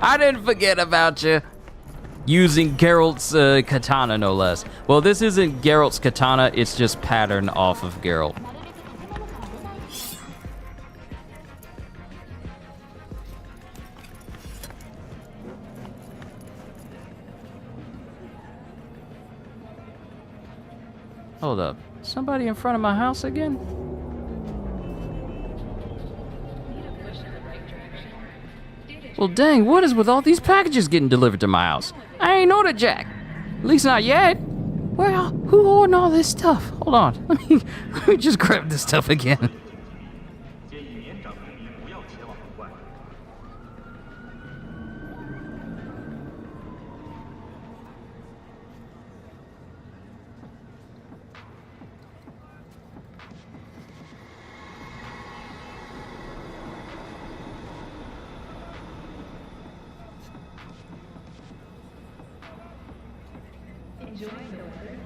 S1: I didn't forget about you. Using Geralt's katana, no less. Well, this isn't Geralt's katana, it's just pattern off of Geralt. Hold up. Somebody in front of my house again? Well, dang, what is with all these packages getting delivered to my house? I ain't ordered jack. At least not yet. Well, who ordered all this stuff? Hold on. Let me just grab this stuff again.
S5: Enjoying the weather?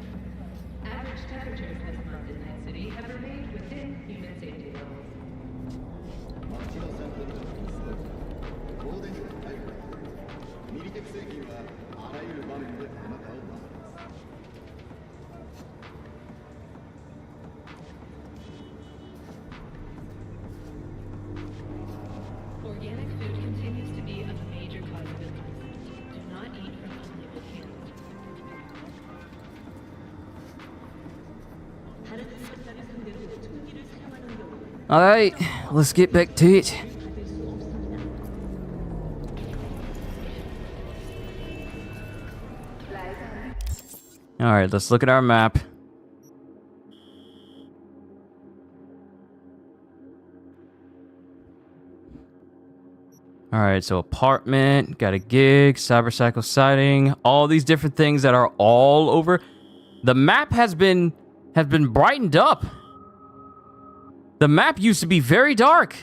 S5: Average temperatures this month in Night City have remained within human safety levels. Organic food continues to be a major cause of illness. Do not eat from unlabeled hands.
S1: Alright, let's get back to it. Alright, let's look at our map. Alright, so apartment, got a gig, cybercycle sighting, all these different things that are all over. The map has been brightened up. The map used to be very dark.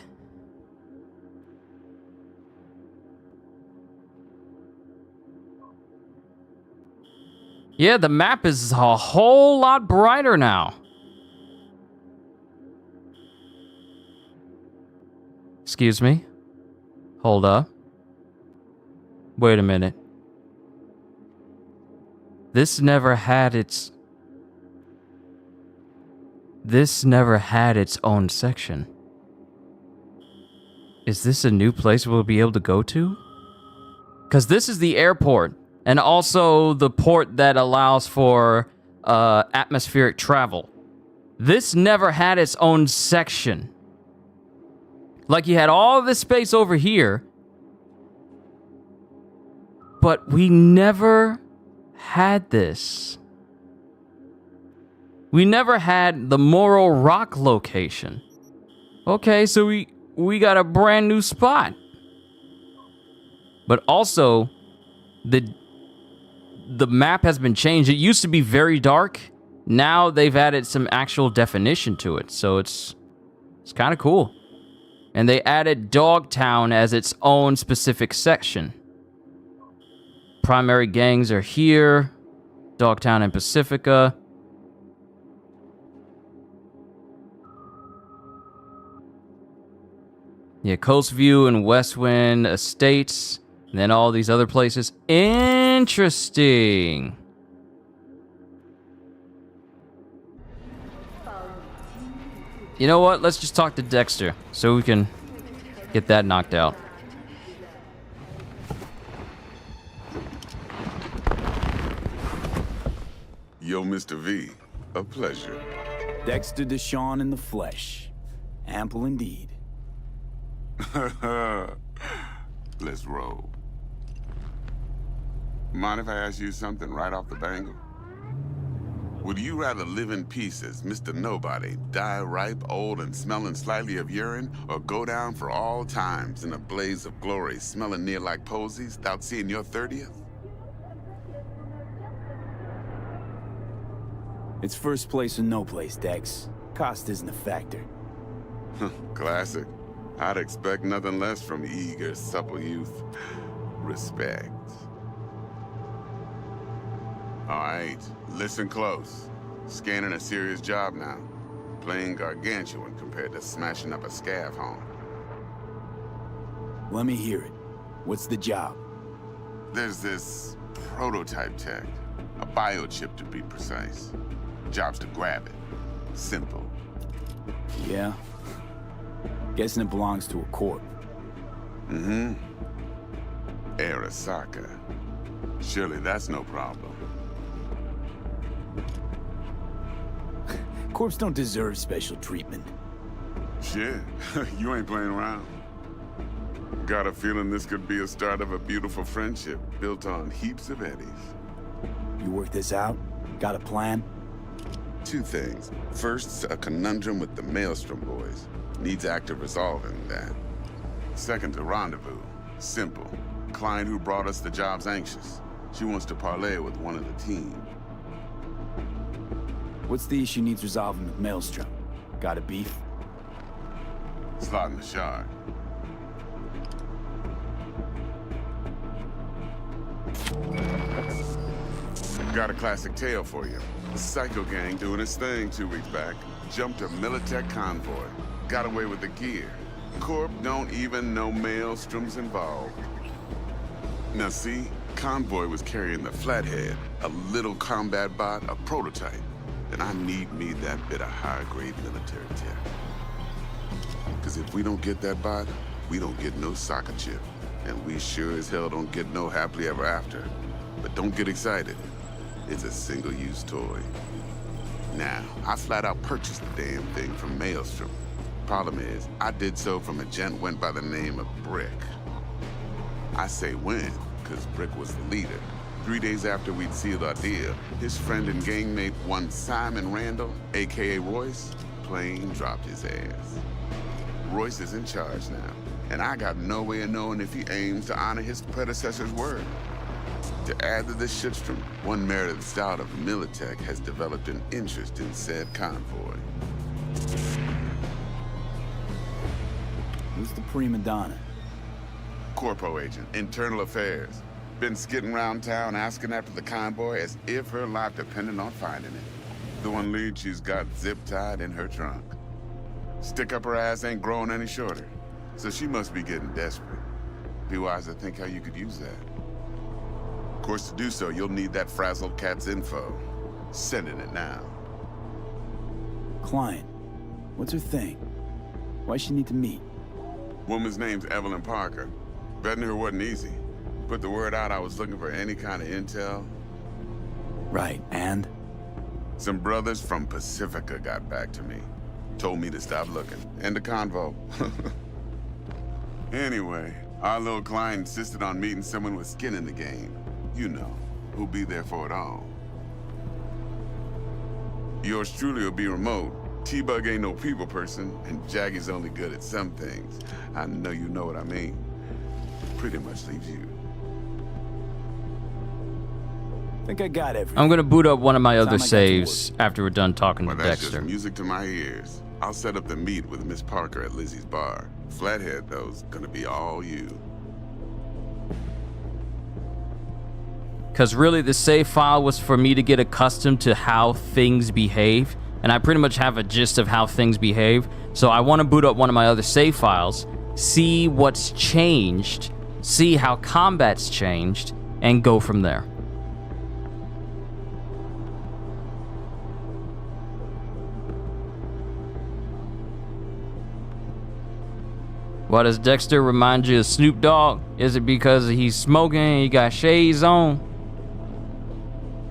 S1: Yeah, the map is a whole lot brighter now. Excuse me. Hold up. Wait a minute. This never had its own section. Is this a new place we'll be able to go to? Because this is the airport, and also the port that allows for atmospheric travel. This never had its own section. Like, you had all this space over here, but we never had this. We never had the Morro Rock location. Okay, so we got a brand new spot. But also, the map has been changed. It used to be very dark. Now they've added some actual definition to it, so it's kind of cool. And they added Dogtown as its own specific section. Primary gangs are here. Dogtown and Pacifica. Yeah, Coastview and Westwind Estates. And then all these other places. Interesting. You know what? Let's just talk to Dexter so we can get that knocked out.
S17: Yo, Mr. V, a pleasure.
S3: Dexter Deshawn in the flesh. Ample indeed.
S17: Let's roll. Mind if I ask you something right off the bangle? Would you rather live in pieces, Mr. Nobody, die ripe, old, and smelling slightly of urine, or go down for all times in a blaze of glory, smelling near like posies, without seeing your 30th?
S3: It's first place or no place, Dex. Cost isn't a factor.
S17: Classic. I'd expect nothing less from eager, supple youth. Respect. All right, listen close. Scanning a serious job now. Playing gargantuan compared to smashing up a scav home.
S3: Let me hear it. What's the job?
S17: There's this prototype tech. A biochip to be precise. Job's to grab it. Simple.
S3: Yeah? Guessing it belongs to a corp.
S17: Mm-hmm. Arasaka. Surely that's no problem.
S3: Corps don't deserve special treatment.
S17: Shit, you ain't playing around. Got a feeling this could be a start of a beautiful friendship built on heaps of eddies.
S3: You work this out? Got a plan?
S17: Two things. First, a conundrum with the Maelstrom boys. Needs active resolving that. Second, a rendezvous. Simple. Client who brought us the job's anxious. She wants to parlay with one of the team.
S3: What's the issue needs resolving with Maelstrom? Got a beef?
S17: Slot in the shard. Got a classic tale for you. The Psycho Gang doing its thing 2 weeks back. Jumped a Militech convoy. Got away with the gear. Corp don't even know Maelstrom's involved. Now see, convoy was carrying the Flathead, a little combat bot, a prototype. And I need me that bit of high-grade military tech. Because if we don't get that bot, we don't get no soccer chip. And we sure as hell don't get no happily ever after. But don't get excited. It's a single-use toy. Now, I flat out purchased the damn thing from Maelstrom. Problem is, I did so from a gent went by the name of Brick. I say when, because Brick was the leader. 3 days after we'd sealed our deal, his friend and gangmate, one Simon Randall, aka Royce, plain dropped his ass. Royce is in charge now, and I got no way of knowing if he aims to honor his predecessor's word. To add to this shitstorm, one merited stout of Militech has developed an interest in said convoy.
S3: Who's the prima donna?
S17: Corpo agent, internal affairs. Been skidding around town asking after the convoy as if her life depended on finding it. The one lead she's got zip-tied in her trunk. Stick up her ass ain't growing any shorter, so she must be getting desperate. Be wise to think how you could use that. Of course, to do so, you'll need that frazzled cat's info. Sending it now.
S3: Client. What's her thing? Why she need to meet?
S17: Woman's name's Evelyn Parker. Betting her wasn't easy. Put the word out I was looking for any kind of intel.
S3: Right, and?
S17: Some brothers from Pacifica got back to me. Told me to stop looking. End the convo. Anyway, our little client insisted on meeting someone with skin in the game. You know, who'll be there for it all. Yours truly will be remote. T-Bug ain't no people person, and Jaggy's only good at some things. I know you know what I mean. Pretty much leaves you.
S3: Think I got everything.
S1: I'm gonna boot up one of my other saves after we're done talking to
S17: That's
S1: Dexter.
S17: just music to my ears. I'll set up the meet with Miss Parker at Lizzie's bar. Flathead, though's gonna be all you.
S1: Because really, the save file was for me to get accustomed to how things behave, and I pretty much have a gist of how things behave. So I want to boot up one of my other save files, see what's changed, see how combat's changed, and go from there. Why does Dexter remind you of Snoop Dogg? Is it because he's smoking and he got shades on?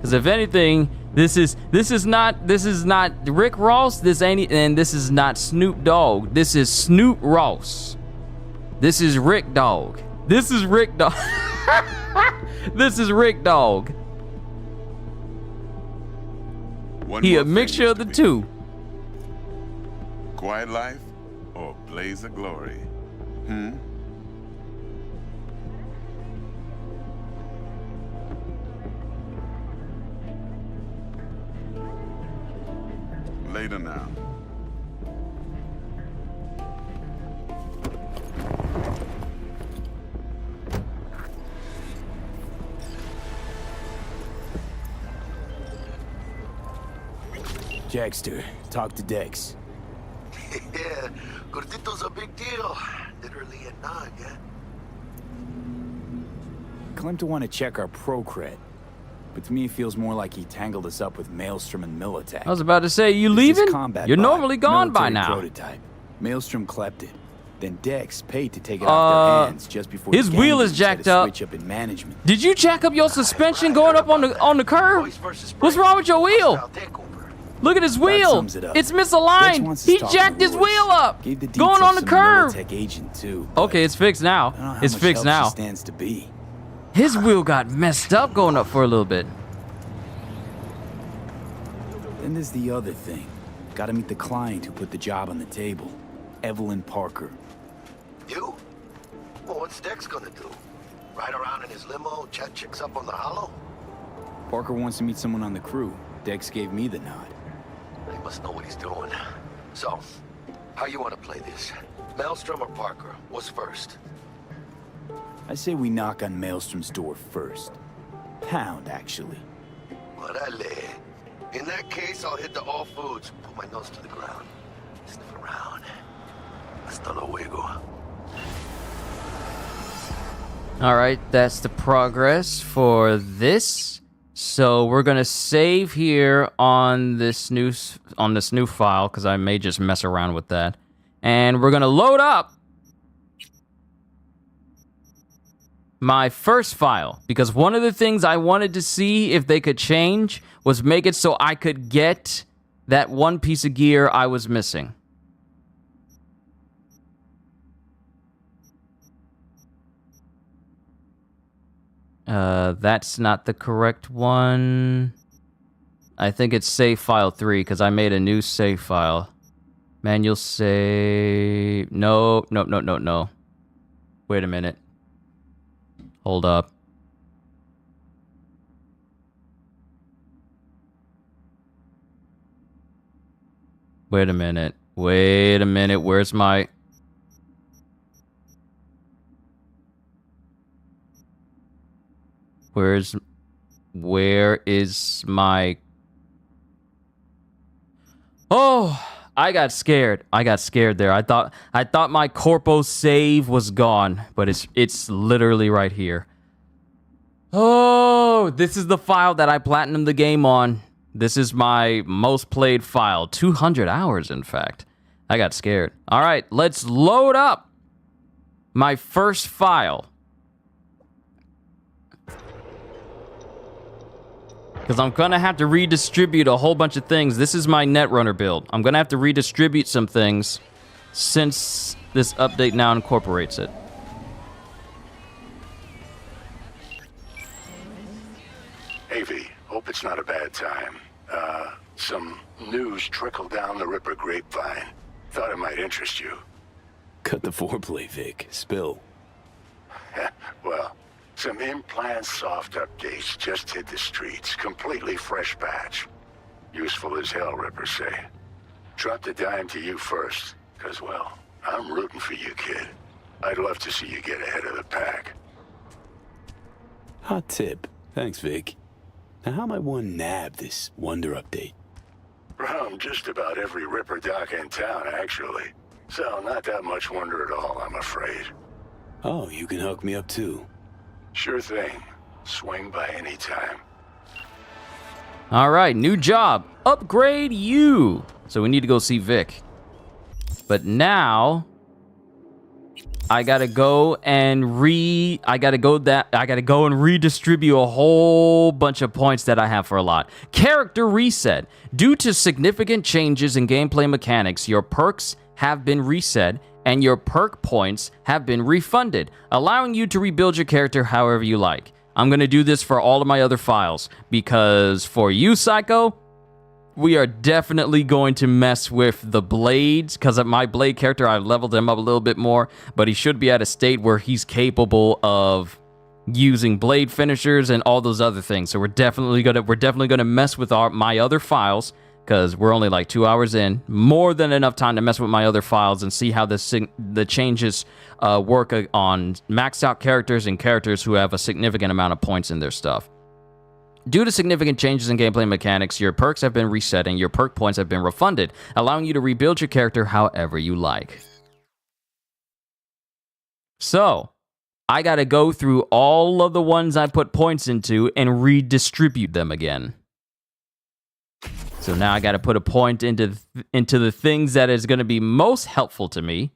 S1: Because if anything, this is not Rick Ross. This is not Snoop Dogg. This is Snoop Ross. This is Rick Dog. This is Rick Dog. This is Rick Dog. He a mixture of the two.
S17: Quiet life or blaze of glory? Later now.
S3: Jackster, talk to Dex.
S11: Yeah, Gordito's a big deal. Literally a nod, yeah?
S3: Claimed to want to check our pro cred. But to me, it feels more like he tangled us up with Maelstrom and Militech.
S1: I was about to say, you leaving? You're normally gone by now.
S3: Prototype. Maelstrom clept it. Then Dex paid to take it off their hands just before
S1: his wheel is jacked up.
S3: Switch up in management.
S1: Did you jack up your suspension going up on the curb? What's wrong with your wheel? Look at his wheel. It's misaligned. He jacked his wheel up. Going on the curb.
S3: Agent too,
S1: okay, it's fixed now. It's fixed now.
S3: Stands to be.
S1: His wheel got messed up going up for a little bit.
S3: Then there's the other thing. Gotta meet the client who put the job on the table. Evelyn Parker.
S11: You? Well, what's Dex gonna do? Ride around in his limo, chat chicks up on the hollow?
S3: Parker wants to meet someone on the crew. Dex gave me the nod.
S11: He must know what he's doing. So, how you want to play this? Maelstrom or Parker? What's first?
S3: I say we knock on Maelstrom's door first. Pound, actually.
S11: Orale. In that case, I'll hit the All Foods, put my nose to the ground, sniff around. Hasta luego.
S1: All right, that's the progress for this. So we're gonna save here on this new file because I may just mess around with that, and we're gonna load up my first file because one of the things I wanted to see if they could change was make it so I could get that one piece of gear I was missing. That's not the correct one. I think it's save file 3 because I made a new save file. Manual save. No. Wait a minute. Hold up. Wait a minute. Where's my... Where is my... Oh, I got scared. There. I thought my corpo save was gone, but it's literally right here. Oh, this is the file that I platinumed the game on. This is my most played file. 200 hours, in fact. I got scared. All right, let's load up my first file. Because I'm going to have to redistribute a whole bunch of things. This is my Netrunner build. I'm going to have to redistribute some things since this update now incorporates it.
S9: Hey, V. Hope it's not a bad time. Some news trickled down the Ripper grapevine. Thought it might interest you.
S3: Cut the foreplay, Vic. Spill.
S9: Well, some in-plan soft updates just hit the streets. Completely fresh batch. Useful as hell, Rippers say. Dropped a dime to you first, because, well, I'm rooting for you, kid. I'd love to see you get ahead of the pack.
S3: Hot tip. Thanks, Vic. Now, how might one nab this Wonder update?
S9: From just about every Ripper dock in town, actually. So, not that much wonder at all, I'm afraid.
S3: Oh, you can hook me up, too.
S9: Sure thing. Swing by any time.
S1: All right, new job. Upgrade you. So we need to go see Vic. But now, I gotta go and redistribute a whole bunch of points that I have for a lot. Character reset. Due to significant changes in gameplay mechanics, your perks have been reset and your perk points have been refunded, allowing you to rebuild your character however you like. I'm gonna do this for all of my other files, because for you, Psycho, we are definitely going to mess with the blades, because of my blade character, I've leveled him up a little bit more, but he should be at a state where he's capable of using blade finishers and all those other things. So we're definitely gonna mess with my other files, because we're only like 2 hours in. More than enough time to mess with my other files and see how the changes work on maxed out characters and characters who have a significant amount of points in their stuff. Due to significant changes in gameplay mechanics, your perks have been reset and your perk points have been refunded, allowing you to rebuild your character however you like. So, I gotta go through all of the ones I put points into and redistribute them again. So now I gotta put a point into the things that is gonna be most helpful to me.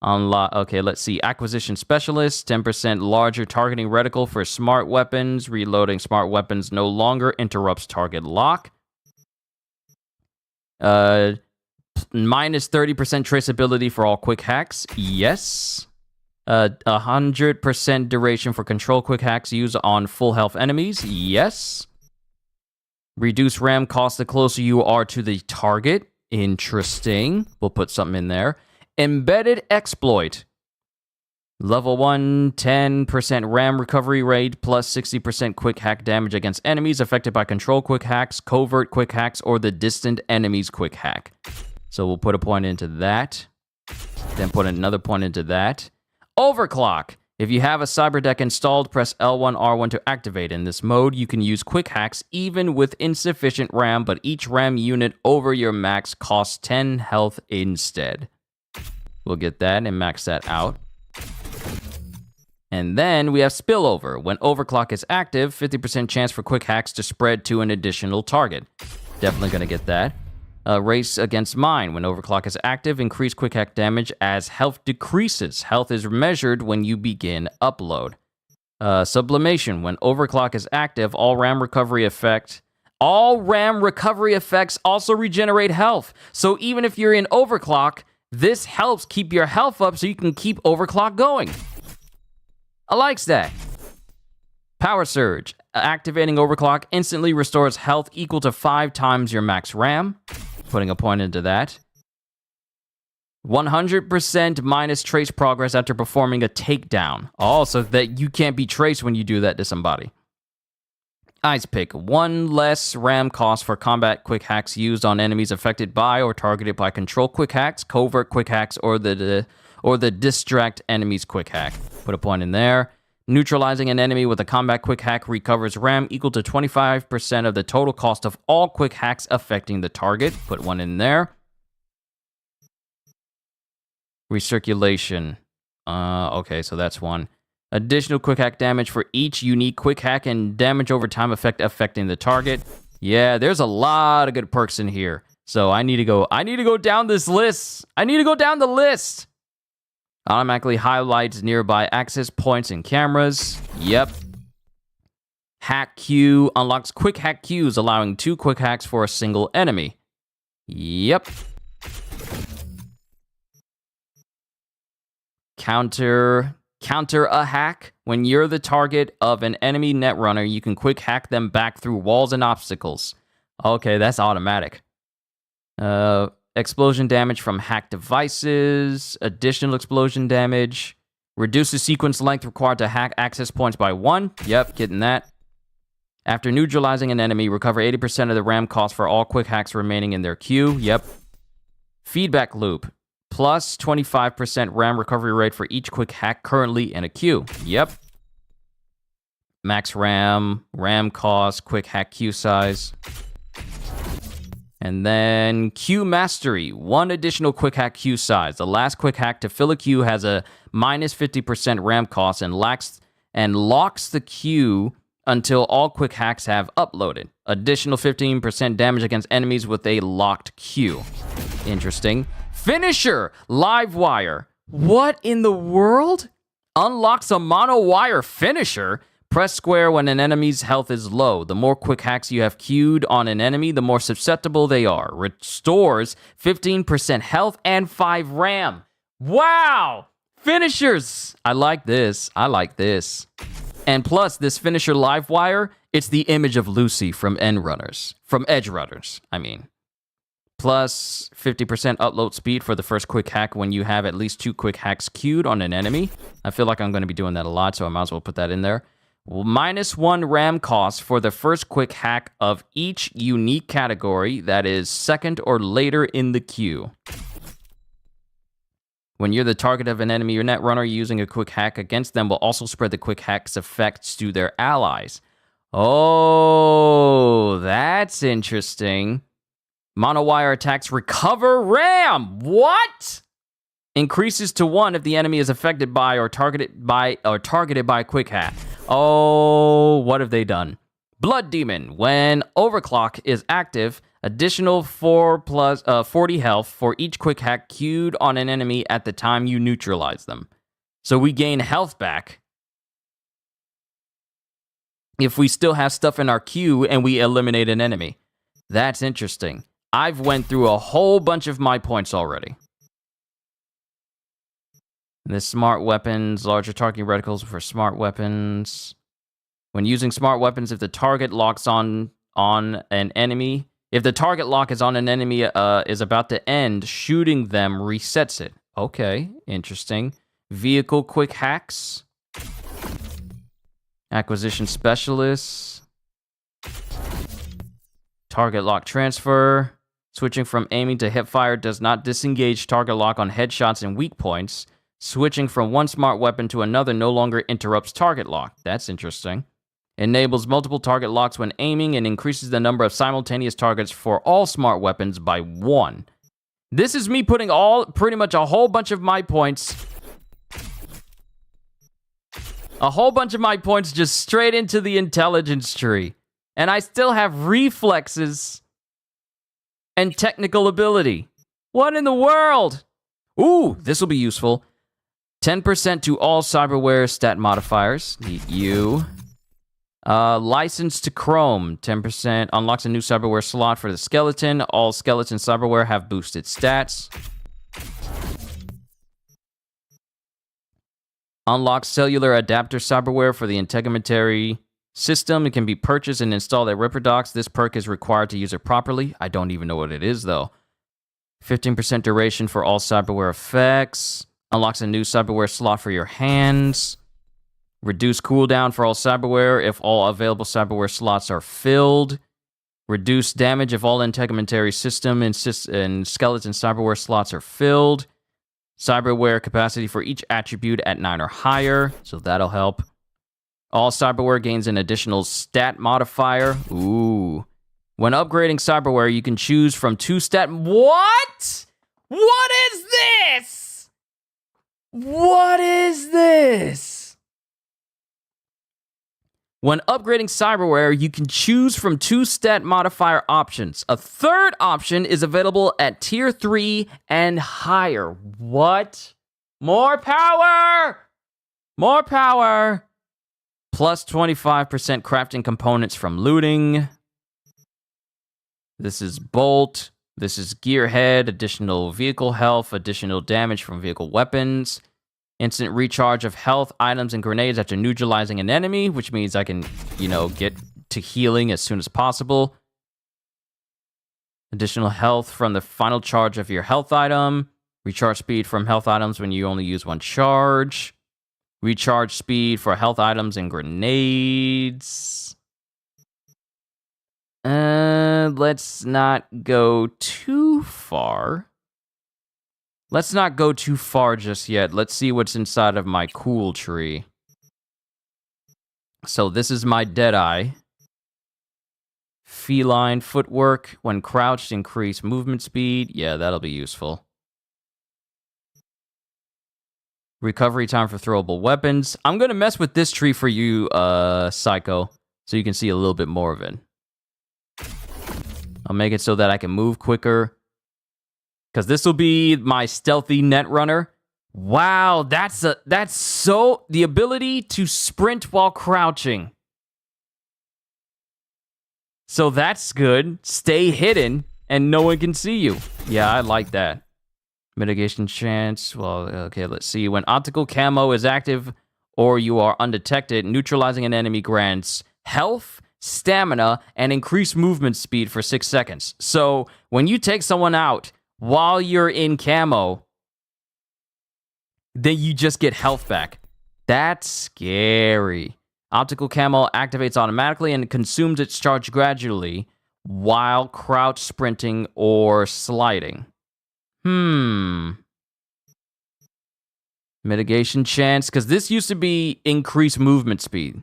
S1: Okay, let's see. Acquisition Specialist, 10% larger targeting reticle for smart weapons. Reloading smart weapons no longer interrupts target lock. Minus 30% traceability for all quick hacks. Yes. 100% duration for control quick hacks used on full health enemies. Yes. Reduce RAM cost the closer you are to the target. Interesting. We'll put something in there. Embedded exploit. Level 1, 10% RAM recovery rate plus 60% quick hack damage against enemies affected by control quick hacks, covert quick hacks, or the distant enemy's quick hack. So we'll put a point into that. Then put another point into that. Overclock. If you have a cyber deck installed, press L1, R1 to activate. In this mode, you can use quick hacks even with insufficient RAM, but each RAM unit over your max costs 10 health instead. We'll get that and max that out. And then we have spillover. When overclock is active, 50% chance for quick hacks to spread to an additional target. Definitely going to get that. Race against mine. When overclock is active, increase quick hack damage as health decreases. Health is measured when you begin upload. Sublimation. When overclock is active, all RAM recovery effects also regenerate health. So even if you're in overclock, this helps keep your health up so you can keep overclock going. I likes that. Power surge. Activating overclock instantly restores health equal to 5 times your max RAM. Putting a point into that. 100% minus trace progress after performing a takedown. Oh, so that you can't be traced when you do that to somebody. Ice pick. 1 less RAM cost for combat quick hacks used on enemies affected by or targeted by control quick hacks, covert quick hacks, or the distract enemy's quick hack. Put a point in there. Neutralizing an enemy with a combat quick hack recovers RAM equal to 25% of the total cost of all quick hacks affecting the target. Put one in there. Recirculation. Okay, so that's one. Additional quick hack damage for each unique quick hack and damage over time effect affecting the target. Yeah, there's a lot of good perks in here. So I need to go down this list. I need to go down the list. Automatically highlights nearby access points and cameras. Yep. Hack queue unlocks quick hack queues, allowing 2 quick hacks for a single enemy. Yep. Counter a hack. When you're the target of an enemy netrunner, you can quick hack them back through walls and obstacles. Okay, that's automatic. Explosion damage from hacked devices. Additional explosion damage. Reduces sequence length required to hack access points by 1. Yep, getting that. After neutralizing an enemy, recover 80% of the RAM cost for all quick hacks remaining in their queue. Yep. Feedback loop. Plus 25% RAM recovery rate for each quick hack currently in a queue. Yep. Max RAM, RAM cost, quick hack queue size. And then queue mastery. 1 additional quick hack queue size. The last quick hack to fill a queue has a minus 50% RAM cost and locks the queue until all quick hacks have uploaded. Additional 15% damage against enemies with a locked queue. Interesting. Finisher, live wire. What in the world? Unlocks a monowire finisher. Press square when an enemy's health is low. The more quick hacks you have queued on an enemy, the more susceptible they are. Restores 15% health and 5 RAM. Wow! Finishers! I like this. I like this. And plus, this finisher Livewire, it's the image of Lucy from Edge Runners, I mean. Plus 50% upload speed for the first quick hack when you have at least 2 quick hacks queued on an enemy. I feel like I'm going to be doing that a lot, so I might as well put that in there. -1 RAM cost for the first quick hack of each unique category that is second or later in the queue. When you're the target of an enemy or netrunner, using a quick hack against them will also spread the quick hack's effects to their allies. Oh, that's interesting. Monowire attacks recover RAM. What? Increases to 1 if the enemy is affected by or targeted by a quick hack. Oh, what have they done? Blood Demon. When Overclock is active, additional 40 health for each quick hack queued on an enemy at the time you neutralize them. So we gain health back if we still have stuff in our queue and we eliminate an enemy. That's interesting. I've went through a whole bunch of my points already. The smart weapons, larger targeting reticles for smart weapons. When using smart weapons, if the target locks on an enemy, if the target lock is on an enemy is about to end, shooting them resets it. Okay, interesting. Vehicle quick hacks. Acquisition specialists. Target lock transfer. Switching from aiming to hipfire does not disengage target lock on headshots and weak points. Switching from one smart weapon to another no longer interrupts target lock. That's interesting. Enables multiple target locks when aiming and increases the number of simultaneous targets for all smart weapons by 1. This is me putting pretty much a whole bunch of my points. A whole bunch of my points just straight into the intelligence tree. And I still have reflexes and technical ability. What in the world? Ooh, this will be useful. 10% to all cyberware stat modifiers. Need you. License to Chrome. 10% unlocks a new cyberware slot for the skeleton. All skeleton cyberware have boosted stats. Unlocks cellular adapter cyberware for the integumentary system. It can be purchased and installed at Ripperdocs. This perk is required to use it properly. I don't even know what it is, though. 15% duration for all cyberware effects. Unlocks a new cyberware slot for your hands. Reduce cooldown for all cyberware if all available cyberware slots are filled. Reduce damage if all integumentary system and skeleton cyberware slots are filled. Cyberware capacity for each attribute at 9 or higher, so that'll help. All cyberware gains an additional stat modifier. Ooh. When upgrading cyberware, you can choose from 2 stat... What? What is this? What is this? When upgrading cyberware, you can choose from 2 stat modifier options. A third option is available at tier 3 and higher. What? More power! More power! Plus 25% crafting components from looting. This is bolt. This is gearhead, additional vehicle health, additional damage from vehicle weapons. Instant recharge of health, items, and grenades after neutralizing an enemy, which means I can, get to healing as soon as possible. Additional health from the final charge of your health item. Recharge speed from health items when you only use 1 charge. Recharge speed for health items and grenades. Let's not go too far. Let's not go too far just yet. Let's see what's inside of my cool tree. So this is my Deadeye. Feline footwork. When crouched, increase movement speed. Yeah, that'll be useful. Recovery time for throwable weapons. I'm going to mess with this tree for you, Psycho, so you can see a little bit more of it. I'll make it so that I can move quicker. Because this will be my stealthy netrunner. Wow, that's so the ability to sprint while crouching. So that's good. Stay hidden and no one can see you. Yeah, I like that. Mitigation chance. Well, okay, let's see. When optical camo is active or you are undetected, neutralizing an enemy grants health, stamina, and increased movement speed for 6 seconds. So when you take someone out while you're in camo, then you just get health back. That's scary. Optical camo activates automatically and consumes its charge gradually while crouch sprinting or sliding. Mitigation chance, because this used to be increased movement speed.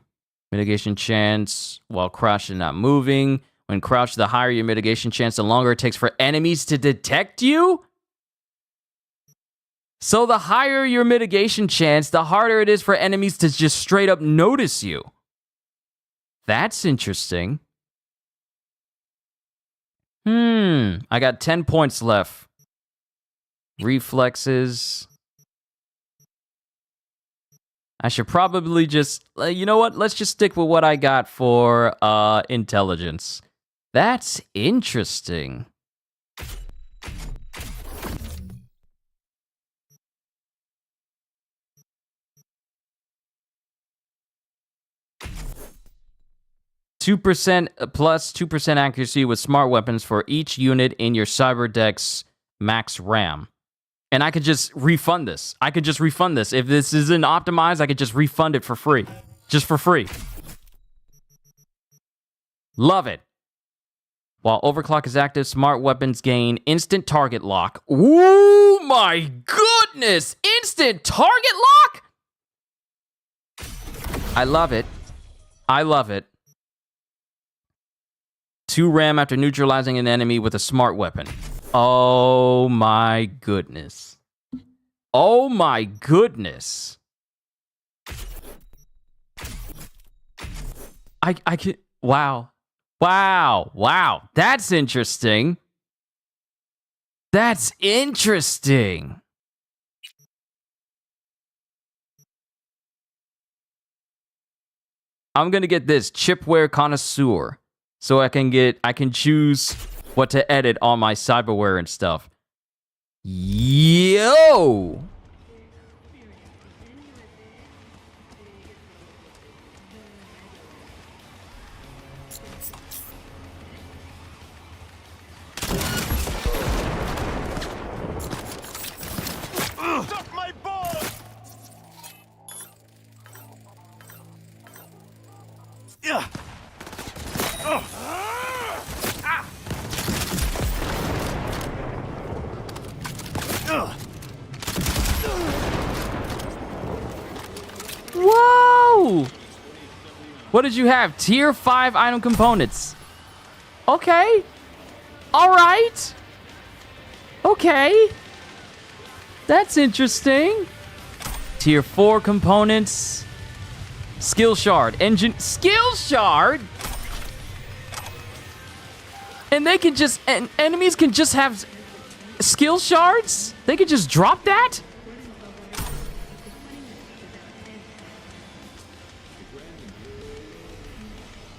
S1: Mitigation chance while crouched and not moving. When crouched, the higher your mitigation chance, the longer it takes for enemies to detect you. So the higher your mitigation chance, the harder it is for enemies to just straight up notice you. That's interesting. I got 10 points left. Reflexes. I should probably just, you know what? Let's just stick with what I got for intelligence. That's interesting. +2% plus 2% accuracy with smart weapons for each unit in your CyberDex max RAM. And I could just refund this. If this isn't optimized, I could just refund it for free. Just for free. Love it. While overclock is active, smart weapons gain instant target lock. Ooh, my goodness! Instant target lock? I love it. 2 RAM after neutralizing an enemy with a smart weapon. Oh my goodness. Oh my goodness. I can, wow. That's interesting. I'm gonna get this chipware connoisseur. So I can choose what to edit on my cyberware and stuff. Yo!
S11: Suck my balls! Yeah.
S1: Whoa! What did you have? Tier 5 item components. Okay. All right. Okay. That's interesting. Tier 4 components. Skill shard. Skill shard? And they can just... And enemies can just have skill shards? They can just drop that?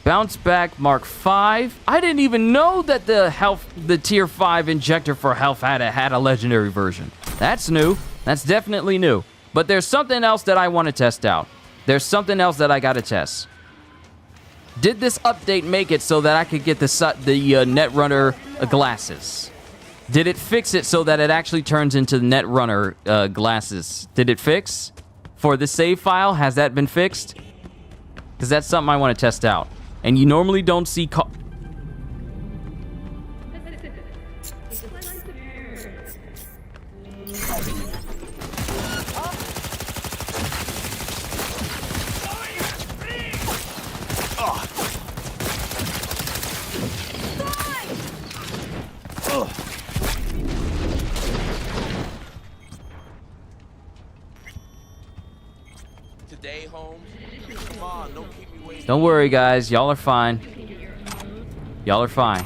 S1: Bounce back Mark 5. I didn't even know that the tier 5 injector for health had a legendary version. That's new. That's definitely new. But there's something else that I want to test out. There's something else that I got to test. Did this update make it so that I could get the Netrunner glasses? Did it fix it so that it actually turns into the Netrunner glasses? Did it fix? For the save file, has that been fixed? Because that's something I want to test out. And you normally don't see...
S11: Today, Holmes. Come on, don't keep me waiting.
S1: Don't worry, guys. Y'all are fine. Y'all are fine.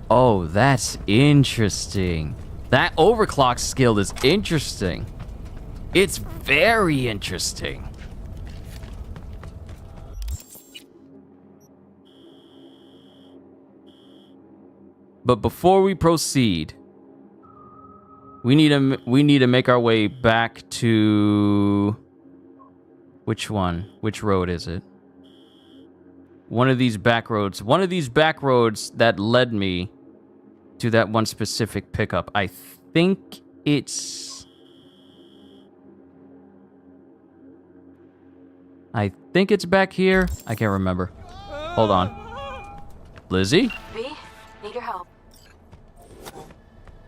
S1: Oh, that's interesting. That overclock skill is interesting. It's very interesting. But before we proceed, we need to make our way back to which one? Which road is it? One of these back roads. One of these back roads that led me to that one specific pickup. I think it's back here. I can't remember. Hold on. Lizzie?
S14: V, need your help.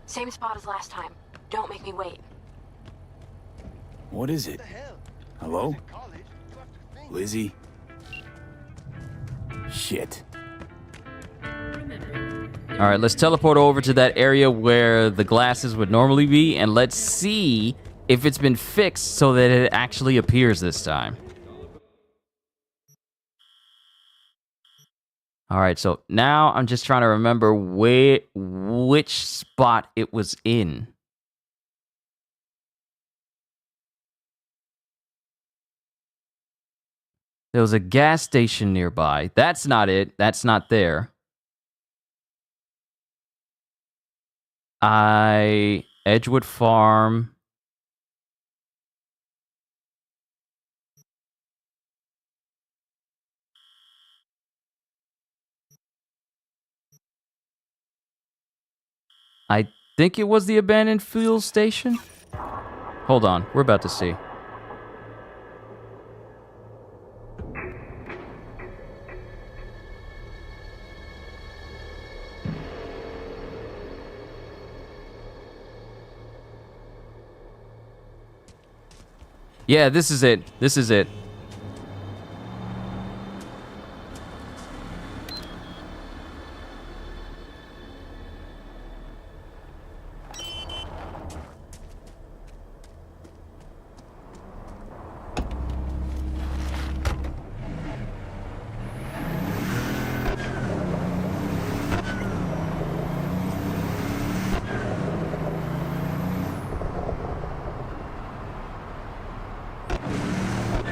S14: Same spot as last time. Don't make me wait.
S3: What is it? Hello? Lizzie? Shit.
S1: All right, let's teleport over to that area where the glasses would normally be, and let's see if it's been fixed so that it actually appears this time. All right, so now I'm just trying to remember which spot it was in. There was a gas station nearby. That's not it. That's not there. Edgewood Farm. I think it was the abandoned fuel station. Hold on, we're about to see. Yeah, this is it. This is it.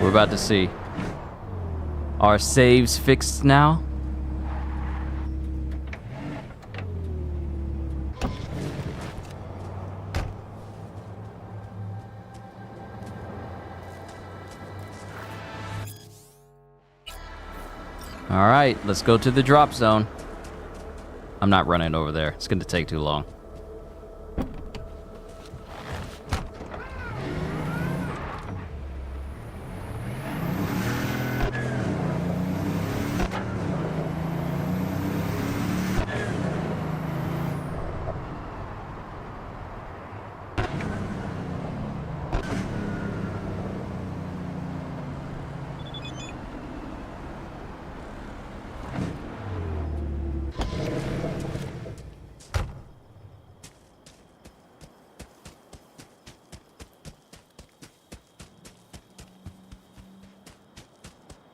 S1: We're about to see. Are saves fixed now? All right, let's go to the drop zone. I'm not running over there. It's going to take too long.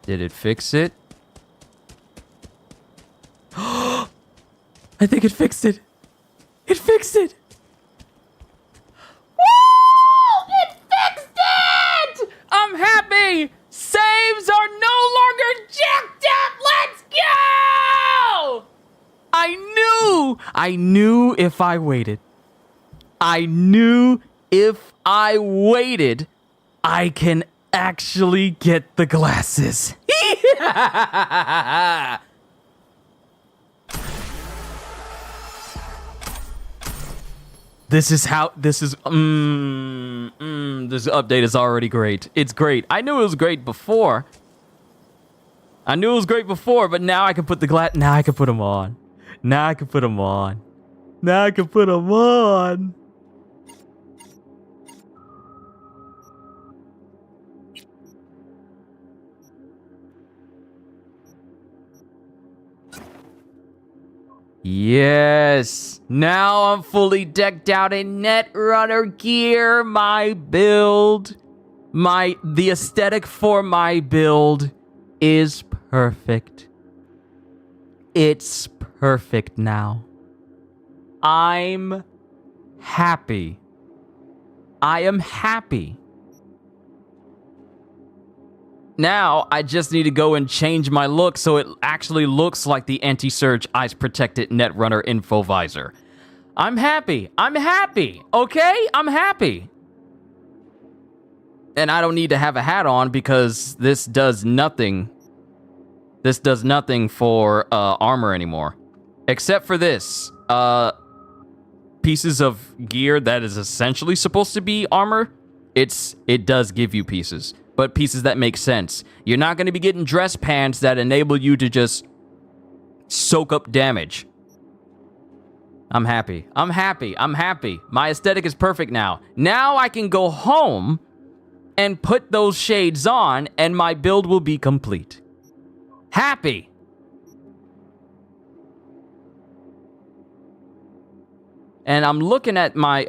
S1: Did it fix it? I think it fixed it. It fixed it. Woo! It fixed it! I'm happy. Saves are no longer jacked up. Let's go! I knew if I waited. I knew if I waited, I can actually get the glasses. This update is already great. It's great. I knew it was great before. But now I can put now I can put them on. Now I can put them on. Now I can put them on. Yes! Now I'm fully decked out in Netrunner gear. My build, the aesthetic for my build is perfect. It's perfect now. I'm happy. I am happy. Now, I just need to go and change my look so it actually looks like the anti-surge eyes protected Netrunner info visor. I'm happy. I'm happy. Okay? I'm happy. And I don't need to have a hat on because this does nothing. This does nothing for armor anymore. Except for this. Pieces of gear that is essentially supposed to be armor. It does give you pieces. But pieces that make sense. You're not going to be getting dress pants that enable you to just soak up damage. I'm happy. I'm happy. I'm happy. My aesthetic is perfect now. Now I can go home and put those shades on and my build will be complete. Happy. And I'm looking at my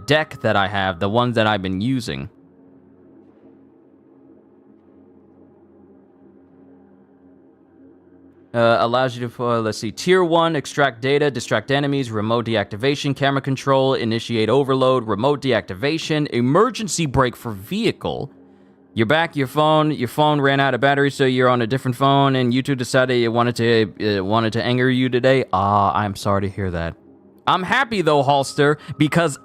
S1: deck that I have, the ones that I've been using. Allows you to, let's see, Tier 1, extract data, distract enemies, remote deactivation, camera control, initiate overload, remote deactivation, emergency brake for vehicle. You're back, your phone ran out of battery, so you're on a different phone, and YouTube decided it wanted to anger you today. I'm sorry to hear that. I'm happy though, Holster, because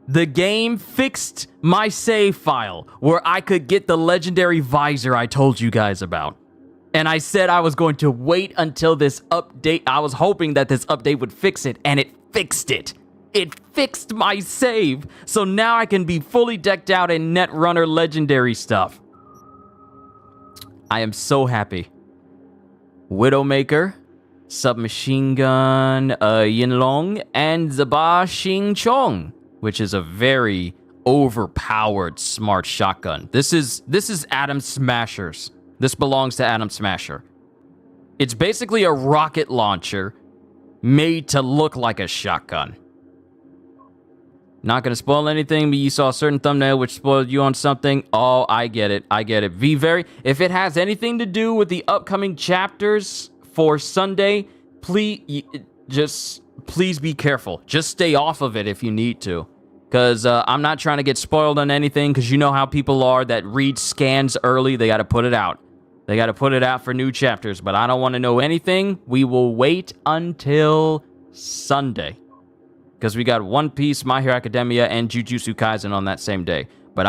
S1: the game fixed my save file where I could get the legendary visor I told you guys about. And I said I was going to wait until this update. I was hoping that this update would fix it, and it fixed it. It fixed my save. So now I can be fully decked out in Netrunner legendary stuff. I am so happy. Widowmaker, submachine gun, Yinlong, and Zaba Xing Chong, which is a very overpowered smart shotgun. This is Atom Smasher's. This belongs to Atom Smasher. It's basically a rocket launcher made to look like a shotgun. Not gonna spoil anything, but you saw a certain thumbnail which spoiled you on something. Oh, I get it. I get it. If it has anything to do with the upcoming chapters for Sunday, please be careful. Just stay off of it if you need to. Because I'm not trying to get spoiled on anything, because you know how people are that read scans early. They got to put it out. They got to put it out for new chapters, but I don't want to know anything. We will wait until Sunday. Because we got One Piece, My Hero Academia, and Jujutsu Kaisen on that same day. But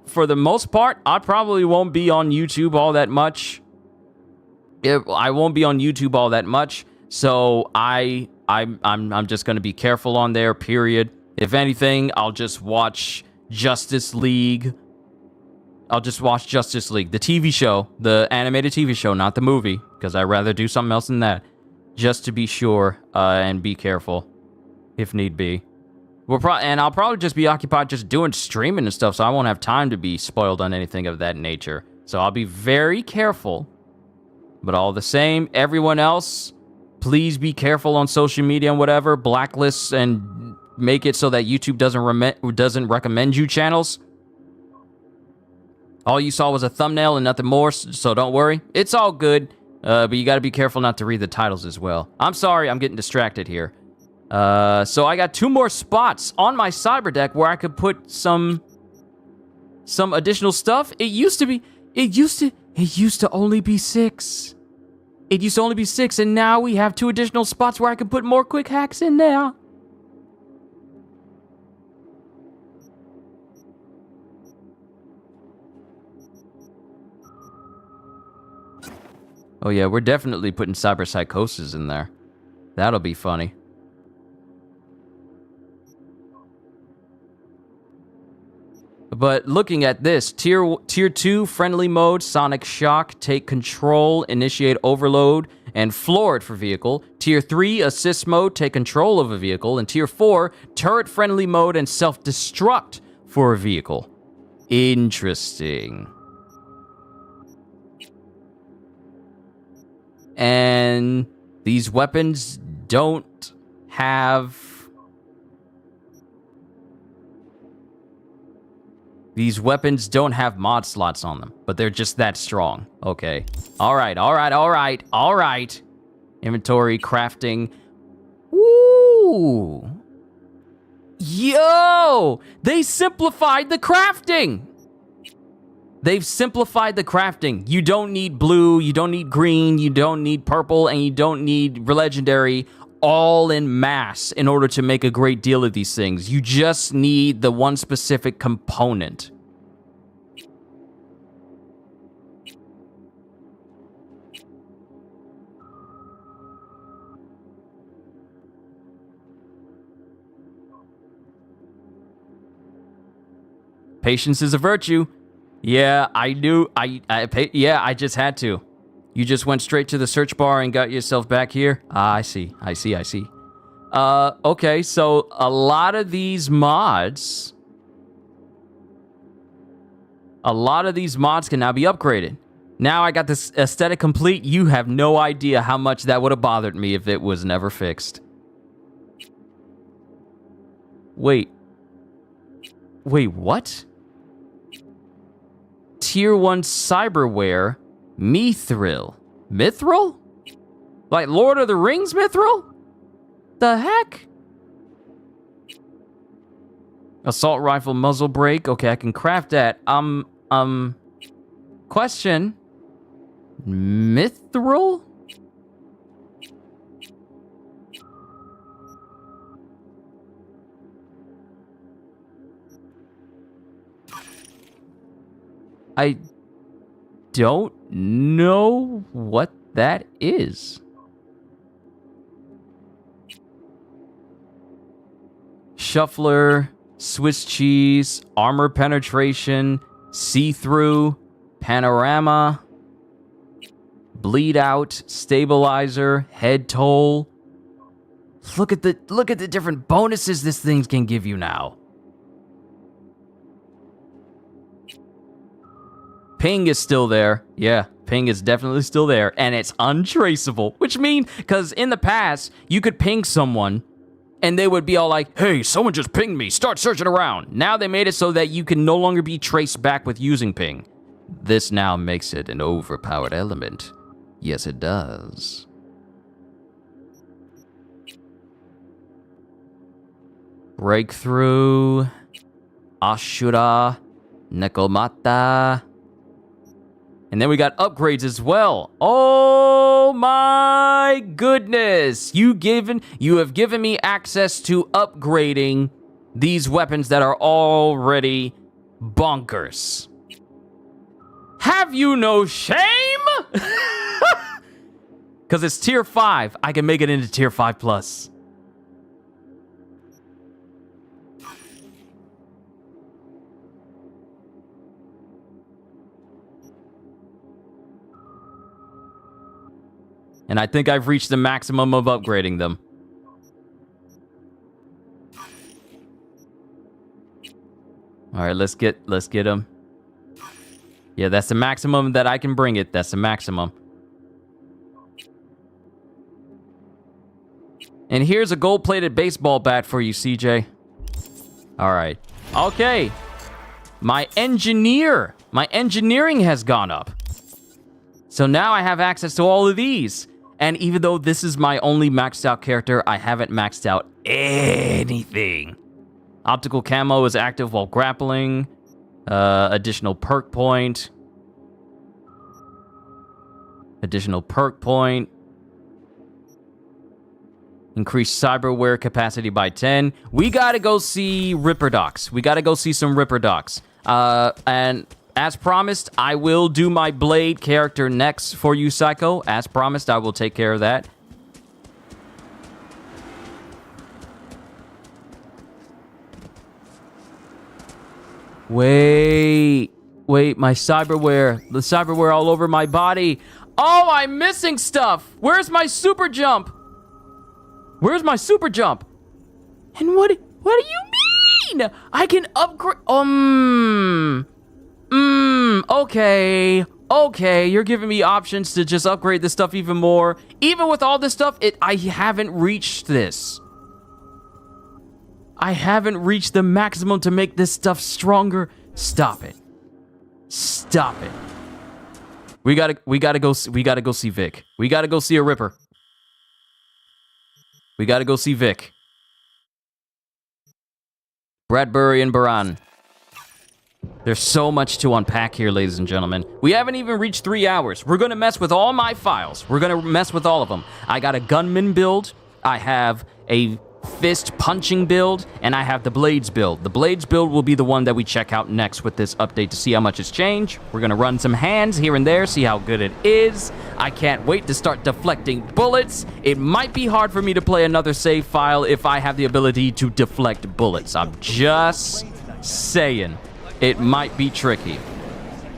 S1: for the most part, I probably won't be on YouTube all that much. I won't be on YouTube all that much. So I'm just going to be careful on there, period. If anything, I'll just watch Justice League. The TV show, the animated TV show, not the movie, because I'd rather do something else than that, just to be sure and be careful, if need be. I'll probably just be occupied just doing streaming and stuff, so I won't have time to be spoiled on anything of that nature. So I'll be very careful, but all the same, everyone else, please be careful on social media and whatever, blacklists and make it so that YouTube doesn't recommend you channels. All you saw was a thumbnail and nothing more, so don't worry. It's all good, but you gotta be careful not to read the titles as well. I'm sorry, I'm getting distracted here. So I got 2 more spots on my cyber deck where I could put some additional stuff. It used to only be 6. It used to only be 6, and now we have 2 additional spots where I can put more quick hacks in there. Oh yeah, we're definitely putting Cyber Psychosis in there. That'll be funny. But looking at this, tier 2 friendly mode, Sonic Shock, take control, initiate overload, and floored for vehicle. Tier 3 assist mode, take control of a vehicle. And tier 4 turret friendly mode and self-destruct for a vehicle. Interesting. And these weapons don't have... These weapons don't have mod slots on them, but they're just that strong. Okay. Alright. Inventory, crafting. Woo! Yo! They simplified the crafting! They've simplified the crafting. You don't need blue, you don't need green, you don't need purple, and you don't need legendary all in mass in order to make a great deal of these things. You just need the one specific component. Patience is a virtue. Yeah, I knew. I just had to. You just went straight to the search bar and got yourself back here? I see. Okay, so a lot of these mods can now be upgraded. Now I got this aesthetic complete. You have no idea how much that would have bothered me if it was never fixed. Wait, what? Tier 1 cyberware, Mithril. Mithril? Like Lord of the Rings Mithril? The heck? Assault rifle muzzle brake. Okay, I can craft that. Question. Mithril? I don't know what that is. Shuffler, Swiss cheese, armor penetration, see-through, panorama, bleed out, stabilizer, head toll. Look at the different bonuses this thing can give you now. Ping is still there. Yeah, ping is definitely still there. And it's untraceable. Which means, because in the past, you could ping someone, and they would be all like, hey, someone just pinged me. Start searching around. Now they made it so that you can no longer be traced back with using ping. This now makes it an overpowered element. Yes, it does. Breakthrough. Ashura. Nekomata. And then we got upgrades as well. Oh my goodness. You have given me access to upgrading these weapons that are already bonkers. Have you no shame? Because it's tier 5. I can make it into tier 5 plus. And I think I've reached the maximum of upgrading them. All right, let's get them. Yeah, that's the maximum that I can bring it. That's the maximum. And here's a gold-plated baseball bat for you, CJ. All right. Okay. My engineering has gone up. So now I have access to all of these. And even though this is my only maxed out character, I haven't maxed out anything. Optical camo is active while grappling. Additional perk point. Increase cyberware capacity by 10. We gotta go see Ripper Docs. We gotta go see some Ripper Docs. And as promised, I will do my Blade character next for you, Psycho. As promised, I will take care of that. Wait, my cyberware. The cyberware all over my body. Oh, I'm missing stuff. Where's my super jump? And what do you mean? I can upgrade. Okay, you're giving me options to just upgrade this stuff even more. Even with all this stuff, I haven't reached this. I haven't reached the maximum to make this stuff stronger. Stop it. We gotta go see Vic. We gotta go see a Ripper. We gotta go see Vic. Bradbury and Baran. There's so much to unpack here, ladies and gentlemen. We haven't even reached 3 hours. We're gonna mess with all my files. We're gonna mess with all of them. I got a gunman build. I have a fist punching build, and I have the blades build. The blades build will be the one that we check out next with this update to see how much has changed. We're gonna run some hands here and there, see how good it is. I can't wait to start deflecting bullets. It might be hard for me to play another save file if I have the ability to deflect bullets. I'm just saying. It might be tricky.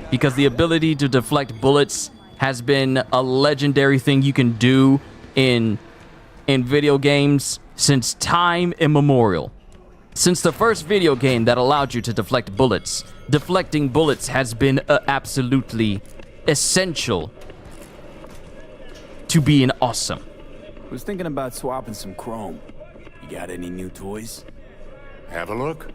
S1: Because the ability to deflect bullets has been a legendary thing you can do in video games since time immemorial. Since the first video game that allowed you to deflect bullets, deflecting bullets has been absolutely essential to being awesome.
S3: I was thinking about swapping some chrome. You got any new toys?
S9: Have a look.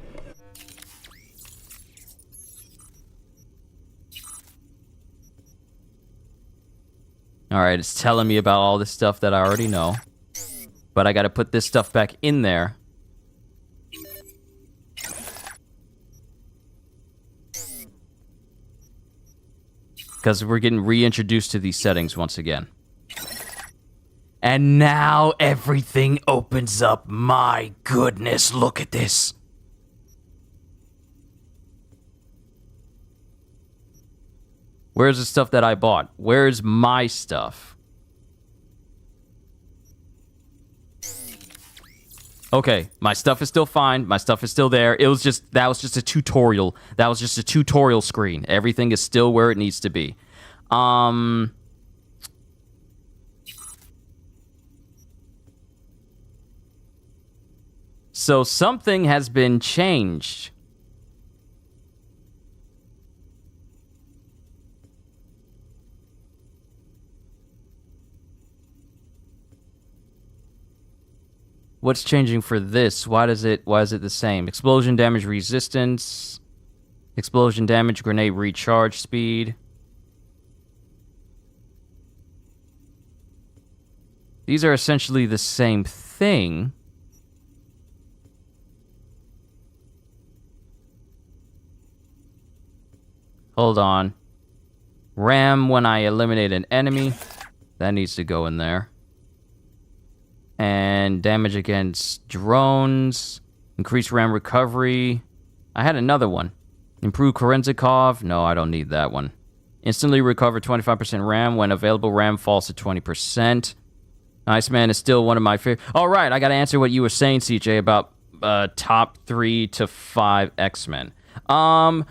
S1: Alright, it's telling me about all this stuff that I already know. But I gotta put this stuff back in there. Because we're getting reintroduced to these settings once again. And now everything opens up. My goodness, look at this. Where's the stuff that I bought? Where's my stuff? Okay, my stuff is still fine. My stuff is still there. That was just a tutorial. That was just a tutorial screen. Everything is still where it needs to be. So something has been changed. What's changing for this? Why is it the same? Explosion damage resistance. Explosion damage, grenade recharge speed. These are essentially the same thing. Hold on. RAM when I eliminate an enemy. That needs to go in there. And damage against drones. Increase RAM recovery. I had another one. Improve Korenzikov. No, I don't need that one. Instantly recover 25% RAM. When available, RAM falls to 20%. Iceman is still one of my favorite. All right, I got to answer what you were saying, CJ, about top 3 to 5 X-Men. I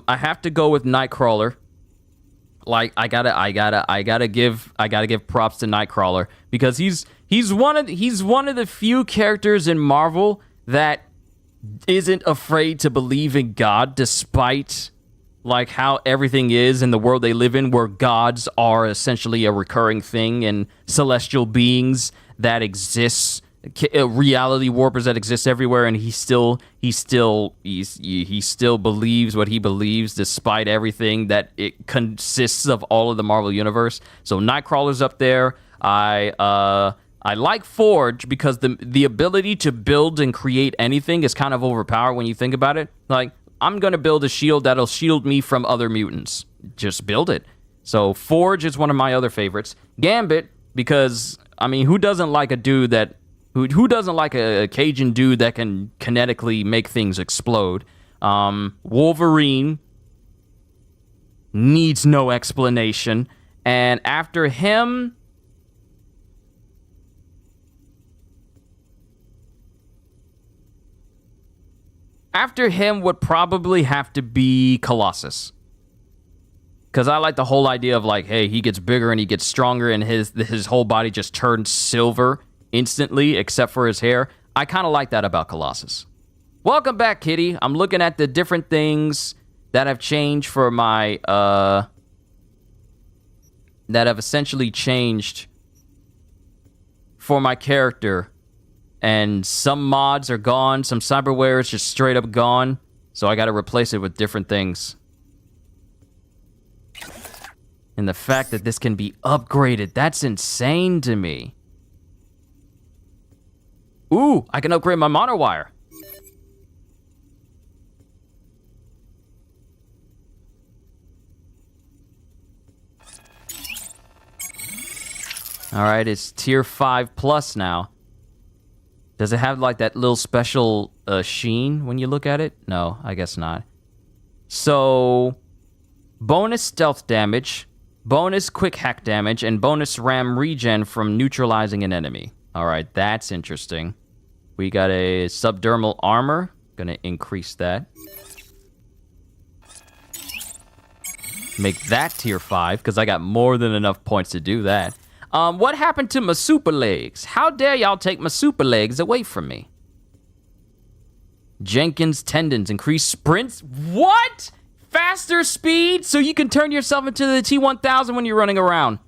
S1: have to go with Nightcrawler. Like I gotta give props to Nightcrawler because he's one of the few characters in Marvel that isn't afraid to believe in God despite like how everything is in the world they live in, where gods are essentially a recurring thing and celestial beings that exist, reality warpers that exist everywhere, and he still believes what he believes despite everything that it consists of all of the Marvel universe. So Nightcrawler's up there. I like Forge because the ability to build and create anything is kind of overpowered when you think about it. Like, I'm gonna build a shield that'll shield me from other mutants. Just build it. So Forge is one of my other favorites. Gambit, because I mean, who doesn't like a dude that who doesn't like a Cajun dude that can kinetically make things explode? Wolverine needs no explanation. And after him, would probably have to be Colossus. Because I like the whole idea of like, hey, he gets bigger and he gets stronger and his whole body just turns silver instantly, except for his hair. I kind of like that about Colossus. Welcome back, Kitty. I'm looking at the different things that have changed for my, that have essentially changed for my character. And some mods are gone. Some cyberware is just straight up gone. So I got to replace it with different things. And the fact that this can be upgraded, that's insane to me. Ooh, I can upgrade my monowire. Alright, it's tier 5 plus now. Does it have like that little special sheen when you look at it? No, I guess not. So, bonus stealth damage, bonus quick hack damage, and bonus RAM regen from neutralizing an enemy. Alright, that's interesting. We got a subdermal armor. Gonna increase that. Make that tier 5, because I got more than enough points to do that. What happened to my super legs? How dare y'all take my super legs away from me? Jenkins tendons increase sprints. What? Faster speed so you can turn yourself into the T-1000 when you're running around.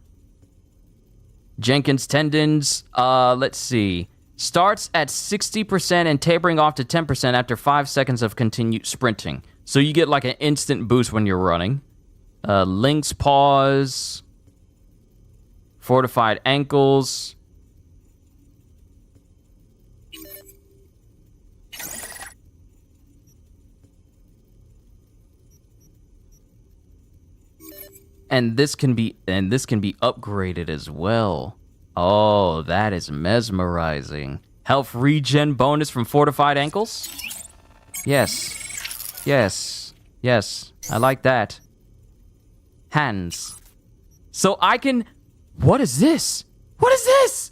S1: Jenkins tendons, let's see. Starts at 60% and tapering off to 10% after 5 seconds of continued sprinting. So you get like an instant boost when you're running. Lynx paws. Fortified ankles. And this can be upgraded as well. Oh, that is mesmerizing. Health regen bonus from fortified ankles? Yes. Yes. Yes. I like that. Hands. So I can... What is this? What is this?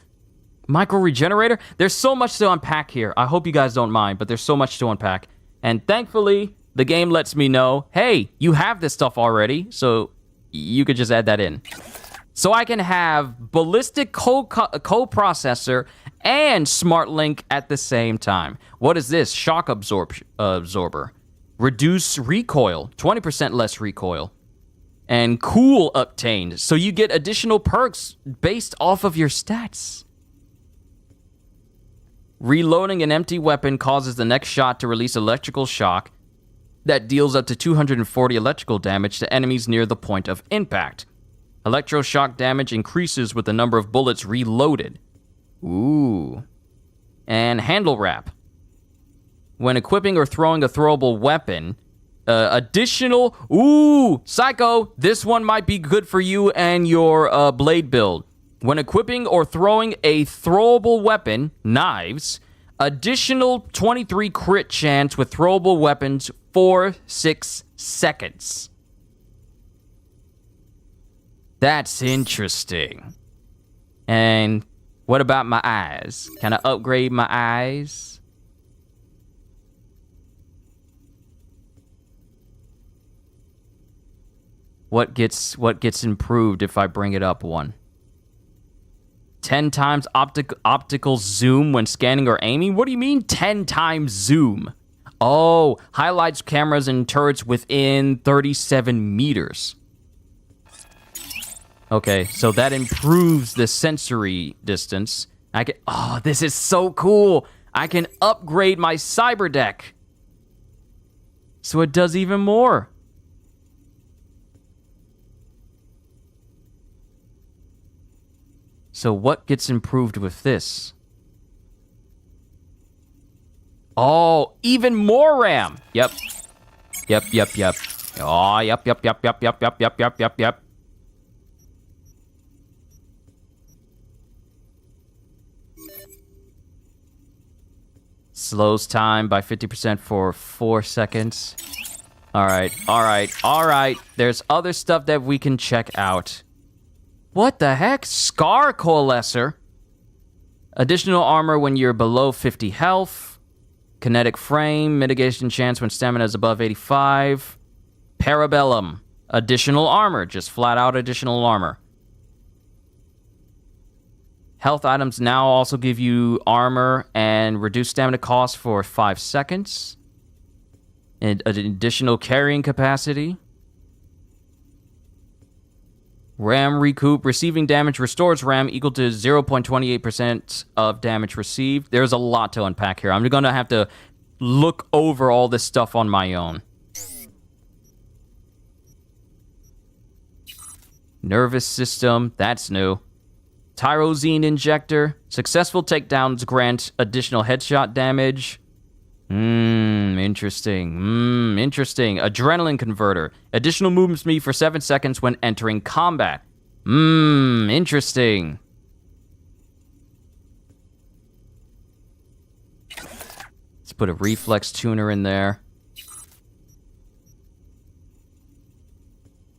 S1: Micro regenerator? There's so much to unpack here. I hope you guys don't mind, but there's so much to unpack. And thankfully, the game lets me know, hey, you have this stuff already, so you could just add that in. So I can have ballistic co-processor and smart link at the same time. What is this? Shock absorber. Reduce recoil. 20% less recoil. And cool obtained, so you get additional perks based off of your stats. Reloading an empty weapon causes the next shot to release electrical shock that deals up to 240 electrical damage to enemies near the point of impact. Electroshock damage increases with the number of bullets reloaded. Ooh. And handle wrap. When equipping or throwing a throwable weapon, additional... Ooh, Psycho, this one might be good for you and your blade build. When equipping or throwing a throwable weapon, knives, additional 23 crit chance with throwable weapons for 6 seconds. That's interesting. And what about my eyes? Can I upgrade my eyes? What gets improved if I bring it up one? 10 times optical zoom when scanning or aiming? What do you mean 10 times zoom? Oh, highlights cameras and turrets within 37 meters. Okay, so that improves the sensory distance. Oh, this is so cool. I can upgrade my cyber deck. So it does even more. So what gets improved with this? Oh, even more RAM. Yep. Yep. Oh, yep. Slows time by 50% for 4 seconds. All right. There's other stuff that we can check out. What the heck? Scar Coalescer. Additional armor when you're below 50 health. Kinetic frame. Mitigation chance when stamina is above 85. Parabellum. Additional armor. Just flat out additional armor. Health items now also give you armor and reduce stamina cost for 5 seconds. And an additional carrying capacity. RAM recoup. Receiving damage restores RAM equal to 0.28% of damage received. There's a lot to unpack here. I'm going to have to look over all this stuff on my own. Nervous system. That's new. Tyrosine injector. Successful takedowns grant additional headshot damage. Interesting. Adrenaline converter. Additional movement speed for 7 seconds when entering combat. Interesting. put a reflex tuner in there.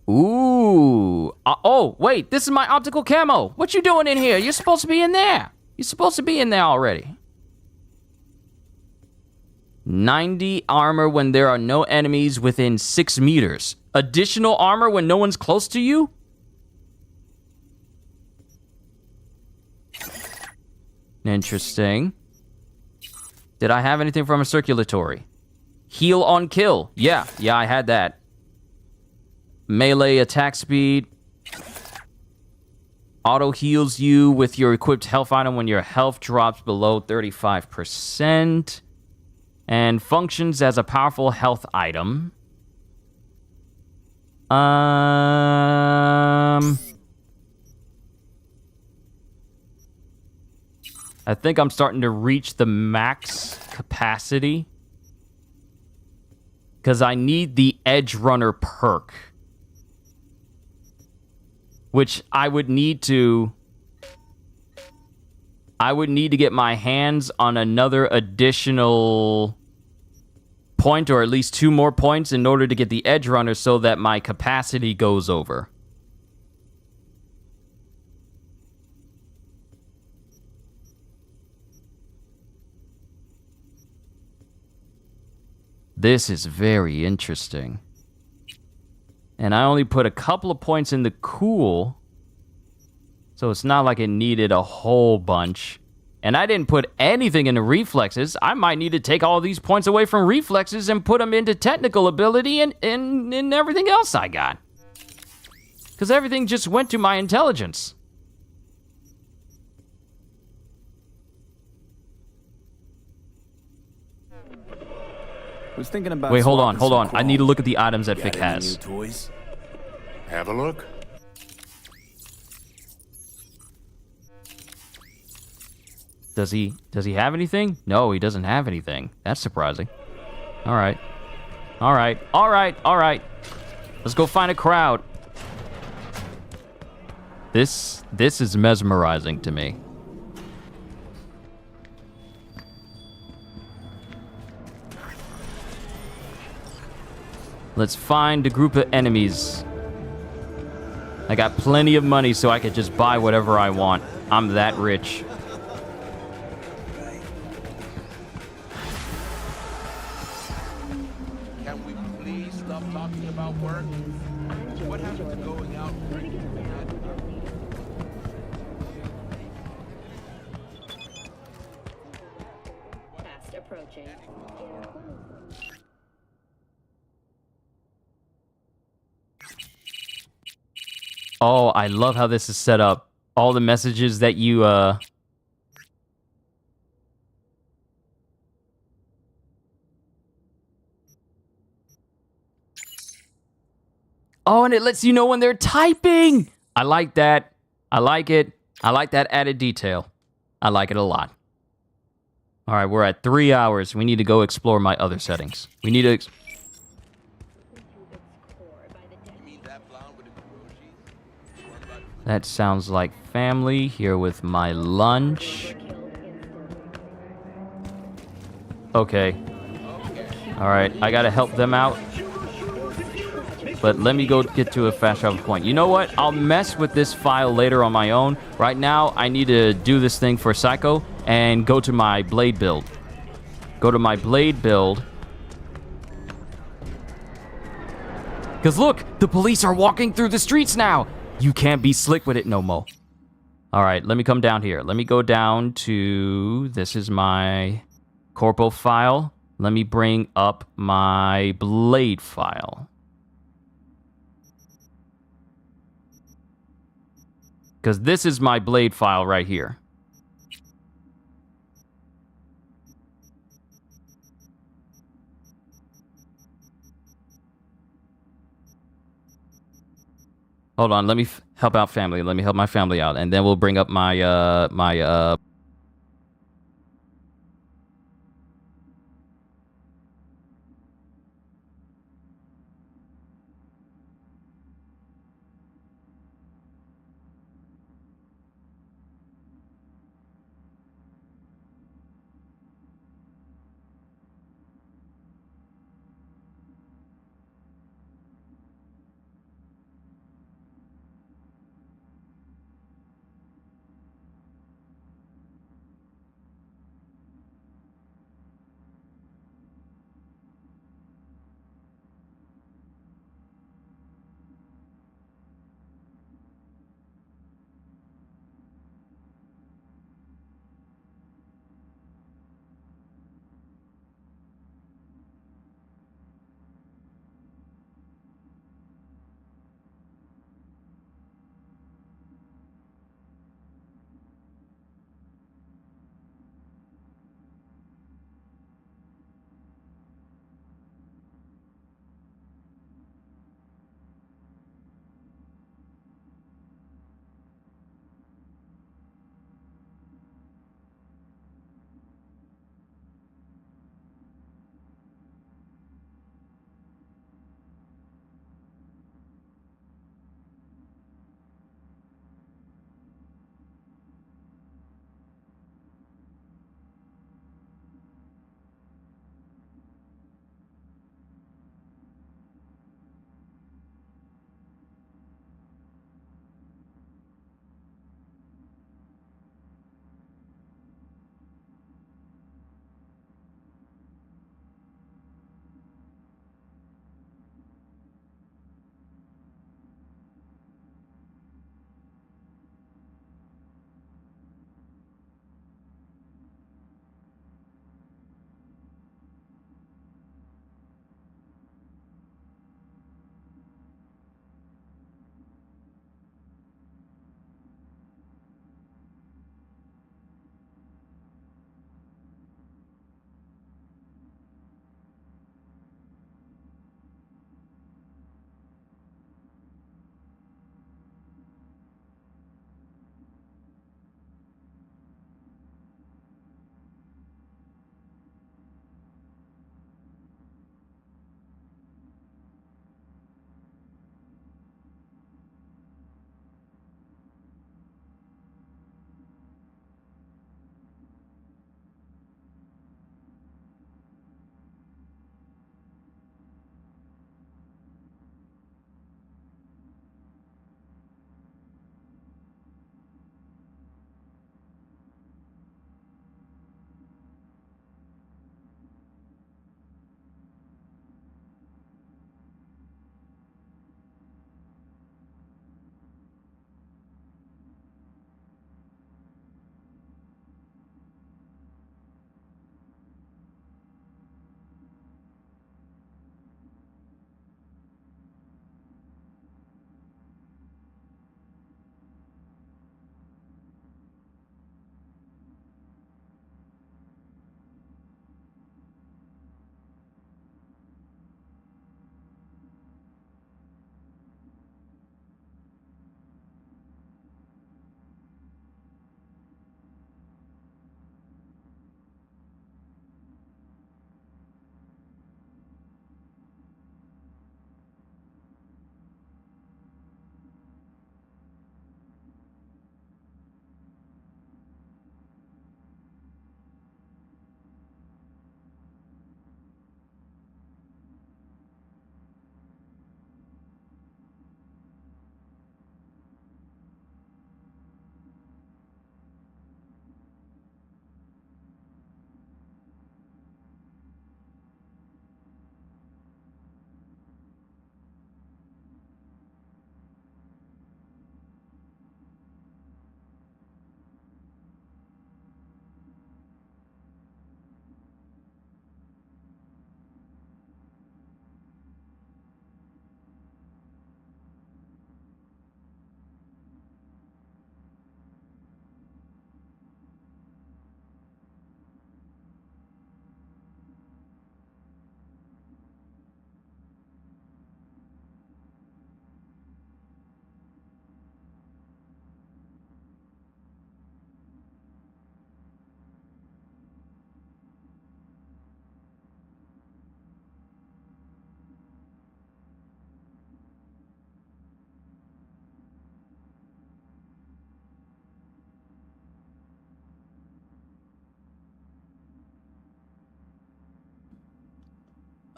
S1: Ooh. Oh, wait, this is my optical camo. What you doing in here? You're supposed to be in there. You're supposed to be in there already. 90 armor when there are no enemies within 6 meters. Additional armor when no one's close to you? Interesting. Did I have anything from a circulatory? Heal on kill. Yeah, I had that. Melee attack speed. Auto heals you with your equipped health item when your health drops below 35%. And functions as a powerful health item. I think I'm starting to reach the max capacity. Because I need the Edge Runner perk. Which I would need to get my hands on another additional point, or at least 2 more points in order to get the Edge Runner so that my capacity goes over. This is very interesting. And I only put a couple of points in the cool, so it's not like it needed a whole bunch. And I didn't put anything into reflexes. I might need to take all these points away from reflexes and put them into technical ability and everything else I got. Because everything just went to my intelligence.
S3: Was thinking about.
S1: Wait, hold on. I need to look at the items that Vic
S3: Got any
S1: has.
S3: new toys?
S9: Have a look.
S1: Does he have anything? No, he doesn't have anything. That's surprising. All right. Let's go find a crowd. This is mesmerizing to me. Let's find a group of enemies. I got plenty of money so I could just buy whatever I want. I'm that rich.
S11: Can we please stop talking about work? What happened to going out?
S5: Fast approaching.
S1: Oh, I love how this is set up. All the messages that you, Oh, and it lets you know when they're typing! I like that. I like it. I like that added detail. I like it a lot. All right, we're at 3 hours. We need to go explore my other settings. We need to... That sounds like family here with my lunch. Okay. All right, I gotta help them out. But let me go get to a fast travel point. You know what? I'll mess with this file later on my own. Right now, I need to do this thing for Psycho and go to my blade build. Go to my blade build. Because look, the police are walking through the streets now. You can't be slick with it no more. All right, let me come down here. Let me go down to... This is my corpo file. Let me bring up my blade file. Because this is my blade file right here. Hold on, let me help out family. Let me help my family out, and then we'll bring up my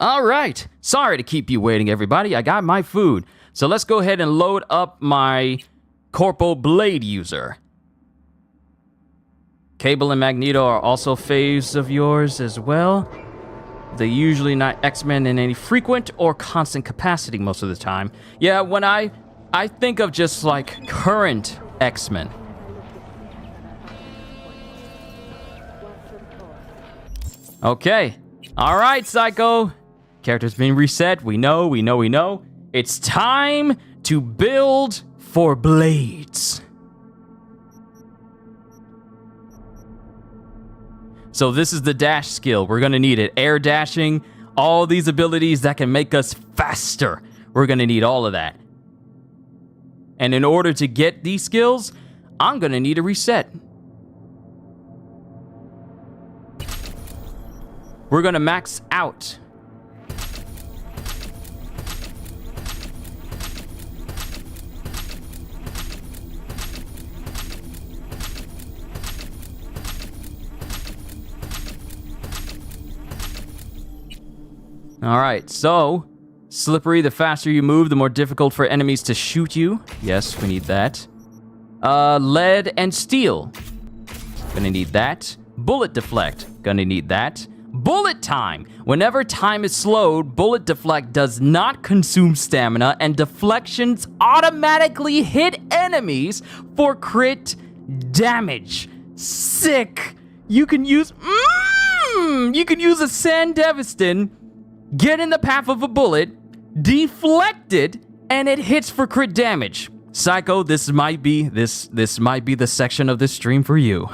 S1: All right. Sorry to keep you waiting, everybody. I got my food. So let's go ahead and load up my Corpo Blade user. Cable and Magneto are also faves of yours as well. They're usually not X-Men in any frequent or constant capacity most of the time. Yeah, when I think of just like current X-Men. Okay. All right, Psycho. Character's being reset. We know. It's time to build for blades. So this is the dash skill. We're gonna need it. Air dashing, all these abilities that can make us faster. We're gonna need all of that. And in order to get these skills, I'm gonna need a reset. We're gonna max out. All right, so slippery, the faster you move, the more difficult for enemies to shoot you. Yes, we need that. Lead and steel. Gonna need that. Bullet deflect. Gonna need that. Bullet time. Whenever time is slowed, bullet deflect does not consume stamina, and deflections automatically hit enemies for crit damage. Sick. You can use a Sand Deviston, get in the path of a bullet, deflect it, and it hits for crit damage. Psycho, this might be the section of this stream for you.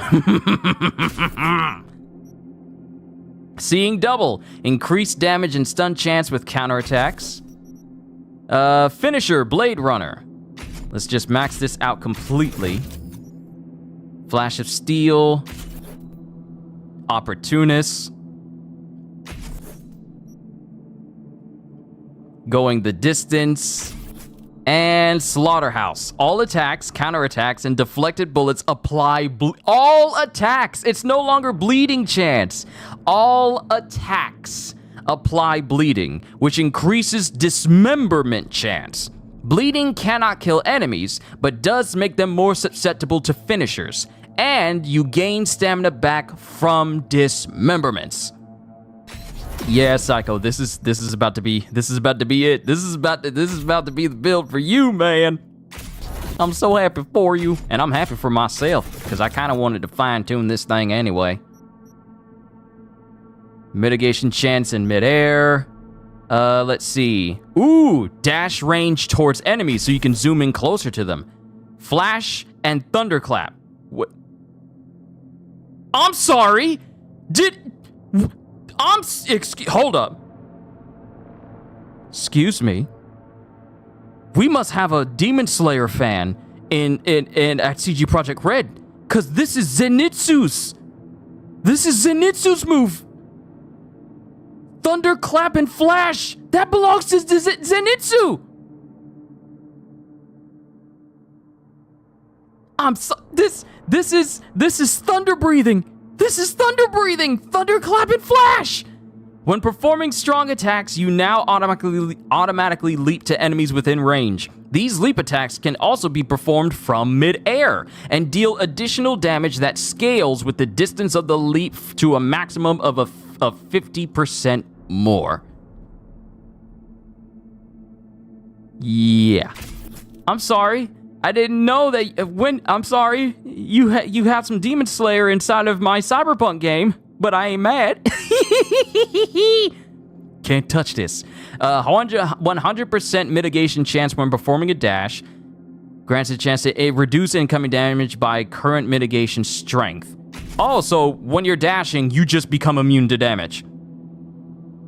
S1: Seeing double, increased damage and stun chance with counterattacks. Finisher, Blade Runner. Let's just max this out completely. Flash of Steel. Opportunist. Going the Distance. And Slaughterhouse. All attacks, counterattacks, and deflected bullets apply all attacks. It's no longer bleeding chance. All attacks apply bleeding, which increases dismemberment chance. Bleeding cannot kill enemies, but does make them more susceptible to finishers. And you gain stamina back from dismemberments. Yeah, Psycho, this is about to be it. This is about to be the build for you, man. I'm so happy for you, and I'm happy for myself, because I kind of wanted to fine-tune this thing anyway. Mitigation chance in midair. Let's see. Ooh, dash range towards enemies so you can zoom in closer to them. Flash and thunderclap. What? I'm sorry. Hold up. Excuse me. We must have a Demon Slayer fan at CG Project Red, cause this is Zenitsu's. This is Zenitsu's move. Thunderclap and Flash. That belongs to Zenitsu. This is thunder breathing. This is thunder breathing. Thunderclap and Flash. When performing strong attacks, you now automatically leap to enemies within range. These leap attacks can also be performed from mid-air and deal additional damage that scales with the distance of the leap to a maximum of 50% more. Yeah. I'm sorry. I didn't know that I'm sorry. You have some Demon Slayer inside of my Cyberpunk game, but I ain't mad. Can't touch this. 100% mitigation chance when performing a dash. Grants a chance to reduce incoming damage by current mitigation strength. Oh, so when you're dashing, you just become immune to damage.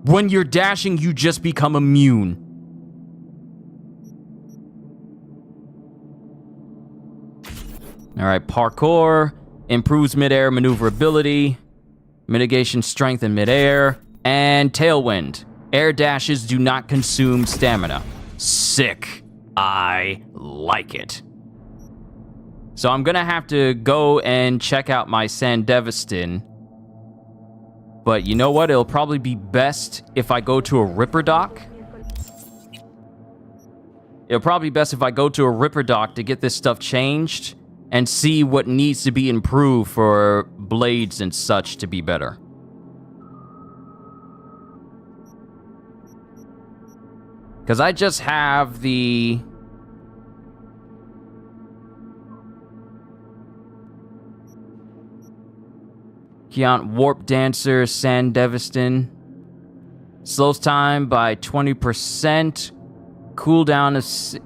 S1: When you're dashing, you just become immune. All right, parkour, improves midair maneuverability, mitigation strength in midair, and tailwind. Air dashes do not consume stamina. Sick. I like it. So I'm gonna have to go and check out my Sand Deviston. But you know what? It'll probably be best if I go to a Ripper dock. It'll probably be best if I go to a Ripper dock to get this stuff changed and see what needs to be improved for blades and such to be better. Because I just have the... Keont Warp Dancer, Sand Deviston. Slows time by 20%. Cooldown is...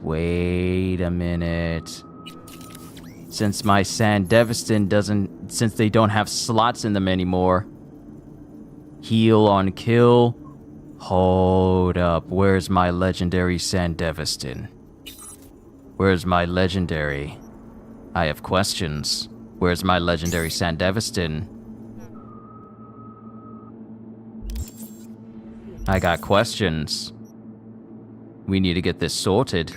S1: Wait a minute. Since my Sand Deviston doesn't... Since they don't have slots in them anymore. Heal on kill. Hold up. Where's my legendary Sand Deviston? Where's my legendary? I have questions. Where's my legendary Sand Deviston? I got questions. We need to get this sorted.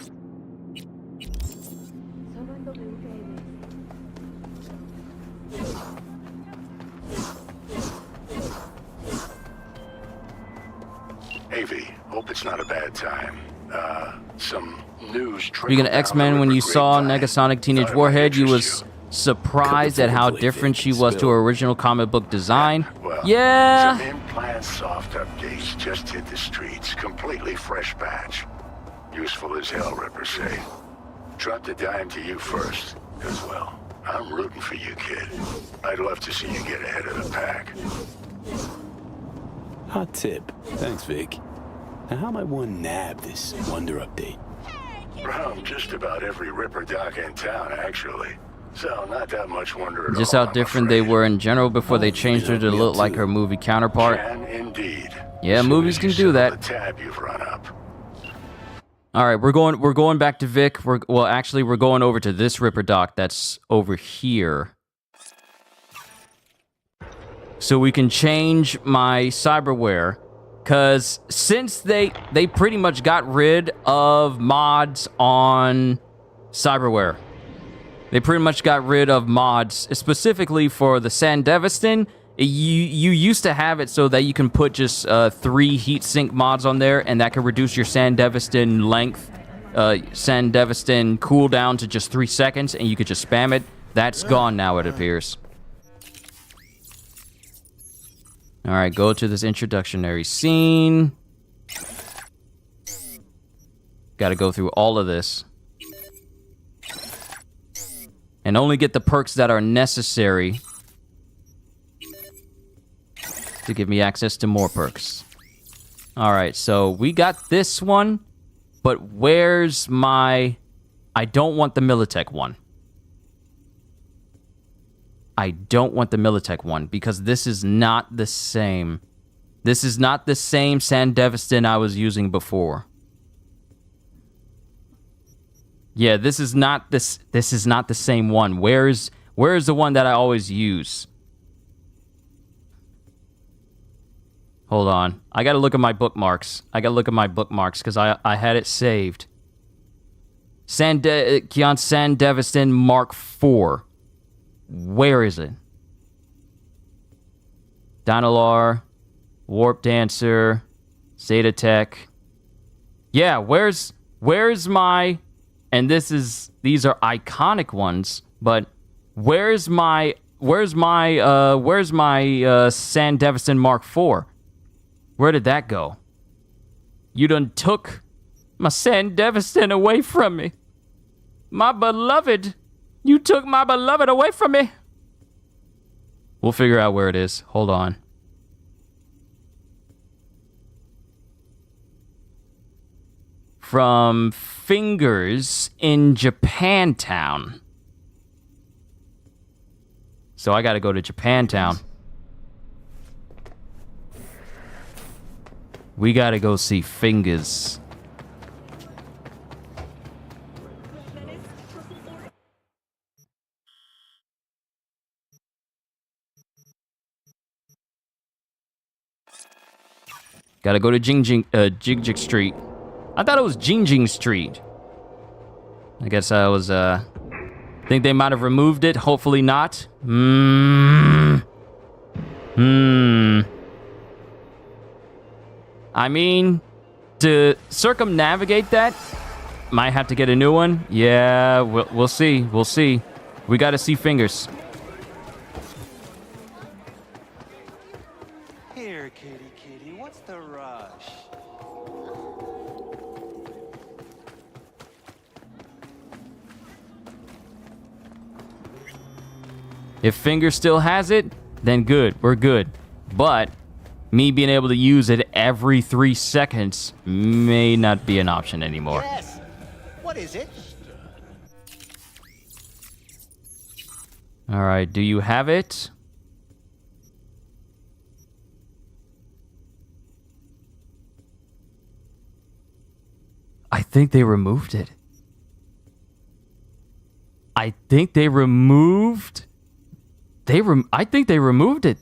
S9: Avy, hope it's not a bad time. Some news.
S1: Speaking of X-Men, when you saw Negasonic Teenage Warhead, you was surprised at how different she was to her original comic book design.
S9: Well,
S1: Yeah.
S9: Some in-plant soft updates just hit the streets. Completely fresh batch. Useful as hell, Ripper say. Dropped a dime to you first, as well. I'm rooting for you, kid. I'd love to see you get ahead of the pack.
S3: Hot tip. Thanks, Vic. Now, how might one nab this Wonder update?
S9: Around just about every Ripper dock in town, actually. So, not that much wonder at
S1: Just
S9: all,
S1: how different they were in general before they changed her to look like her movie counterpart.
S9: Indeed.
S1: Yeah, movies can do that.
S9: The tab you've run up.
S1: All right, we're going back to Vic. We're going over to this Ripper dock that's over here. So we can change my cyberware. Cause since they pretty much got rid of mods on cyberware. They pretty much got rid of mods specifically for the Sand Deviston. You used to have it so that you can put just 3 heatsink mods on there, and that can reduce your Sand Deviston length, Sand Deviston cooldown to just 3 seconds, and you could just spam it. That's gone now, it appears. All right, go to this introductionary scene. Got to go through all of this. And only get the perks that are necessary to give me access to more perks. All right, so we got this one, but where's my... I don't want the Militech one. I don't want the Militech one because this is not the same. This is not the same Sand Deviston I was using before. Yeah, this is not the same one. Where's the one that I always use? Hold on. I got to look at my bookmarks. Because I had it saved. Keont Sand Deviston Mark IV. Where is it? Dynalar, Warp Dancer, Zeta Tech. Yeah, where's my... And these are iconic ones, but where's my Sand Deviston Mark IV? Where did that go? You done took my Sand Deviston away from me. My beloved. You took my beloved away from me. We'll figure out where it is. Hold on. From Fingers in Japantown. So I gotta go to Japantown. We gotta go see Fingers. Gotta go to Jigjig Street. I thought it was Jingjing Street. I guess I was Think they might have removed it. Hopefully not. I mean, to circumnavigate that, might have to get a new one. Yeah, we'll see. We'll see. We got to see fingers.
S15: Here, kitty, what's the rush?
S1: If Finger still has it, then good. We're good. But me being able to use it every 3 seconds may not be an option anymore.
S8: Yes. What is it?
S1: All right, do you have it? I think they removed it. I think they removed... I think they removed it.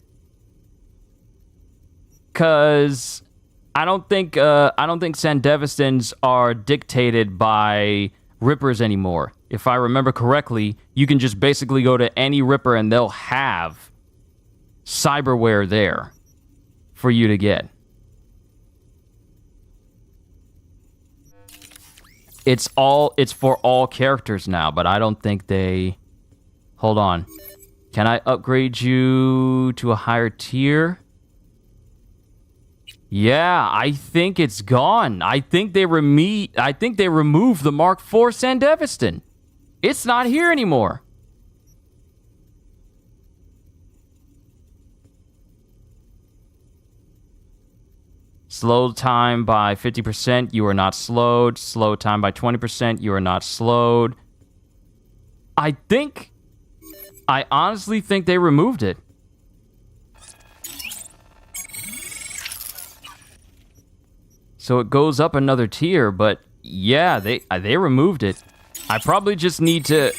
S1: Cause I don't think Sandevistans are dictated by Rippers anymore. If I remember correctly, you can just basically go to any Ripper and they'll have cyberware there for you to get. It's for all characters now, but I don't think they... Hold on. Can I upgrade you to a higher tier? Yeah, I think it's gone. I think they removed the Mark IV Sandevistan. It's not here anymore. Slow time by 50%, you are not slowed. Slow time by 20%, you are not slowed. I honestly think they removed it. So it goes up another tier, but yeah, they removed it. I probably just need to...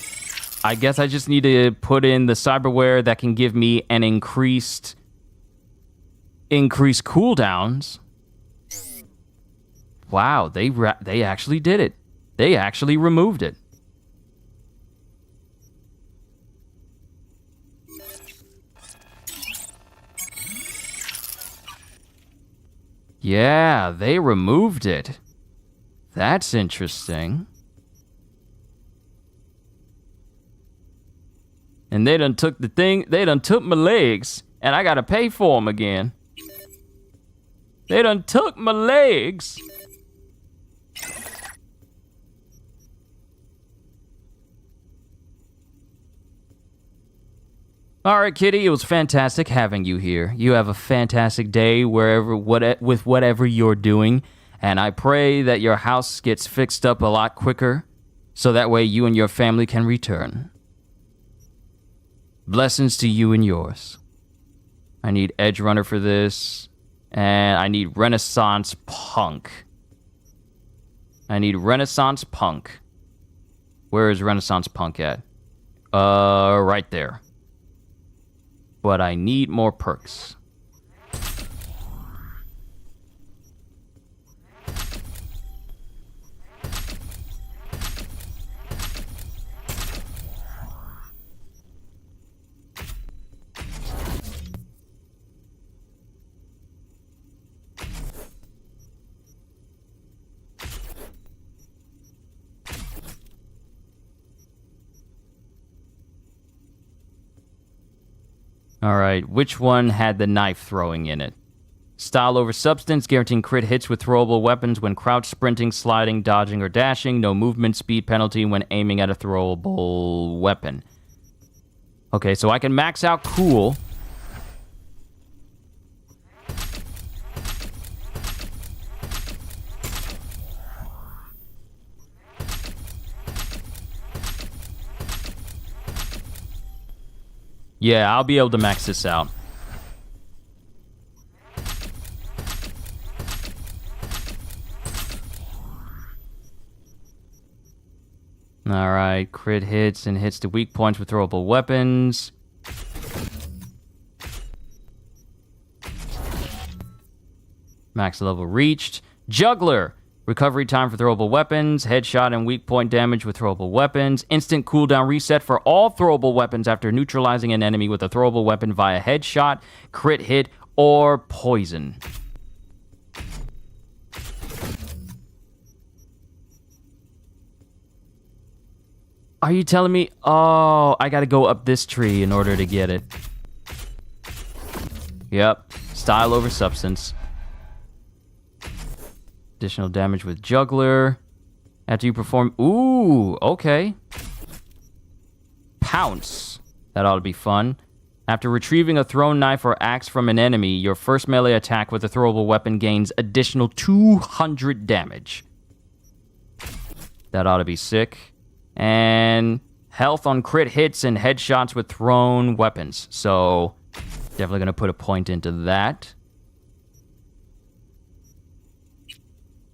S1: I guess I just need to put in the cyberware that can give me an increased cooldowns. Wow, they actually did it. They actually removed it. Yeah, they removed it. That's interesting. And they done took my legs, and I gotta pay for them again. They done took my legs. All right, Kitty, it was fantastic having you here. You have a fantastic day with whatever you're doing, and I pray that your house gets fixed up a lot quicker, so that way you and your family can return. Blessings to you and yours. I need Edge Runner for this, and I need Renaissance Punk. Where is Renaissance Punk at? Right there. But I need more perks. Alright, which one had the knife throwing in it? Style over substance, guaranteeing crit hits with throwable weapons when crouch, sprinting, sliding, dodging, or dashing. No movement speed penalty when aiming at a throwable weapon. Okay, so I can max out cool. Yeah, I'll be able to max this out. Alright, crit hits and hits to weak points with throwable weapons. Max level reached. Juggler! Recovery time for throwable weapons, headshot and weak point damage with throwable weapons, instant cooldown reset for all throwable weapons after neutralizing an enemy with a throwable weapon via headshot, crit hit, or poison. Are you telling me? Oh, I gotta go up this tree in order to get it. Yep. Style over substance. Additional damage with juggler. After you perform... Ooh, okay. Pounce. That ought to be fun. After retrieving a thrown knife or axe from an enemy, your first melee attack with a throwable weapon gains additional 200 damage. That ought to be sick. And health on crit hits and headshots with thrown weapons. So, definitely going to put a point into that.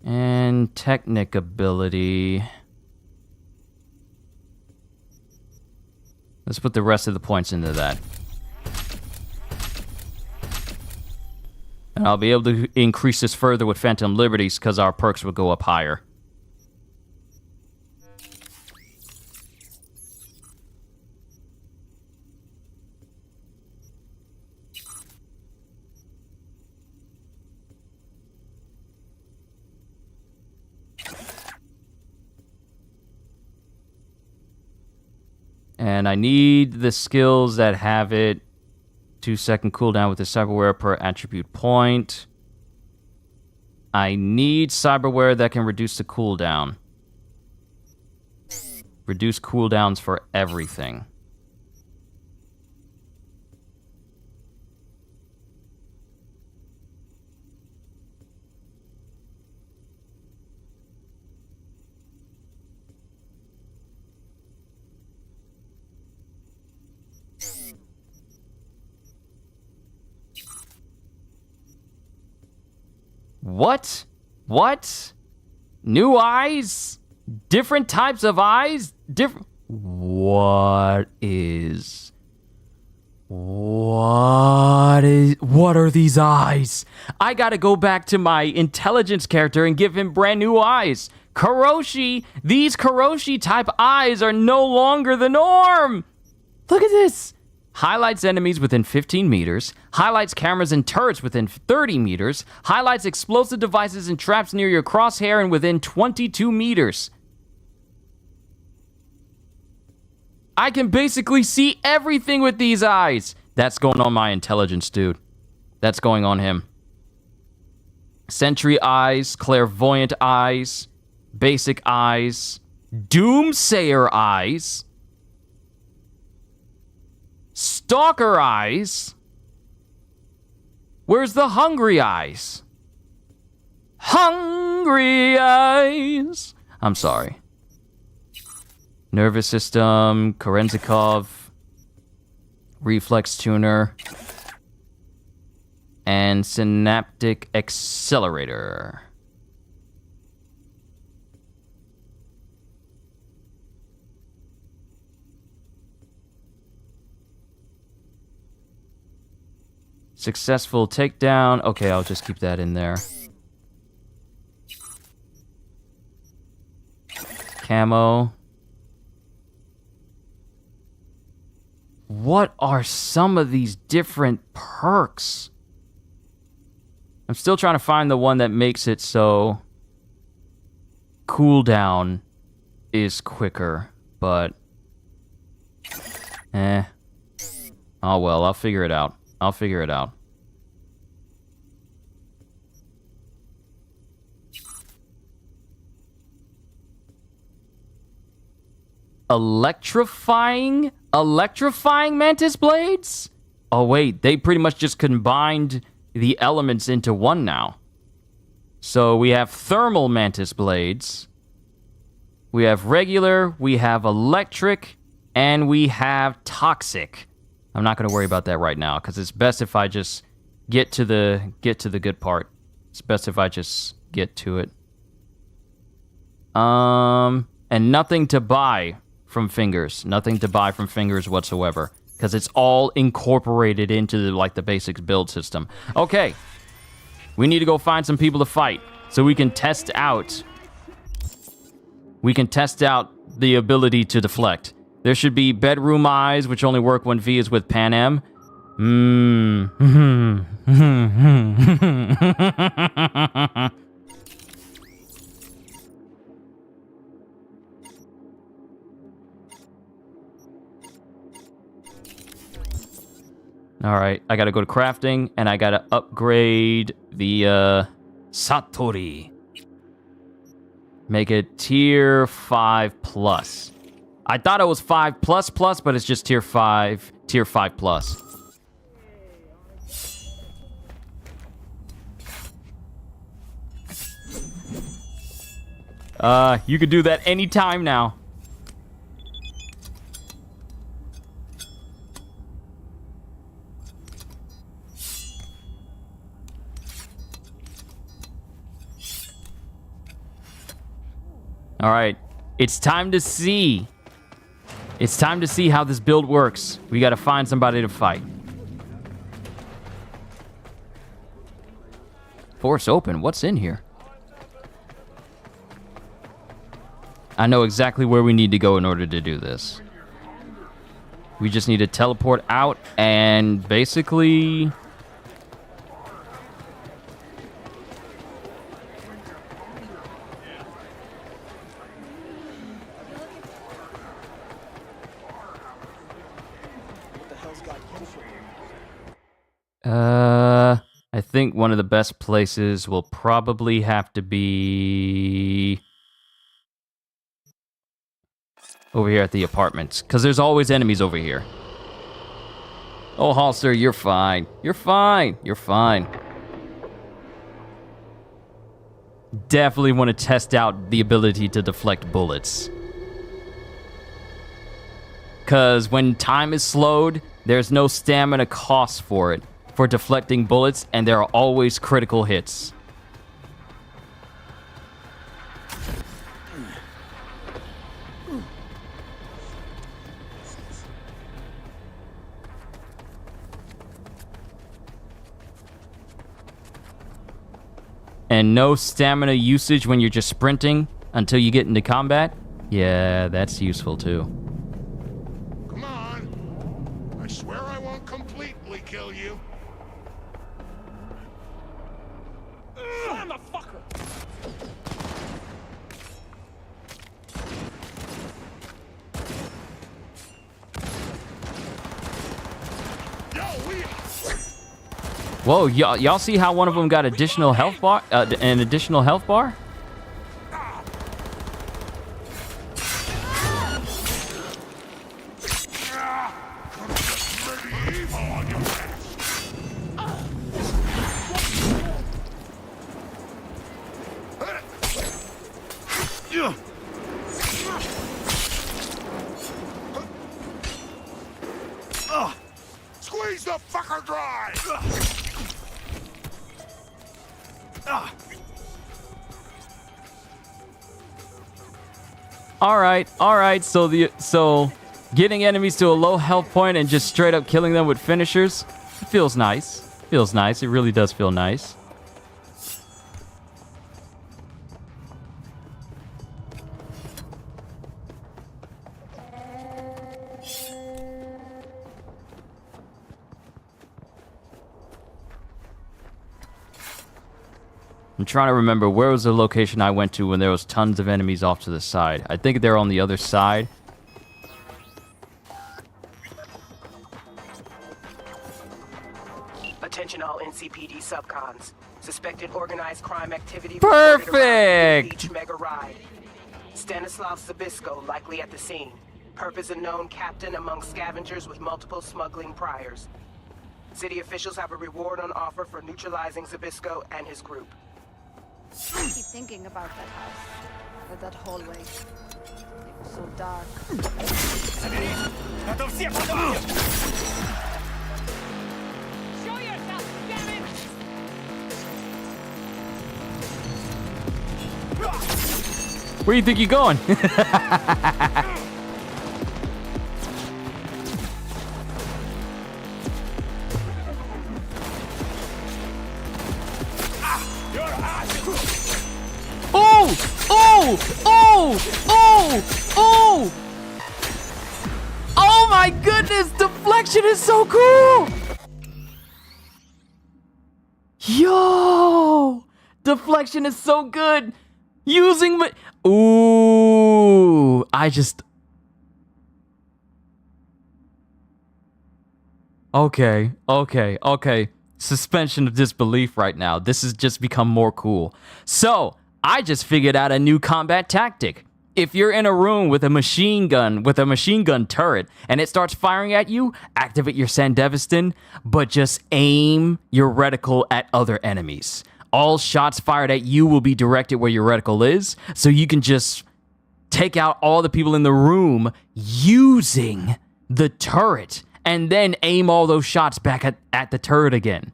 S1: And technic ability. Let's put the rest of the points into that. And I'll be able to increase this further with Phantom Liberties because our perks will go up higher. And I need the skills that have it. 2-second cooldown with the cyberware per attribute point. I need cyberware that can reduce the cooldown. Reduce cooldowns for everything. What? What? New eyes? Different types of eyes? Different... What are these eyes? I gotta go back to my intelligence character and give him brand new eyes. Kuroshi, these Kuroshi type eyes are no longer the norm. Look at this. Highlights enemies within 15 meters, highlights cameras and turrets within 30 meters, highlights explosive devices and traps near your crosshair and within 22 meters. I can basically see everything with these eyes. That's going on my intelligence, dude. That's going on him. Sentry eyes, clairvoyant eyes, basic eyes, doomsayer eyes, stalker eyes. Where's the hungry eyes? Hungry eyes. I'm sorry. Nervous system, Korenzikov, reflex tuner, and synaptic accelerator. Successful takedown. Okay, I'll just keep that in there. Camo. What are some of these different perks? I'm still trying to find the one that makes it so cooldown is quicker, but oh well, I'll figure it out. I'll figure it out. Electrifying mantis blades? Oh wait, they pretty much just combined the elements into one now. So we have thermal mantis blades, we have regular, we have electric, and we have toxic. I'm not going to worry about that right now because it's best if I just get to the good part. It's best if I just get to it. And nothing to buy from Fingers. Nothing to buy from Fingers whatsoever because it's all incorporated into the basics build system. Okay. We need to go find some people to fight. so we can test out. We can test out the ability to deflect. There should be bedroom eyes, which only work when V is with Pan Am. Alright, I gotta go to crafting, and I gotta upgrade the Satori. Make it tier 5+. I thought it was 5++, but it's just tier 5, tier 5+. You could do that anytime now. All right, it's time to see. It's time to see how this build works. We got to find somebody to fight. Force open. What's in here? I know exactly where we need to go in order to do this. We just need to teleport out and basically... I think one of the best places will probably have to be over here at the apartments, because there's always enemies over here. Oh, Halster, you're fine. You're fine. You're fine. Definitely want to test out the ability to deflect bullets. Because when time is slowed, there's no stamina cost for it, for deflecting bullets, and there are always critical hits. And no stamina usage when you're just sprinting until you get into combat. Yeah, that's useful too.
S13: Come on. I swear I won't completely kill you.
S10: Slam the fucker!
S1: Whoa, y'all see how one of them got additional health bar? An additional health bar?
S13: Squeeze the fucker dry!
S1: All right. So getting enemies to a low health point and just straight up killing them with finishers feels nice. Feels nice. It really does feel nice. I'm trying to remember where was the location I went to when there was tons of enemies off to the side. I think they're on the other side.
S21: Attention all NCPD subcons. Suspected organized crime activity.
S1: Perfect!
S21: Each mega ride. Stanislav Zabisco likely at the scene. Perp is a known captain among scavengers with multiple smuggling priors. City officials have a reward on offer for neutralizing Zabisco and his group.
S7: I keep thinking about that house, or that hallway. It was so dark. Show yourself, damn it!
S1: Where do you think you're going? Oh! Oh! Oh! Oh! Oh my goodness! Deflection is so cool! Yo! Deflection is so good! Using my... Ooh! I just... Okay. Suspension of disbelief right now. This has just become more cool. So, I just figured out a new combat tactic. If you're in a room with a machine gun turret, and it starts firing at you, activate your Sandevistan, but just aim your reticle at other enemies. All shots fired at you will be directed where your reticle is, so you can just take out all the people in the room using the turret, and then aim all those shots back at the turret again.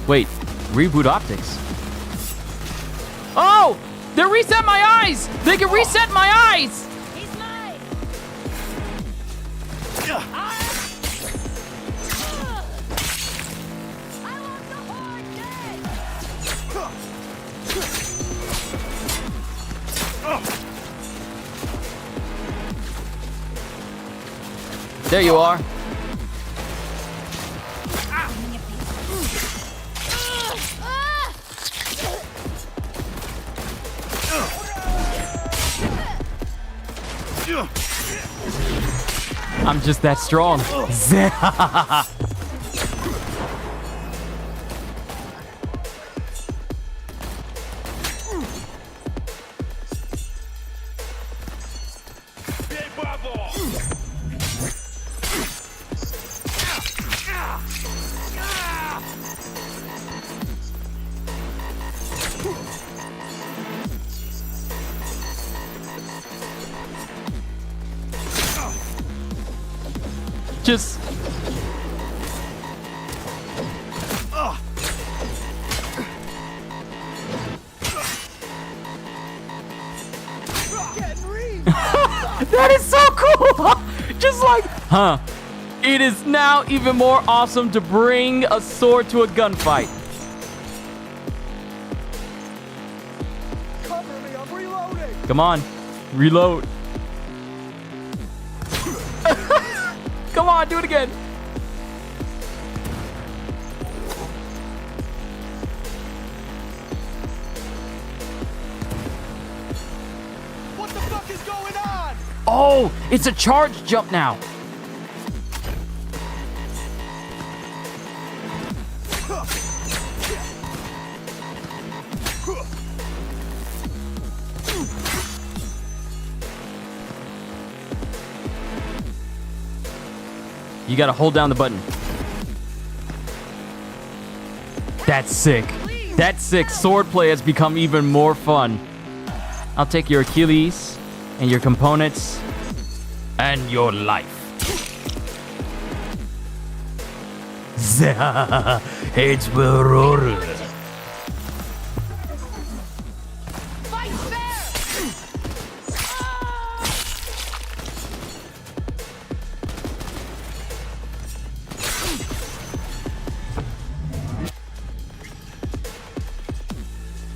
S1: Wait, reboot optics. Oh! They reset my eyes! They can reset my eyes!
S7: He's mine.
S1: There you are. I'm just that strong. Just... That is so cool! Just like, huh. It is now even more awesome to bring a sword to a gunfight.
S10: Cover me, I'm reloading!
S1: Come on, reload. Come on, do it again.
S10: What the fuck is going on?
S1: Oh, it's a charge jump now. You gotta hold down the button. That's sick. That's sick. Swordplay has become even more fun. I'll take your Achilles and your components and your life.
S2: It's roar.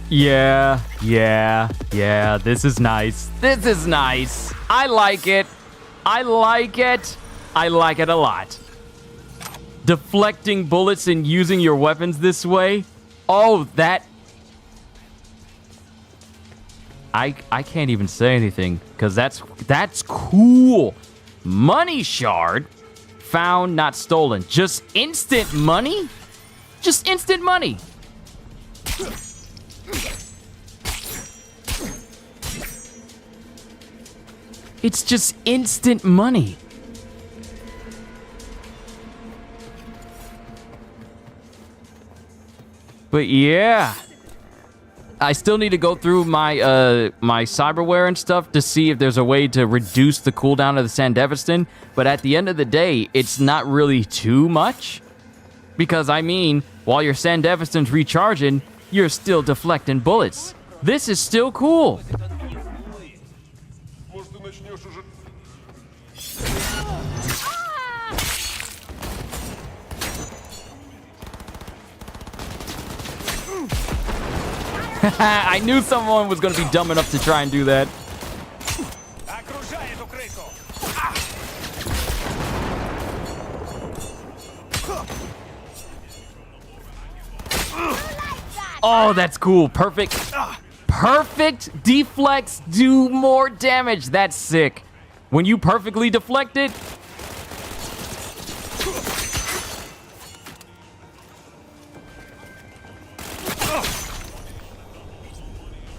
S1: Yeah. This is nice. This is nice. I like it. I like it a lot. Deflecting bullets and using your weapons this way. Oh, that... I can't even say anything, because that's cool. Money shard. Found, not stolen. Just instant money? Just instant money. It's just instant money. But yeah, I still need to go through my my cyberware and stuff to see if there's a way to reduce the cooldown of the Sandevistan. But at the end of the day, it's not really too much. Because, I mean, while your Sandevistan's recharging, you're still deflecting bullets. This is still cool. I knew someone was gonna be dumb enough to try and do that. Oh, that's cool. Perfect. Perfect deflects do more damage. That's sick. When you perfectly deflect it.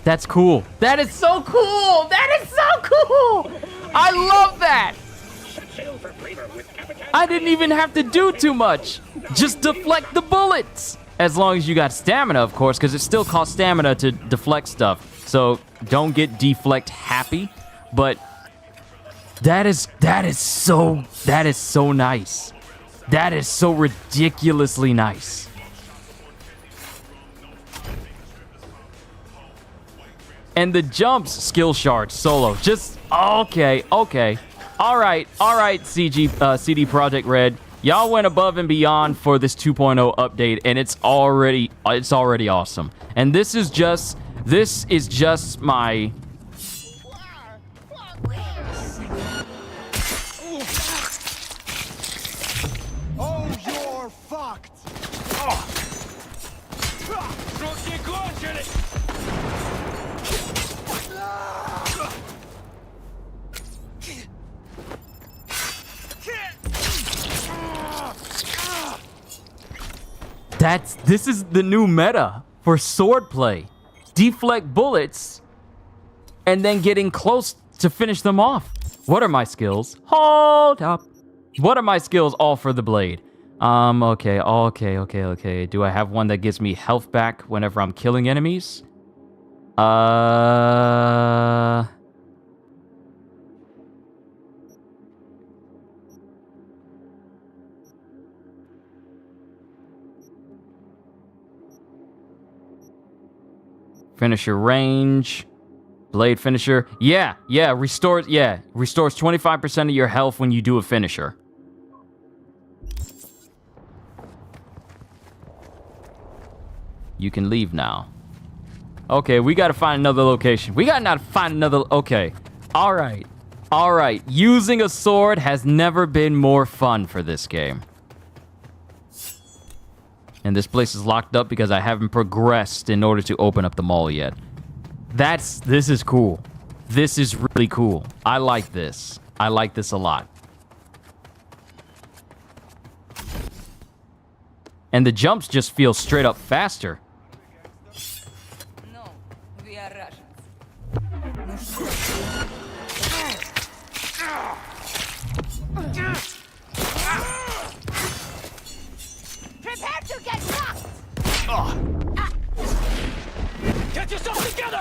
S1: That's cool. That is so cool. That is so cool. I love that. I didn't even have to do too much. Just deflect the bullets. As long as you got stamina, of course, because it still costs stamina to deflect stuff. So don't get deflect happy, but that is so nice. That is so ridiculously nice. And the jumps, skill shards, solo, just okay. All right, CD Projekt Red. Y'all went above and beyond for this 2.0 update, and it's already awesome. And this is just my
S10: Oh, you're fucked.
S1: This is the new meta for swordplay. Deflect bullets and then getting close to finish them off. What are my skills? Hold up. What are my skills all for the blade? Okay. Do I have one that gives me health back whenever I'm killing enemies? Finisher range. Blade finisher. Yeah. Restores 25% of your health when you do a finisher. You can leave now. Okay, we gotta find another location. Okay. Alright. Using a sword has never been more fun for this game. And this place is locked up because I haven't progressed in order to open up the mall yet. This is cool. This is really cool. I like this. I like this a lot. And the jumps just feel straight up faster.
S18: No, we are Russians.
S7: Prepare to get knocked!
S10: Get yourself together!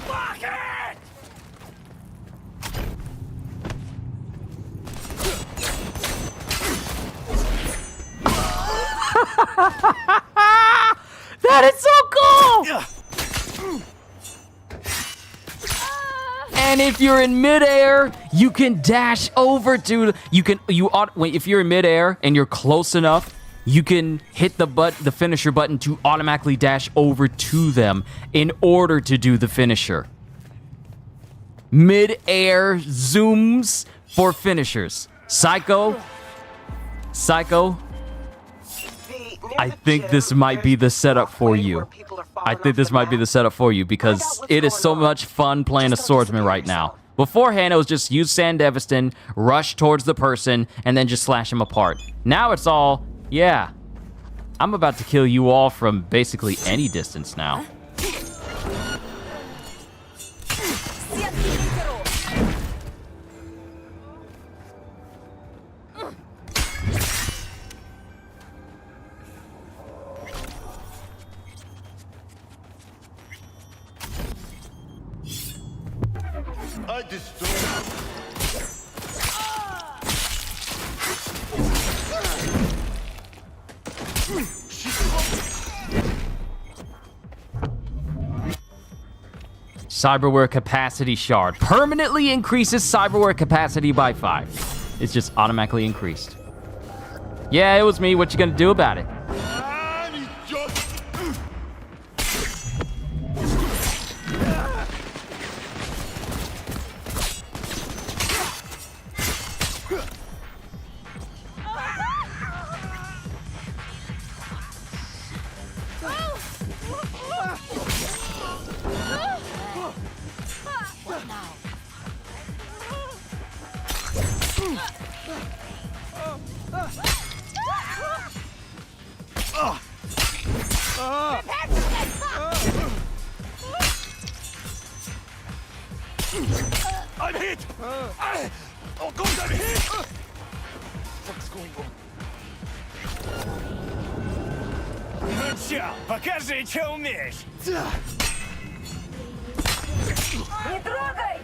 S10: Fuck it!
S1: That is so cool! And if you're in midair, you can dash over to if you're in midair and you're close enough, you can hit the finisher button to automatically dash over to them in order to do the finisher. Mid-air zooms for finishers. Psycho. I think this might be the setup for you. Because it is so much fun playing a swordsman right now. Beforehand, it was just use Sandevistan, rush towards the person, and then just slash them apart. Now it's all, yeah, I'm about to kill you all from basically any distance now.
S11: I destroyed.
S1: Cyberware capacity shard. Permanently increases cyberware capacity by 5. It's just automatically increased. Yeah, it was me. What you gonna do about it?
S6: What now?
S10: I'm hit! Oh god, I'm hit! What's going on?
S12: Ну чё, покажи, что умеешь.
S18: Не трогай!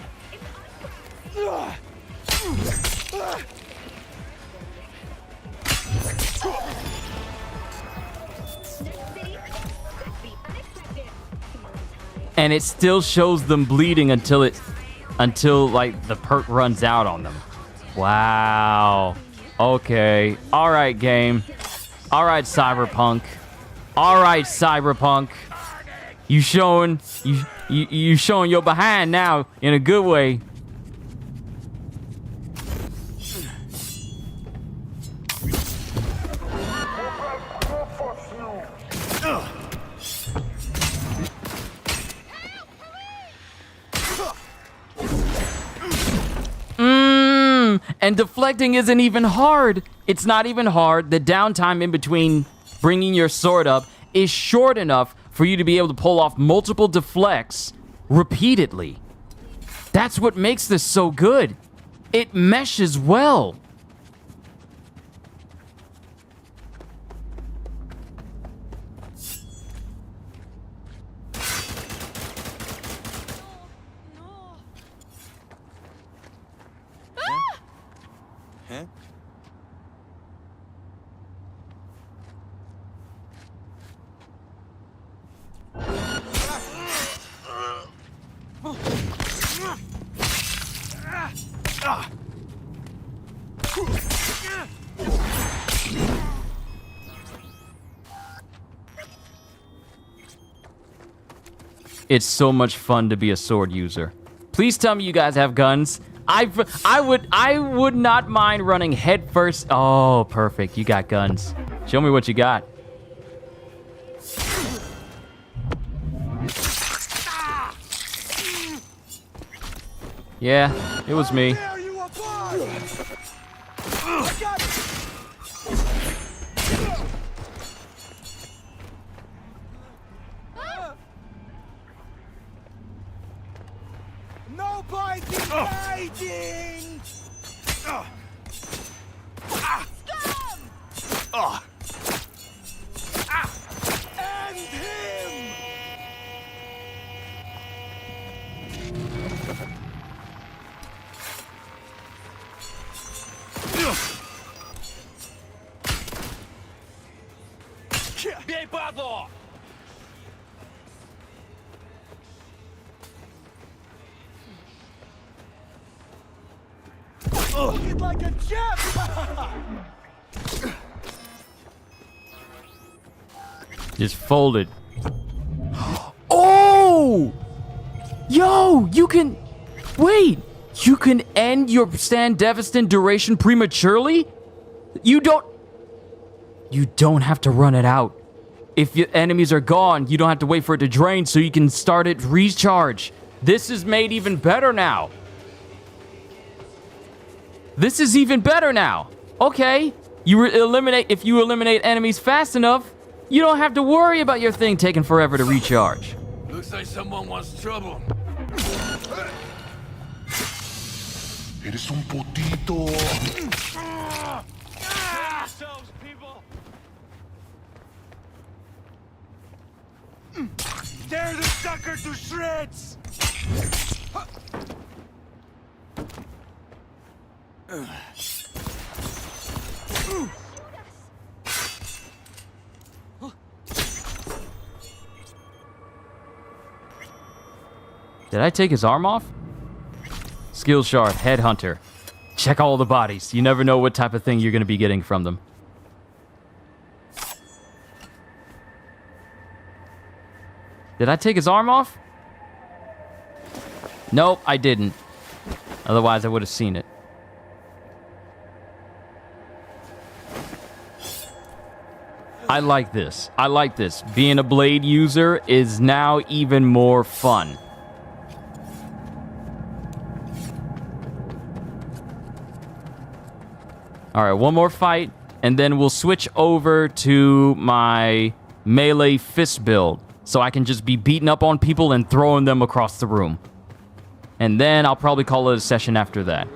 S1: And it still shows them bleeding until like the perk runs out on them. Wow. Okay. All right, game. All right, Cyberpunk. All right, Cyberpunk. You showing your behind now in a good way. And deflecting isn't even hard. It's not even hard. The downtime in between bringing your sword up is short enough for you to be able to pull off multiple deflects repeatedly. That's what makes this so good. It meshes well.
S12: Huh?
S1: It's so much fun to be a sword user. Please tell me you guys have guns. I would not mind running head first. Oh, perfect. You got guns. Show me what you got. Yeah, it was me.
S12: No biting, biting! Scum! End him!
S10: Бей, падло!
S12: Looking like a champ!
S1: Just folded. Oh! Yo, you can... Wait! You can end your stand devastating duration prematurely? You don't have to run it out. If your enemies are gone, you don't have to wait for it to drain, so you can start it recharge. This is made even better now. This is even better now. Okay, if you eliminate enemies fast enough, you don't have to worry about your thing taking forever to recharge.
S10: Looks like someone wants trouble.
S13: Eres un potito.
S12: Tear the sucker to shreds!
S1: Did I take his arm off? Skill shard, headhunter. Check all the bodies. You never know what type of thing you're going to be getting from them. Did I take his arm off? Nope, I didn't. Otherwise, I would have seen it. I like this. I like this. Being a blade user is now even more fun. Alright, one more fight, and then we'll switch over to my melee fist build, so I can just be beating up on people and throwing them across the room. And then I'll probably call it a session after that.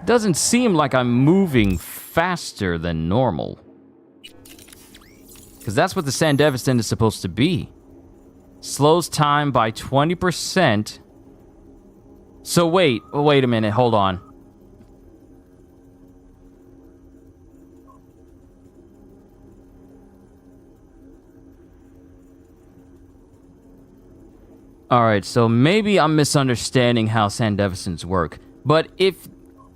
S1: Doesn't seem like I'm moving faster than normal. Because that's what the Sandevistan is supposed to be. Slows time by 20%. So wait a minute, hold on. Alright, so maybe I'm misunderstanding how Sandevistans work. But if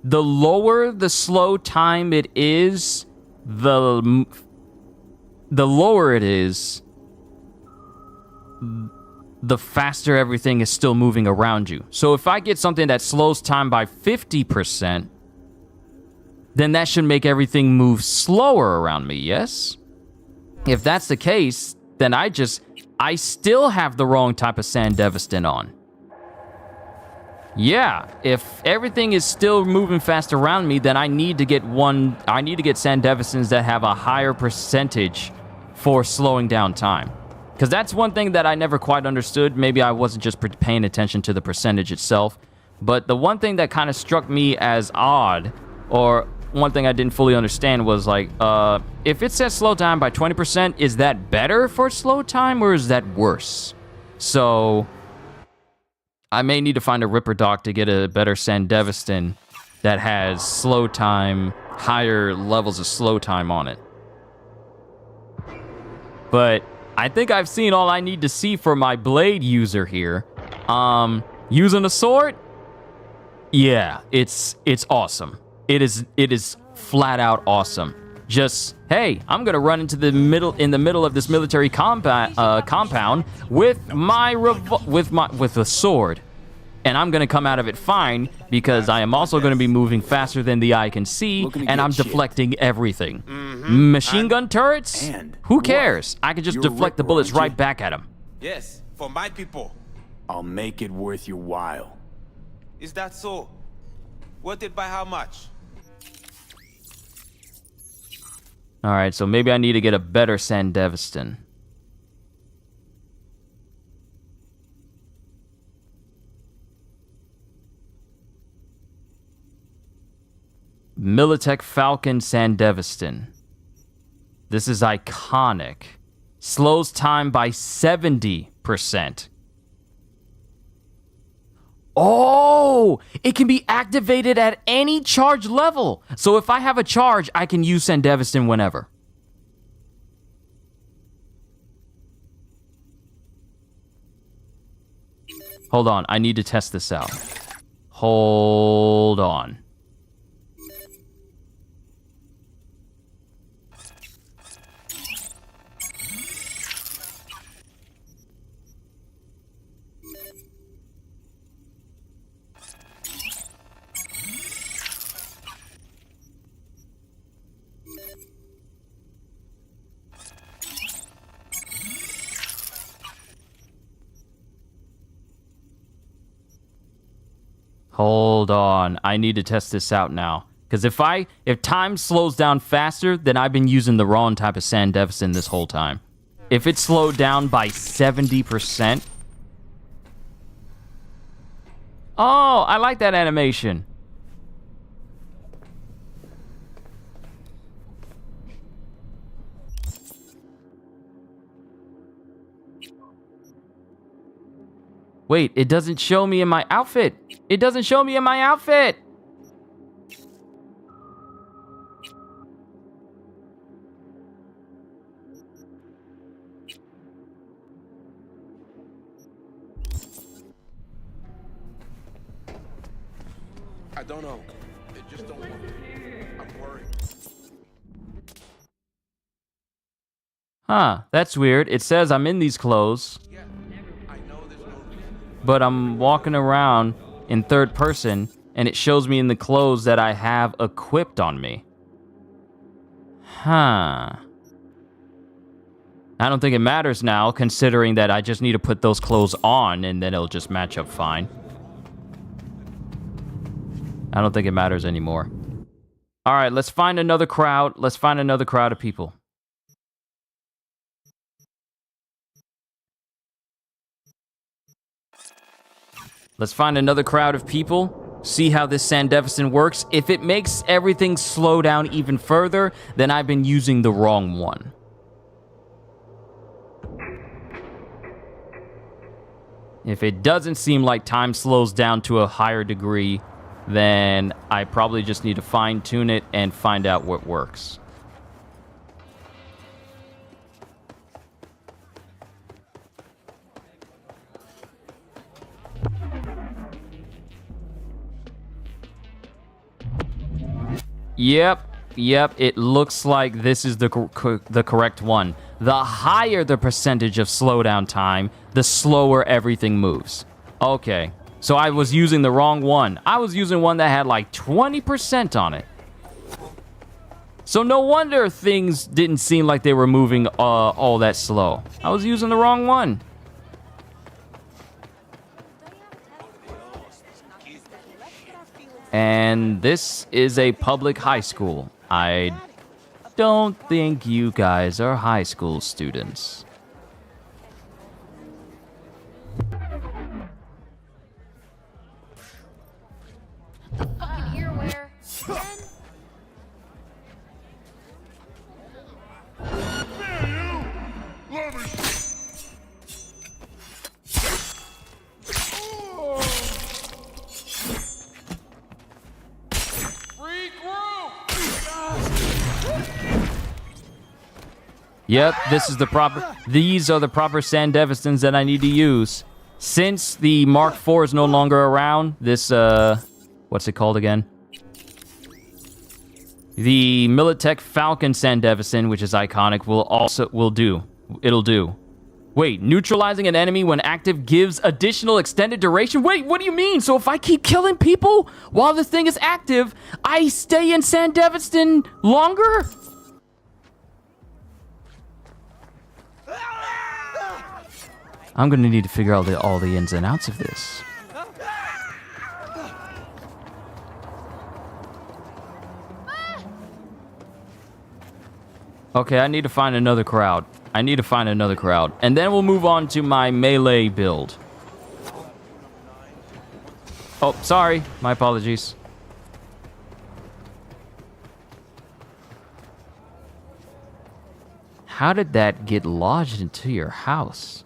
S1: the lower the slow time it is, the lower it is, the faster everything is still moving around you. So if I get something that slows time by 50%, then that should make everything move slower around me, yes? If that's the case, then I still have the wrong type of Sandevistan on. Yeah, if everything is still moving fast around me, then I need to get Sandevistans that have a higher percentage for slowing down time. Because that's one thing that I never quite understood. Maybe I wasn't just paying attention to the percentage itself. But the one thing that kind of struck me as odd, or one thing I didn't fully understand was like, if it says slow time by 20%, is that better for slow time or is that worse? So I may need to find a Ripper Doc to get a better Sandevistan that has slow time, higher levels of slow time on it. But I think I've seen all I need to see for my blade user here. Using a sword? Yeah, it's awesome. It is flat out awesome. Just, hey, I'm gonna run into in the middle of this military compound with a sword, and I'm gonna come out of it fine because I am also gonna be moving faster than the eye can see, and I'm deflecting everything. Machine gun turrets? Who cares? I can just deflect the bullets right back at them.
S19: Yes, for my people.
S3: I'll make it worth your while.
S19: Is that so? Worth it by how much?
S1: Alright, so maybe I need to get a better Sandevistan. Militech Falcon Sandevistan. This is iconic. Slows time by 70%. Oh, it can be activated at any charge level. So if I have a charge, I can use Sandevistan whenever. Hold on, I need to test this out. Hold on. Hold on. I need to test this out now. Because if time slows down faster, then I've been using the wrong type of Sandevistan this whole time. If it slowed down by 70%. Oh, I like that animation. Wait, it doesn't show me in my outfit. It doesn't show me in my outfit.
S11: I don't know. They just don't want to. I'm worried.
S1: Huh, that's weird. It says I'm in these clothes, but I'm walking around in third person, and it shows me in the clothes that I have equipped on me. Huh. I don't think it matters now, considering that I just need to put those clothes on, and then it'll just match up fine. I don't think it matters anymore. All right, let's find another crowd. Let's find another crowd of people. Let's find another crowd of people, see how this Sandevistan works. If it makes everything slow down even further, then I've been using the wrong one. If it doesn't seem like time slows down to a higher degree, then I probably just need to fine-tune it and find out what works. Yep, it looks like this is the correct one. The higher the percentage of slowdown time, the slower everything moves. Okay, so I was using the wrong one. I was using one that had like 20% on it. So no wonder things didn't seem like they were moving all that slow. I was using the wrong one. And this is a public high school. I don't think you guys are high school students.
S6: Fucking earwear.
S1: Yep, these are the proper Sandevistans that I need to use. Since the Mark IV is no longer around, this, what's it called again? The Militech Falcon Sandevistan, which is iconic, it'll do. Wait, neutralizing an enemy when active gives additional extended duration? Wait, what do you mean? So if I keep killing people while this thing is active, I stay in Sandevistan longer? I'm gonna need to figure out all the ins and outs of this. Okay, I need to find another crowd. And then we'll move on to my melee build. Oh, sorry. My apologies. How did that get lodged into your house?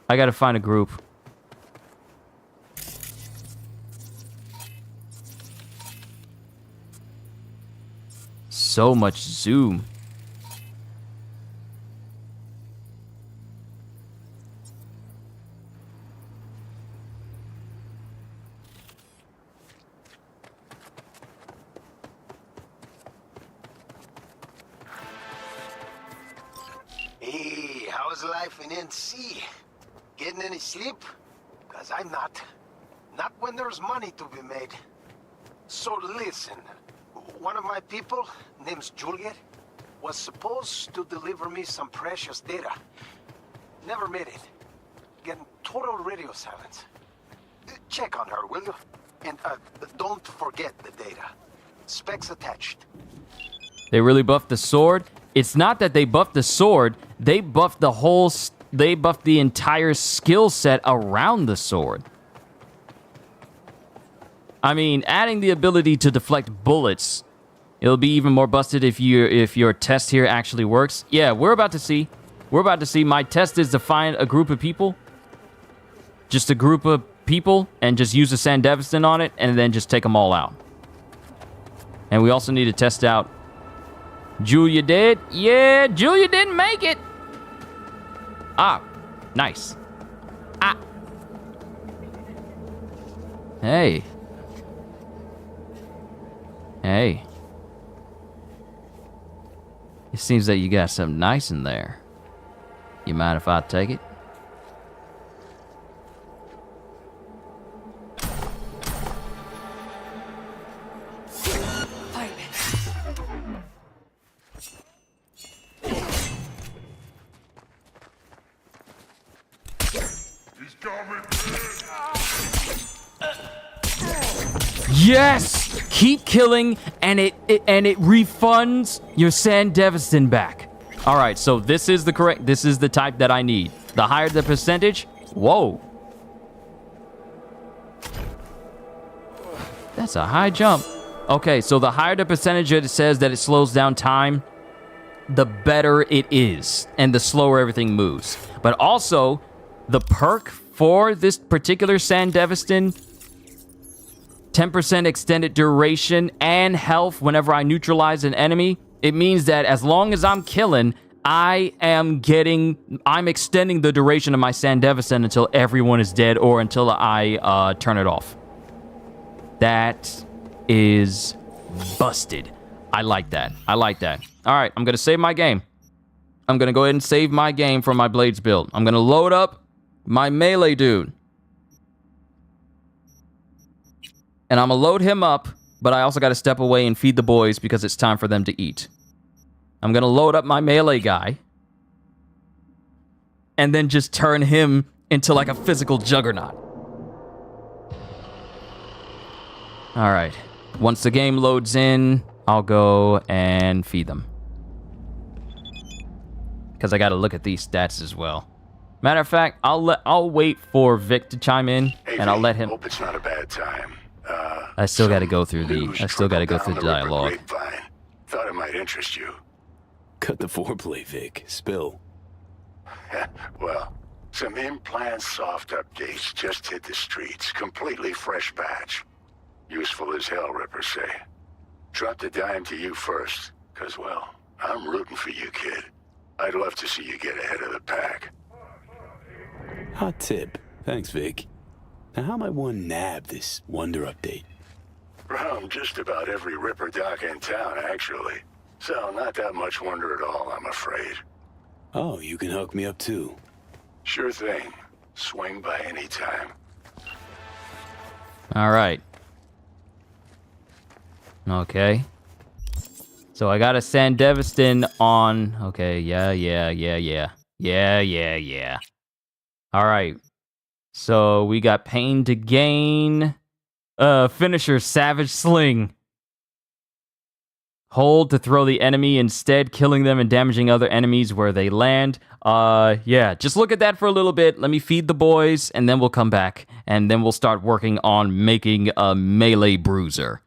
S1: I gotta find a group. So much zoom.
S16: Hey, how's life in NC? Getting any sleep? Cause I'm not. Not when there's money to be made. So listen, one of my people, name's Juliet, was supposed to deliver me some precious data. Never made it. Getting total radio silence. Check on her, will you? And don't forget the data. Specs attached.
S1: They really buffed the sword? It's not that they buffed the sword, they buffed the entire skill set around the sword. I mean, adding the ability to deflect bullets, it'll be even more busted if your test here actually works. Yeah, we're about to see. My test is to find a group of people. Just a group of people, and just use a Sandevistan on it, and then just take them all out. And we also need to test out... Julia did? Yeah, Julia didn't make it! Ah, Nice. Ah. Hey. Hey. It seems that you got something nice in there. You mind if I take it? Yes! Keep killing, and it refunds your Sandevistan back. All right, so this is the type that I need. The higher the percentage, whoa. That's a high jump. Okay, so the higher the percentage it says that it slows down time, the better it is, and the slower everything moves. But also, the perk for this particular Sandevistan, 10% extended duration and health whenever I neutralize an enemy. It means that as long as I'm killing, I'm extending the duration of my Sandevistan until everyone is dead or until I turn it off. That is busted. I like that. I like that. All right, I'm going to save my game. I'm going to go ahead and save my game for my Blades build. I'm going to load up my melee dude. And I'm going to load him up, but I also got to step away and feed the boys because it's time for them to eat. I'm going to load up my melee guy. And then just turn him into like a physical juggernaut. All right. Once the game loads in, I'll go and feed them. Because I got to look at these stats as well. Matter of fact, I'll wait for Vic to chime in, and I'll let him.
S9: Hope it's not a bad time.
S1: I still got to go through the dialogue.
S9: Thought it might interest you.
S3: Cut the foreplay, Vic. Spill.
S9: Well, some in-plan soft updates just hit the streets. Completely fresh batch. Useful as hell, Rippers say. Dropped a dime to you first, because, well, I'm rooting for you, kid. I'd love to see you get ahead of the pack.
S3: Hot tip. Thanks, Vic. Now, how might one nab this Wonder update?
S9: From just about every Ripper dock in town, actually. So, not that much wonder at all, I'm afraid.
S3: Oh, you can hook me up, too.
S9: Sure thing. Swing by any time.
S1: All right. Okay. So I got a Sandevistan on. Okay, yeah. All right. So we got pain to gain. Finisher, Savage Sling. Hold to throw the enemy, instead killing them and damaging other enemies where they land. Yeah, just look at that for a little bit. Let me feed the boys, and then we'll come back. And then we'll start working on making a melee bruiser.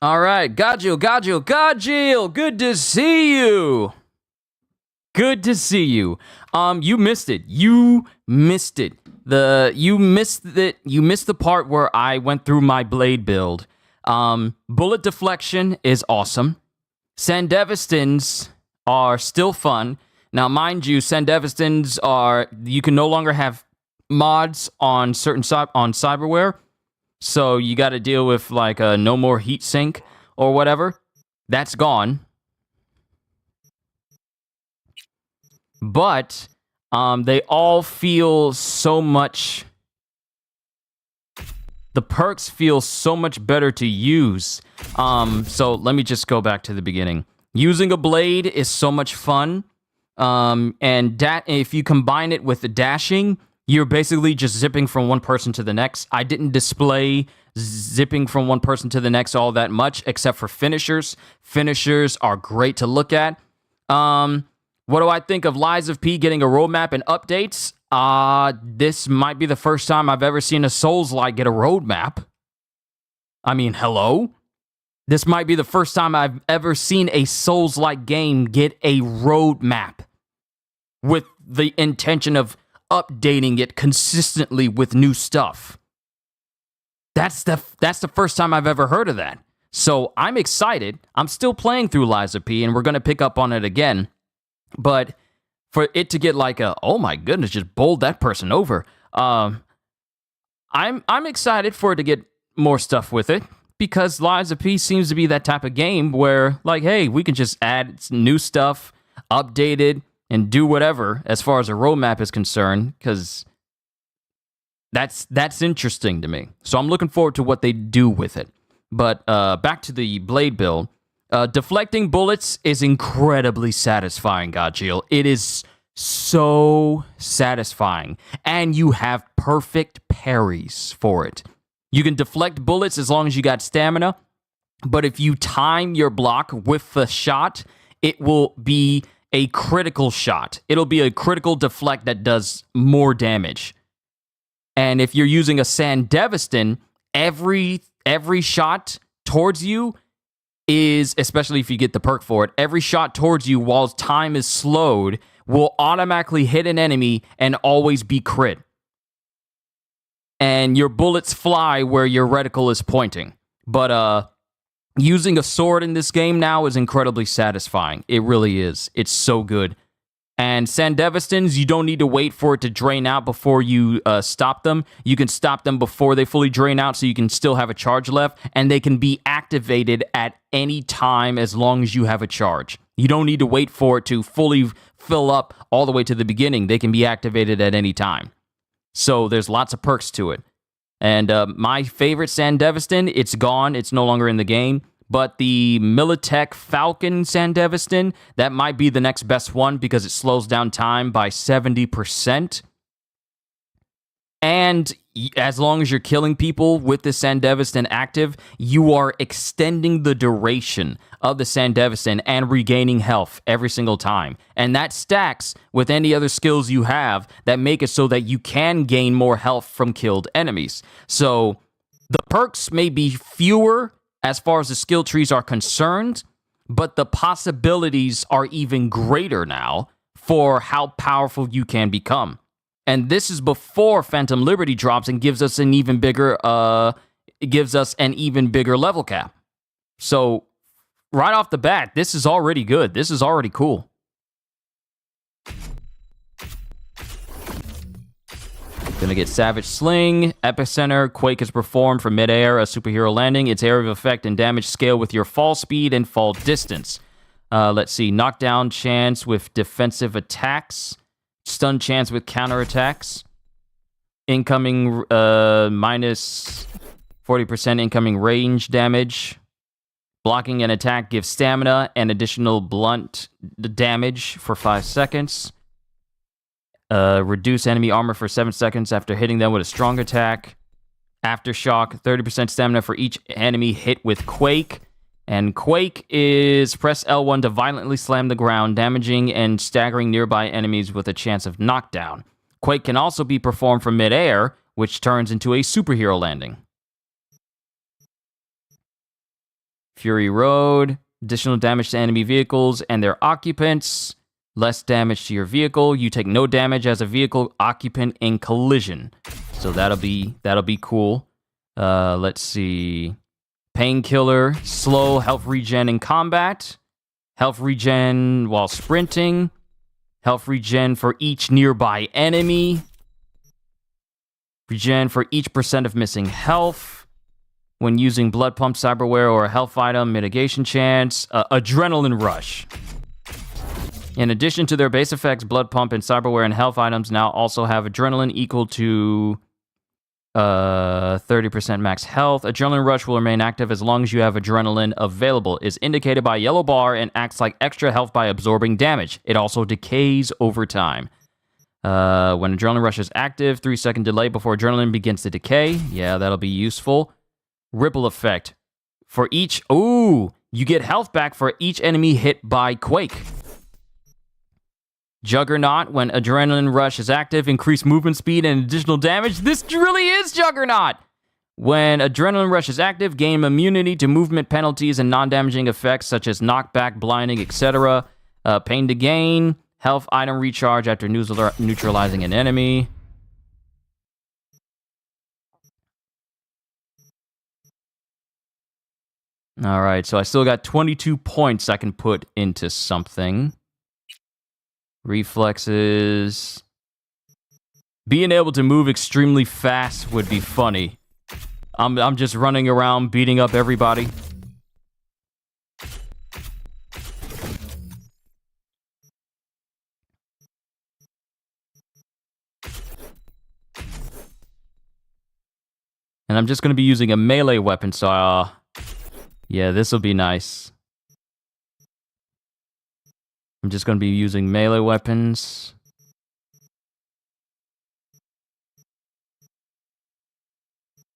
S1: All right, Gajil, good to see you. Good to see you. You missed it. You missed it. You missed the part where I went through my blade build. Bullet deflection is awesome. Sandevistans are still fun. Now, mind you, Sandevistans you can no longer have mods on certain on cyberware. So you got to deal with like a no more heat sink or whatever. That's gone. But they all feel so much. The perks feel so much better to use. So let me just go back to the beginning. Using a blade is so much fun. And if you combine it with the dashing, you're basically just zipping from one person to the next. I didn't display zipping from one person to the next all that much, except for finishers. Finishers are great to look at. What do I think of Lies of P getting a roadmap and updates? This might be the first time I've ever seen a Souls-like get a roadmap. I mean, hello? This might be the first time I've ever seen a Souls-like game get a roadmap with the intention of updating it consistently with new stuff. That's the first time I've ever heard of that. So I'm excited. I'm still playing through Lies of P, and we're going to pick up on it again. But for it to get like oh my goodness, just bowled that person over. I'm excited for it to get more stuff with it, because Lies of P seems to be that type of game where, like, hey, we can just add new stuff, update it, and do whatever as far as a roadmap is concerned, because that's interesting to me. So I'm looking forward to what they do with it. But back to the blade build. Deflecting bullets is incredibly satisfying, Gajil. It is so satisfying. And you have perfect parries for it. You can deflect bullets as long as you got stamina. But if you time your block with the shot, it will be a critical shot. It'll be a critical deflect that does more damage. And if you're using a Sandevistan, every shot towards you is, especially if you get the perk for it, every shot towards you while time is slowed will automatically hit an enemy and always be crit. And your bullets fly where your reticle is pointing. But using a sword in this game now is incredibly satisfying. It really is. It's so good. And Sandevistans, you don't need to wait for it to drain out before you stop them. You can stop them before they fully drain out, so you can still have a charge left, and they can be activated at any time as long as you have a charge. You don't need to wait for it to fully fill up all the way to the beginning. They can be activated at any time. So there's lots of perks to it. And my favorite Sandevistan, it's gone. It's no longer in the game. But the Militech Falcon Sandevistan, that might be the next best one because it slows down time by 70%. And as long as you're killing people with the Sandevistan active, you are extending the duration of the Sandevistan and regaining health every single time. And that stacks with any other skills you have that make it so that you can gain more health from killed enemies. So the perks may be fewer as far as the skill trees are concerned, but the possibilities are even greater now for how powerful you can become. And this is before Phantom Liberty drops and gives us an even bigger level cap. So right off the bat, this is already good. This is already cool. Gonna get Savage Sling, Epicenter, Quake is performed from midair, a superhero landing. Its area of effect and damage scale with your fall speed and fall distance. Let's see, knockdown chance with defensive attacks, stun chance with counterattacks, incoming minus 40% incoming range damage. Blocking an attack gives stamina and additional blunt damage for 5 seconds. Reduce enemy armor for 7 seconds after hitting them with a strong attack. Aftershock, 30% stamina for each enemy hit with Quake. And Quake is press L1 to violently slam the ground, damaging and staggering nearby enemies with a chance of knockdown. Quake can also be performed from midair, which turns into a superhero landing. Fury Road. Additional damage to enemy vehicles and their occupants. Less damage to your vehicle. You take no damage as a vehicle occupant in collision. So that'll be cool. Let's see. Painkiller. Slow health regen in combat. Health regen while sprinting. Health regen for each nearby enemy. Regen for each % of missing health. When using blood pump, cyberware, or a health item, mitigation chance. Adrenaline rush. In addition to their base effects, blood pump and cyberware and health items now also have adrenaline equal to 30% max health. Adrenaline rush will remain active as long as you have adrenaline available. Is indicated by a yellow bar and acts like extra health by absorbing damage. It also decays over time. When adrenaline rush is active, 3-second delay before adrenaline begins to decay. Yeah, that'll be useful. Ripple effect. For each... Ooh! You get health back for each enemy hit by Quake. Juggernaut. When adrenaline rush is active, increase movement speed and additional damage. This really is Juggernaut! When adrenaline rush is active, gain immunity to movement penalties and non-damaging effects such as knockback, blinding, etc. Pain to gain. Health item recharge after neutralizing an enemy. Alright, so I still got 22 points I can put into something. Reflexes. Being able to move extremely fast would be funny. I'm just running around beating up everybody. And I'm just going to be using a melee weapon, so... yeah, this will be nice. I'm just going to be using melee weapons.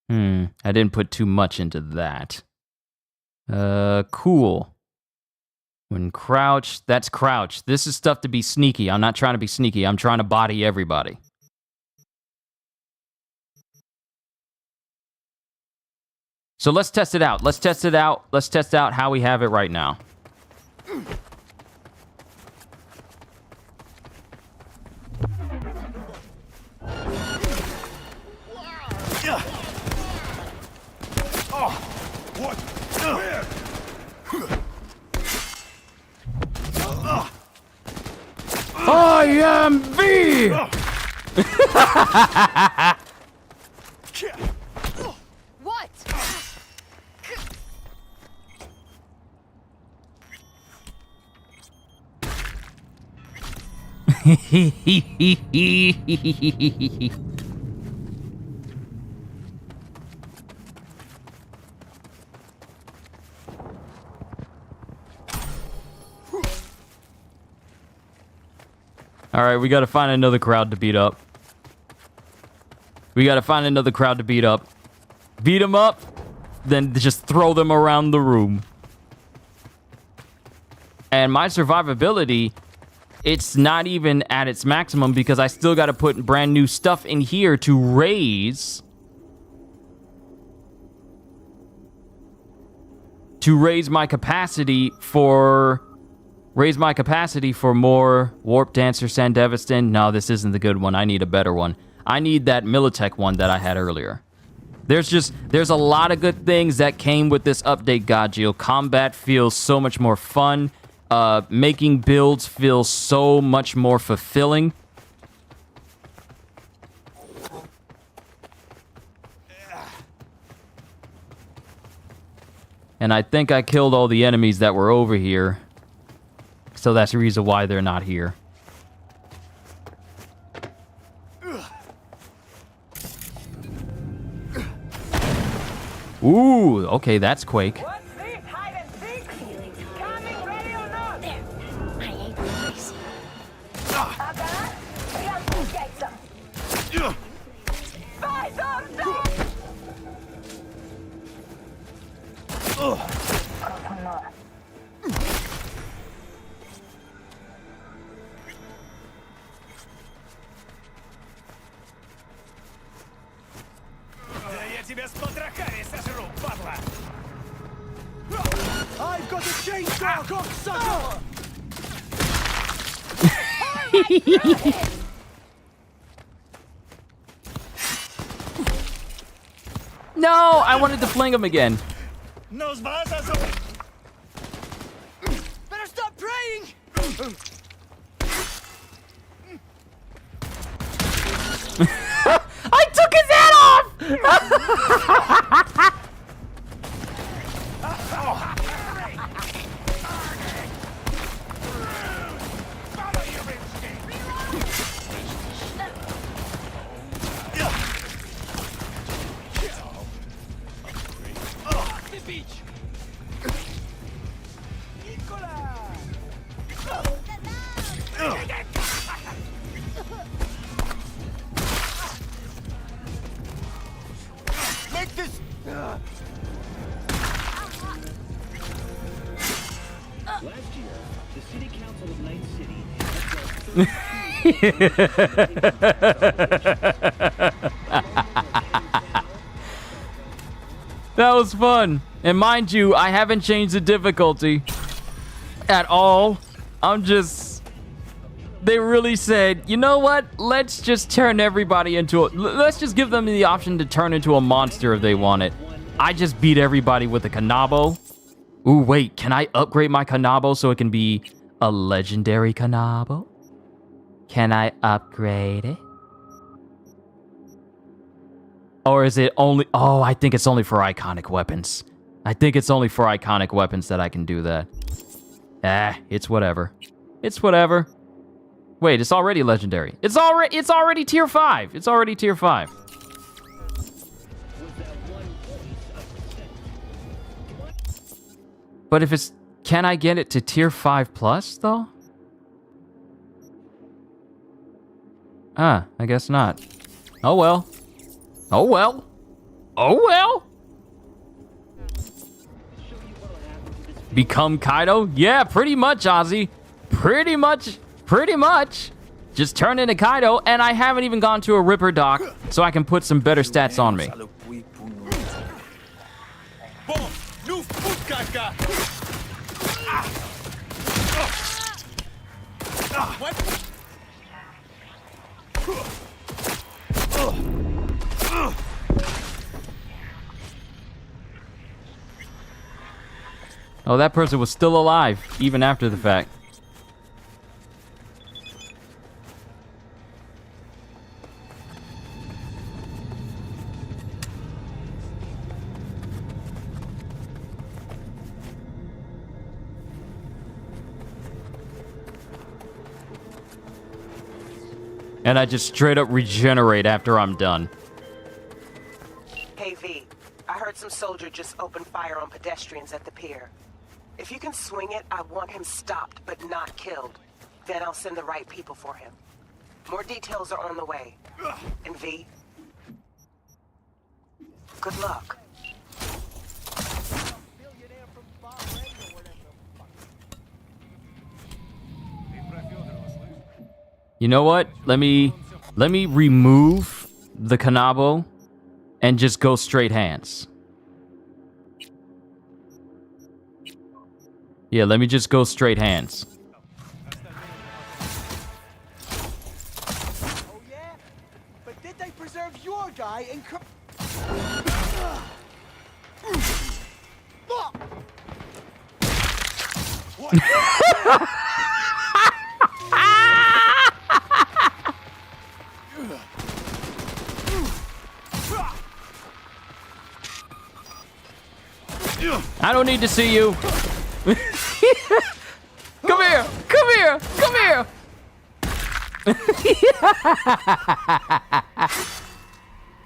S1: I didn't put too much into that. Cool. When crouch, that's crouch. This is stuff to be sneaky. I'm not trying to be sneaky. I'm trying to body everybody. So let's test it out. Let's test it out. Let's test out how we have it right now.
S12: Oh, what? Where?
S1: I am V!
S7: What?
S1: Alright, we gotta find another crowd to beat up. We gotta find another crowd to beat up. Beat them up, then just throw them around the room. And my survivability, it's not even at its maximum because I still gotta put brand new stuff in here to raise my capacity for... raise my capacity for more Warp Dancer, Sandevistan. No, this isn't the good one. I need a better one. I need that Militech one that I had earlier. There's a lot of good things that came with this update, Godjiel. Combat feels so much more fun. Making builds feel so much more fulfilling. And I think I killed all the enemies that were over here. So that's the reason why they're not here. Ooh, okay, that's Quake.
S12: I've got a chainsaw, cocksucker!
S1: No, I wanted to fling him again.
S12: Nos vas a so... Better stop praying!
S1: I took his head off!
S12: Make this...
S4: Last year, the City Council of Night City
S1: That was fun. And mind you, I haven't changed the difficulty at all. I'm just... They really said, you know what? Let's just turn everybody into a... Let's just give them the option to turn into a monster if they want it. I just beat everybody with a Kanabo. Ooh, wait. Can I upgrade my Kanabo so it can be a legendary Kanabo? Can I upgrade it? Or is it only... Oh, I think it's only for iconic weapons. I think it's only for iconic weapons that I can do that. It's whatever. It's whatever. Wait, it's already legendary. It's already tier 5. It's already tier 5. But if it's... Can I get it to tier 5 plus, though? I guess not. Oh well. Oh well. Oh well. Become Kaido? Yeah, pretty much, Ozzy. Pretty much. Just turn into Kaido, and I haven't even gone to a Ripper dock, so I can put some better stats on me. Oh, that person was still alive, even after the fact. And I just straight up regenerate after I'm done.
S21: Hey V, I heard some soldier just opened fire on pedestrians at the pier. If you can swing it, I want him stopped but not killed. Then I'll send the right people for him. More details are on the way. And V, good luck.
S1: You know what? Let me remove the Kanabo and just go straight hands. Yeah, let me just go straight hands.
S12: Oh yeah? But did they preserve your guy in... What?
S1: I don't need to see you. Come here. Come here. Come here.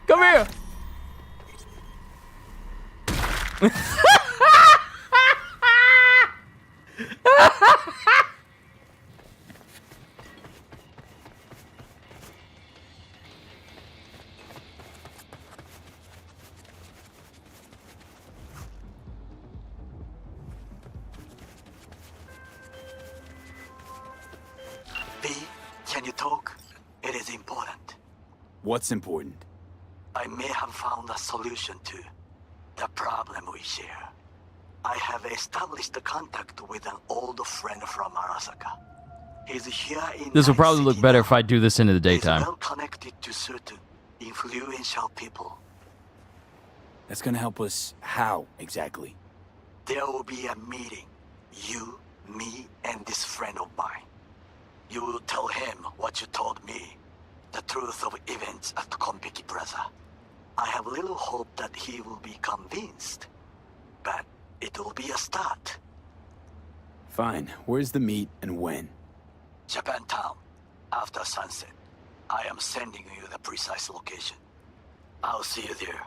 S1: Come here.
S20: Can you talk? It is important.
S3: What's important?
S20: I may have found a solution to the problem we share. I have established a contact with an old friend from Arasaka. He's here in
S1: This will
S20: Night
S1: probably look
S20: City
S1: better
S20: now.
S1: if I do this into the
S20: He's
S1: daytime.
S20: well connected to certain influential people.
S3: That's gonna help us how, exactly?
S20: There will be a meeting. You, me, and this friend of mine. You will tell him what you told me. The truth of events at Konpeki Plaza. I have little hope that he will be convinced. But it will be a start.
S3: Fine. Where's the meet and when?
S20: Japantown. After sunset. I am sending you the precise location. I'll see you there.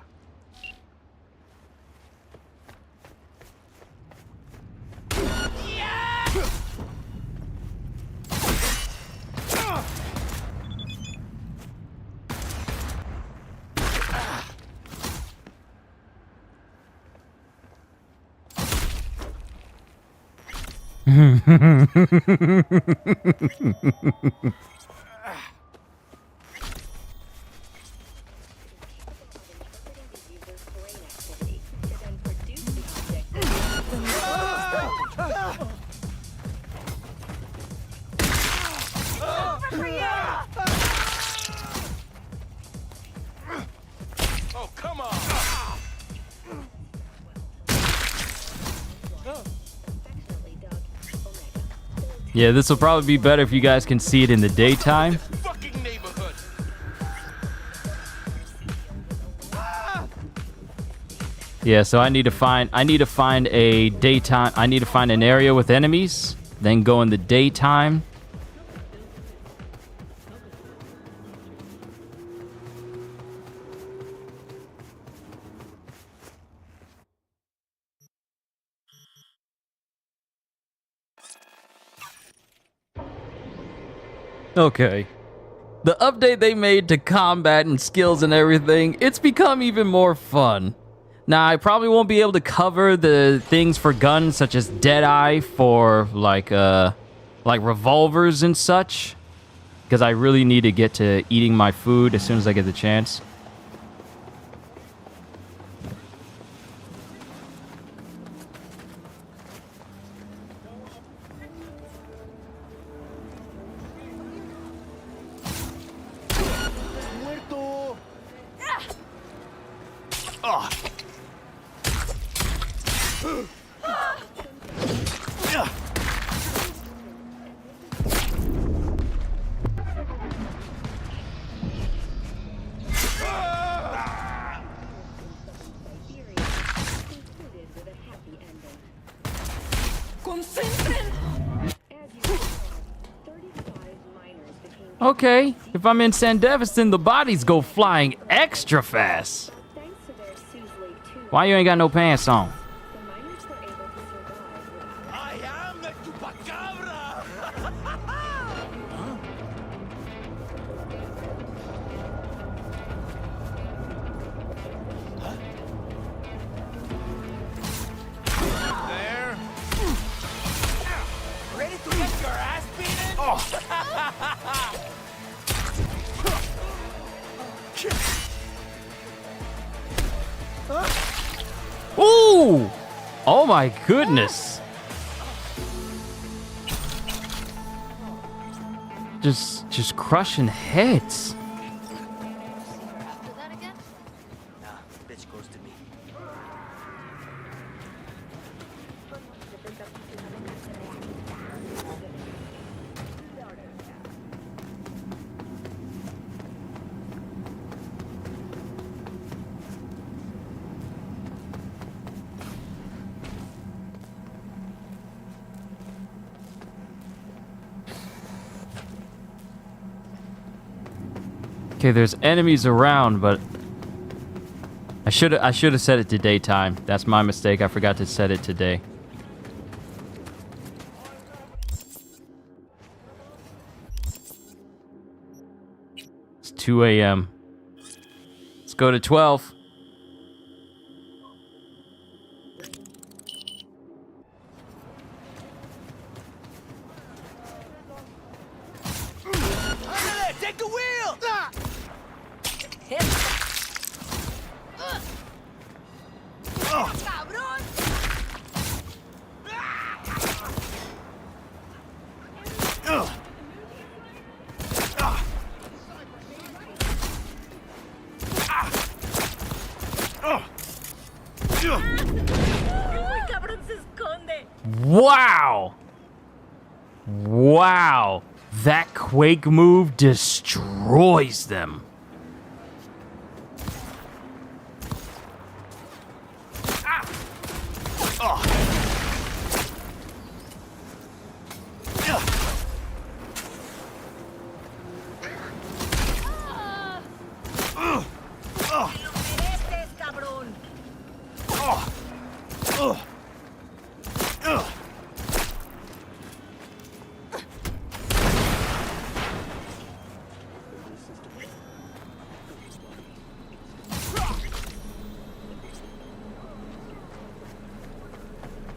S10: Oh, come on!
S1: Yeah, this will probably be better if you guys can see it in the daytime.
S10: Fucking neighborhood!
S1: Yeah, so I need to find a daytime. I need to find an area with enemies, then go in the daytime. Okay. The update they made to combat and skills and everything, it's become even more fun. Now, I probably won't be able to cover the things for guns, such as Deadeye for, like revolvers and such. Because I really need to get to eating my food as soon as I get the chance. Okay, if I'm in San Deviston, the bodies go flying extra fast. Why you ain't got no pants on?
S10: I am the Chupacabra! There.
S12: Ready to get your ass beaten?
S1: Ooh! Oh my goodness. Just crushing heads.
S20: Bitch goes to me.
S1: Okay, there's enemies around, but I should have set it to daytime. That's my mistake. I forgot to set it to day. It's 2 a.m. Let's go to 12.
S12: Take the wheel!
S1: Wow! Wow! That quake move destroys them.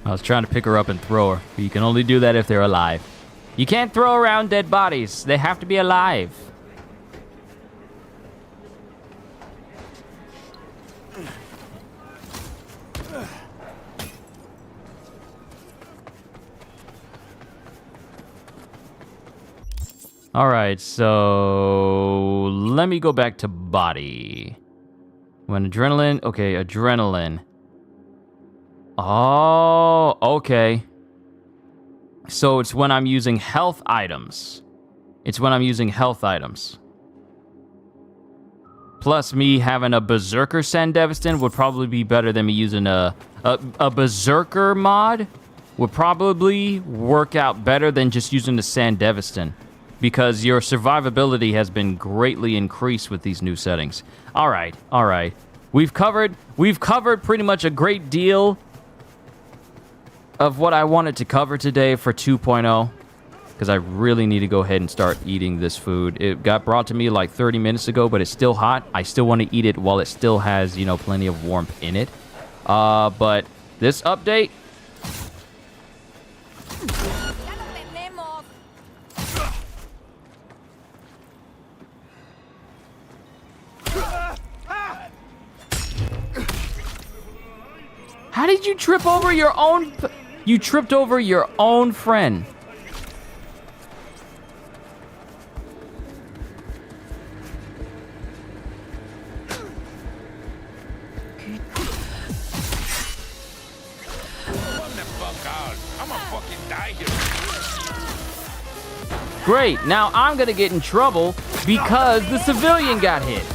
S1: I was trying to pick her up and throw her, but you can only do that if they're alive. You can't throw around dead bodies. They have to be alive. All right, so let me go back to body. When adrenaline, okay, adrenaline. Oh, okay. So it's when I'm using health items. It's when I'm using health items. Plus, me having a Berserker Sandevistan would probably be better than me using a Berserker mod. Would probably work out better than just using the Sandevistan, because your survivability has been greatly increased with these new settings. All right, all right. We've covered pretty much a great deal of what I wanted to cover today for 2.0, because I really need to go ahead and start eating this food. It got brought to me like 30 minutes ago, but it's still hot. I still want to eat it while it still has, you know, plenty of warmth in it. But this update... How did you trip over your own... You tripped over your own friend. Great, now I'm gonna get in trouble because the civilian got hit.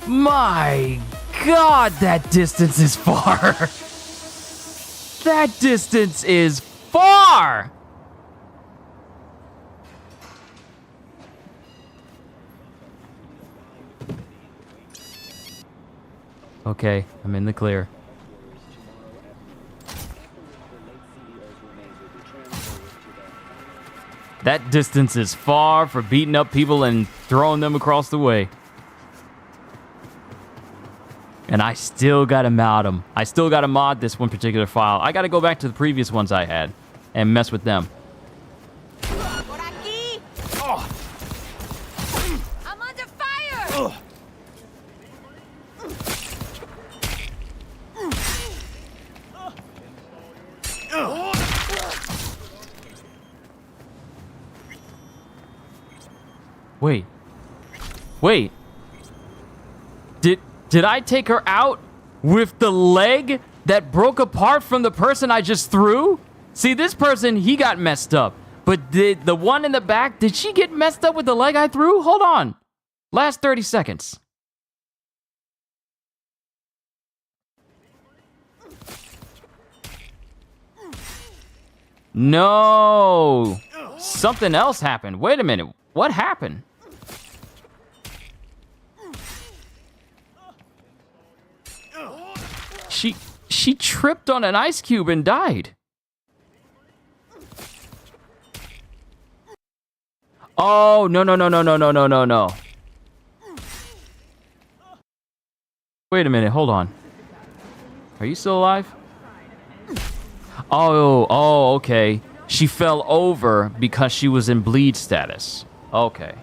S1: My God, that distance is far. That distance is far. Okay, I'm in the clear. That distance is far for beating up people and throwing them across the way. And I still gotta mod them. I still gotta mod this one particular file. I gotta go back to the previous ones I had and mess with them.
S18: Oh. I'm under fire.
S1: Wait. Wait. Did I take her out with the leg that broke apart from the person I just threw? See, this person, he got messed up. But did the one in the back, did she get messed up with the leg I threw? Hold on. Last 30 seconds. No. Something else happened. Wait a minute. What happened? She tripped on an ice cube and died. Oh, no. Wait a minute, hold on. Are you still alive? Oh, okay. She fell over because she was in bleed status. Okay.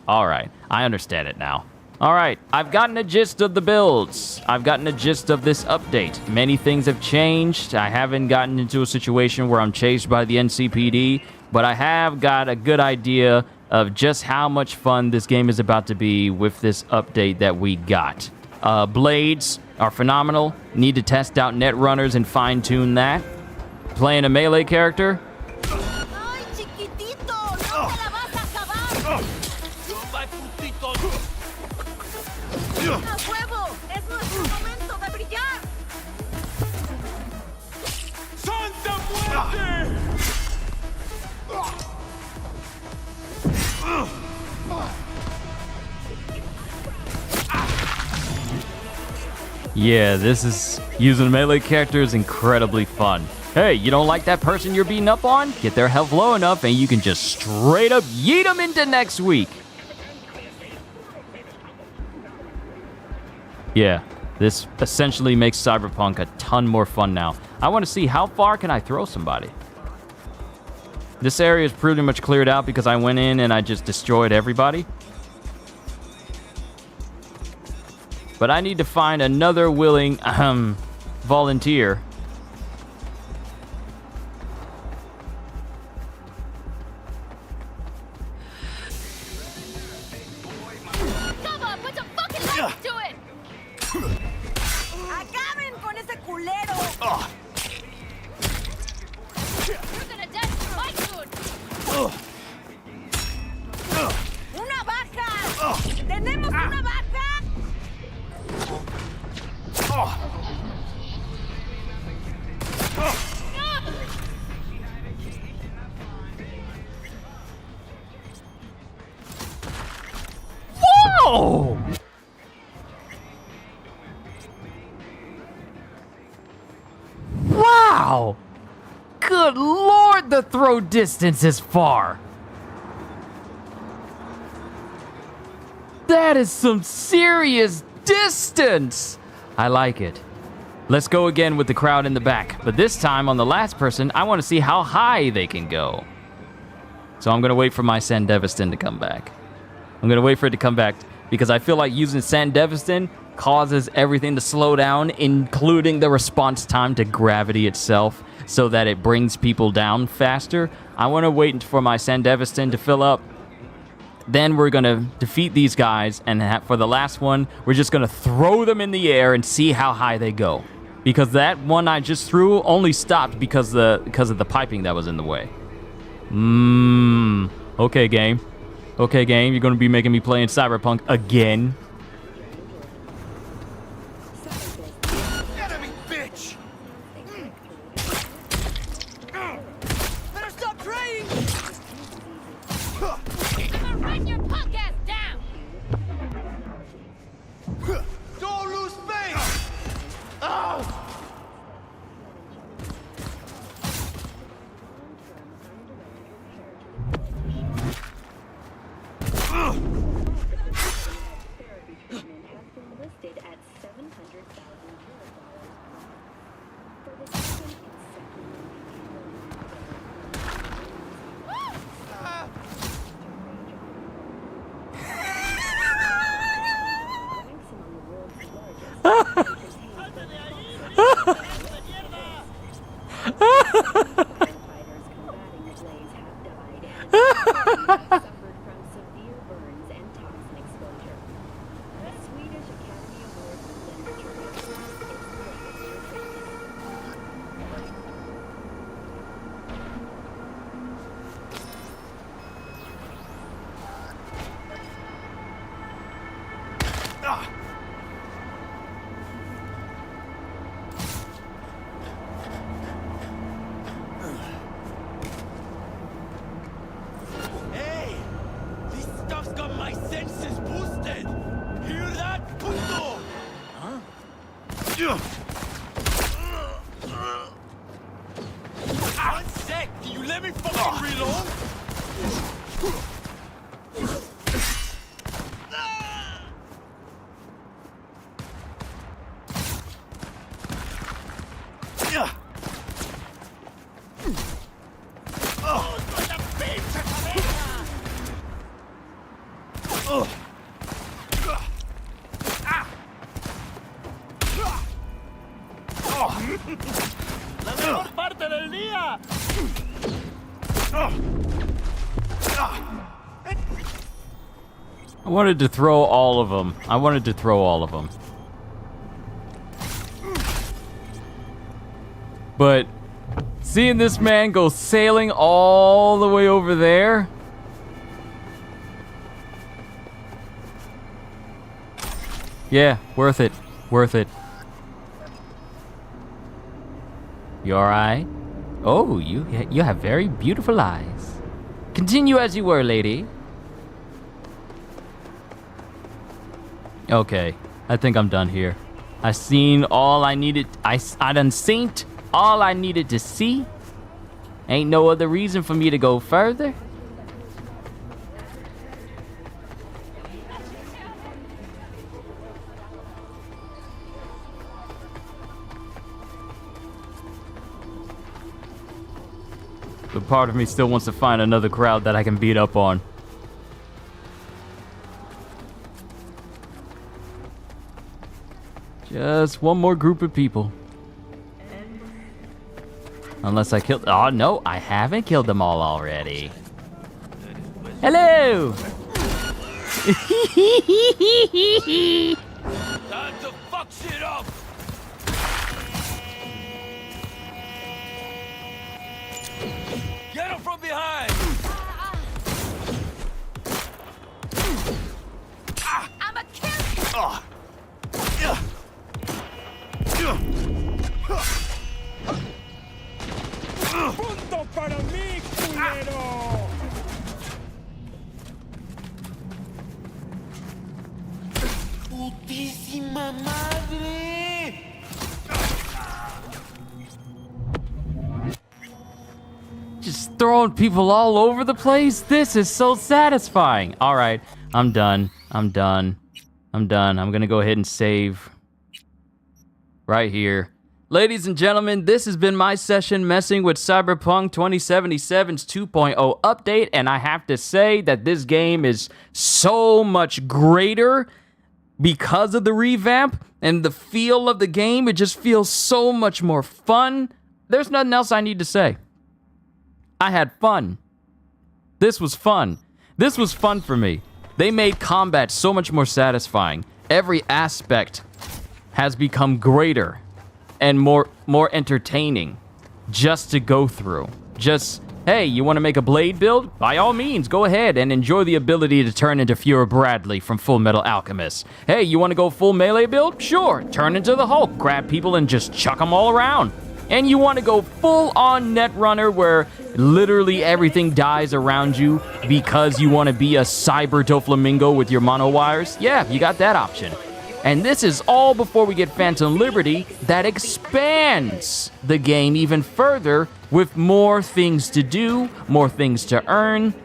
S1: All right. I understand it now. All right. I've gotten a gist of the builds. I've gotten a gist of this update. Many things have changed. I haven't gotten into a situation where I'm chased by the NCPD, but I have got a good idea of just how much fun this game is about to be with this update that we got. Blades are phenomenal. Need to test out Netrunners and fine-tune that. Playing a melee character. Yeah, this is using a melee character is incredibly fun. Hey, you don't like that person you're beating up on? Get their health low enough and you can just straight up yeet them into next week. Yeah, this essentially makes Cyberpunk a ton more fun now. I want to see how far can I throw somebody. This area is pretty much cleared out because I went in and I just destroyed everybody. But I need to find another willing volunteer.
S18: Come on, put some fucking legs to it! Acaben con ese culero! You're gonna die quite soon! ¡Una baja! ¡Tenemos una baja!
S1: Whoa! Wow! Good lord, the throw distance is far. That is some serious distance. I like it. Let's go again with the crowd in the back. But this time, on the last person, I want to see how high they can go. So I'm going to wait for my Sandevistan to come back. I'm going to wait for it to come back because I feel like using Sandevistan causes everything to slow down, including the response time to gravity itself, so that it brings people down faster. I want to wait for my Sandevistan to fill up. Then we're going to defeat these guys, and for the last one, we're just going to throw them in the air and see how high they go. Because that one I just threw only stopped because of the piping that was in the way. Okay, game. Okay, game, you're going to be making me play in Cyberpunk again.
S12: Enemy bitch! Better stop praying!
S18: I'm gonna run your punk ass down!
S12: Don't lose faith! Oh!
S10: Hey! This stuff's got my senses boosted! Hear that, puto? Huh? One sec! Can you let me fucking reload? La mejor parte del día.
S1: I wanted to throw all of them. I wanted to throw all of them. But seeing this man go sailing all the way over there. Yeah, worth it. Worth it. You alright? Oh, you have very beautiful eyes. Continue as you were, lady. Okay, I think I'm done here. I seen all I needed. I done seen all I needed to see. Ain't no other reason for me to go further. But part of me still wants to find another crowd that I can beat up on. Just one more group of people. Unless I killed... Oh, no, I haven't killed them all already. Hello!
S10: Time to fuck shit up. Get him from behind.
S18: I'm a killer.
S10: ¡Punto para mí, culero!
S12: ¡Putísima madre!
S1: Just throwing people all over the place? This is so satisfying. All right, I'm done. I'm done. I'm done. I'm gonna go ahead and save right here. Ladies and gentlemen, this has been my session messing with Cyberpunk 2077's 2.0 update, and I have to say that this game is so much greater because of the revamp and the feel of the game. It just feels so much more fun. There's nothing else I need to say. I had fun. This was fun. This was fun for me. They made combat so much more satisfying. Every aspect has become greater and more entertaining just to go through. Just, hey, you want to make a blade build? By all means, go ahead and enjoy the ability to turn into Fuhrer Bradley from Full Metal Alchemist. Hey, you want to go full melee build? Sure, turn into the Hulk, grab people and just chuck them all around. And you want to go full-on Netrunner where literally everything dies around you because you want to be a cyber Doflamingo with your mono wires? Yeah, you got that option. And this is all before we get Phantom Liberty that expands the game even further with more things to do, more things to earn,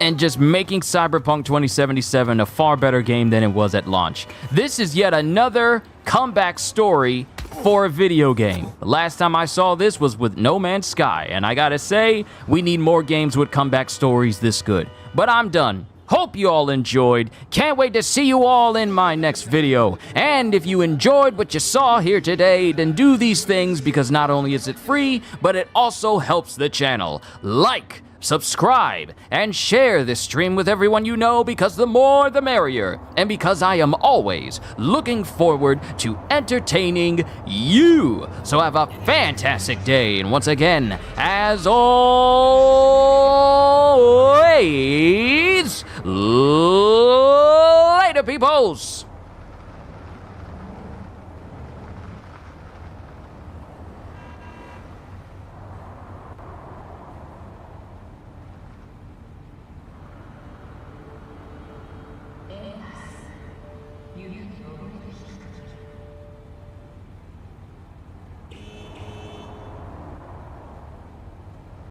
S1: and just making Cyberpunk 2077 a far better game than it was at launch. This is yet another comeback story for a video game. The last time I saw this was with No Man's Sky, and I gotta say, we need more games with comeback stories this good. But I'm done. Hope you all enjoyed. Can't wait to see you all in my next video. And if you enjoyed what you saw here today, then do these things because not only is it free, but it also helps the channel. Like, subscribe, and share this stream with everyone you know because the more the merrier. And because I am always looking forward to entertaining you. So have a fantastic day. And once again, as always, later peoples!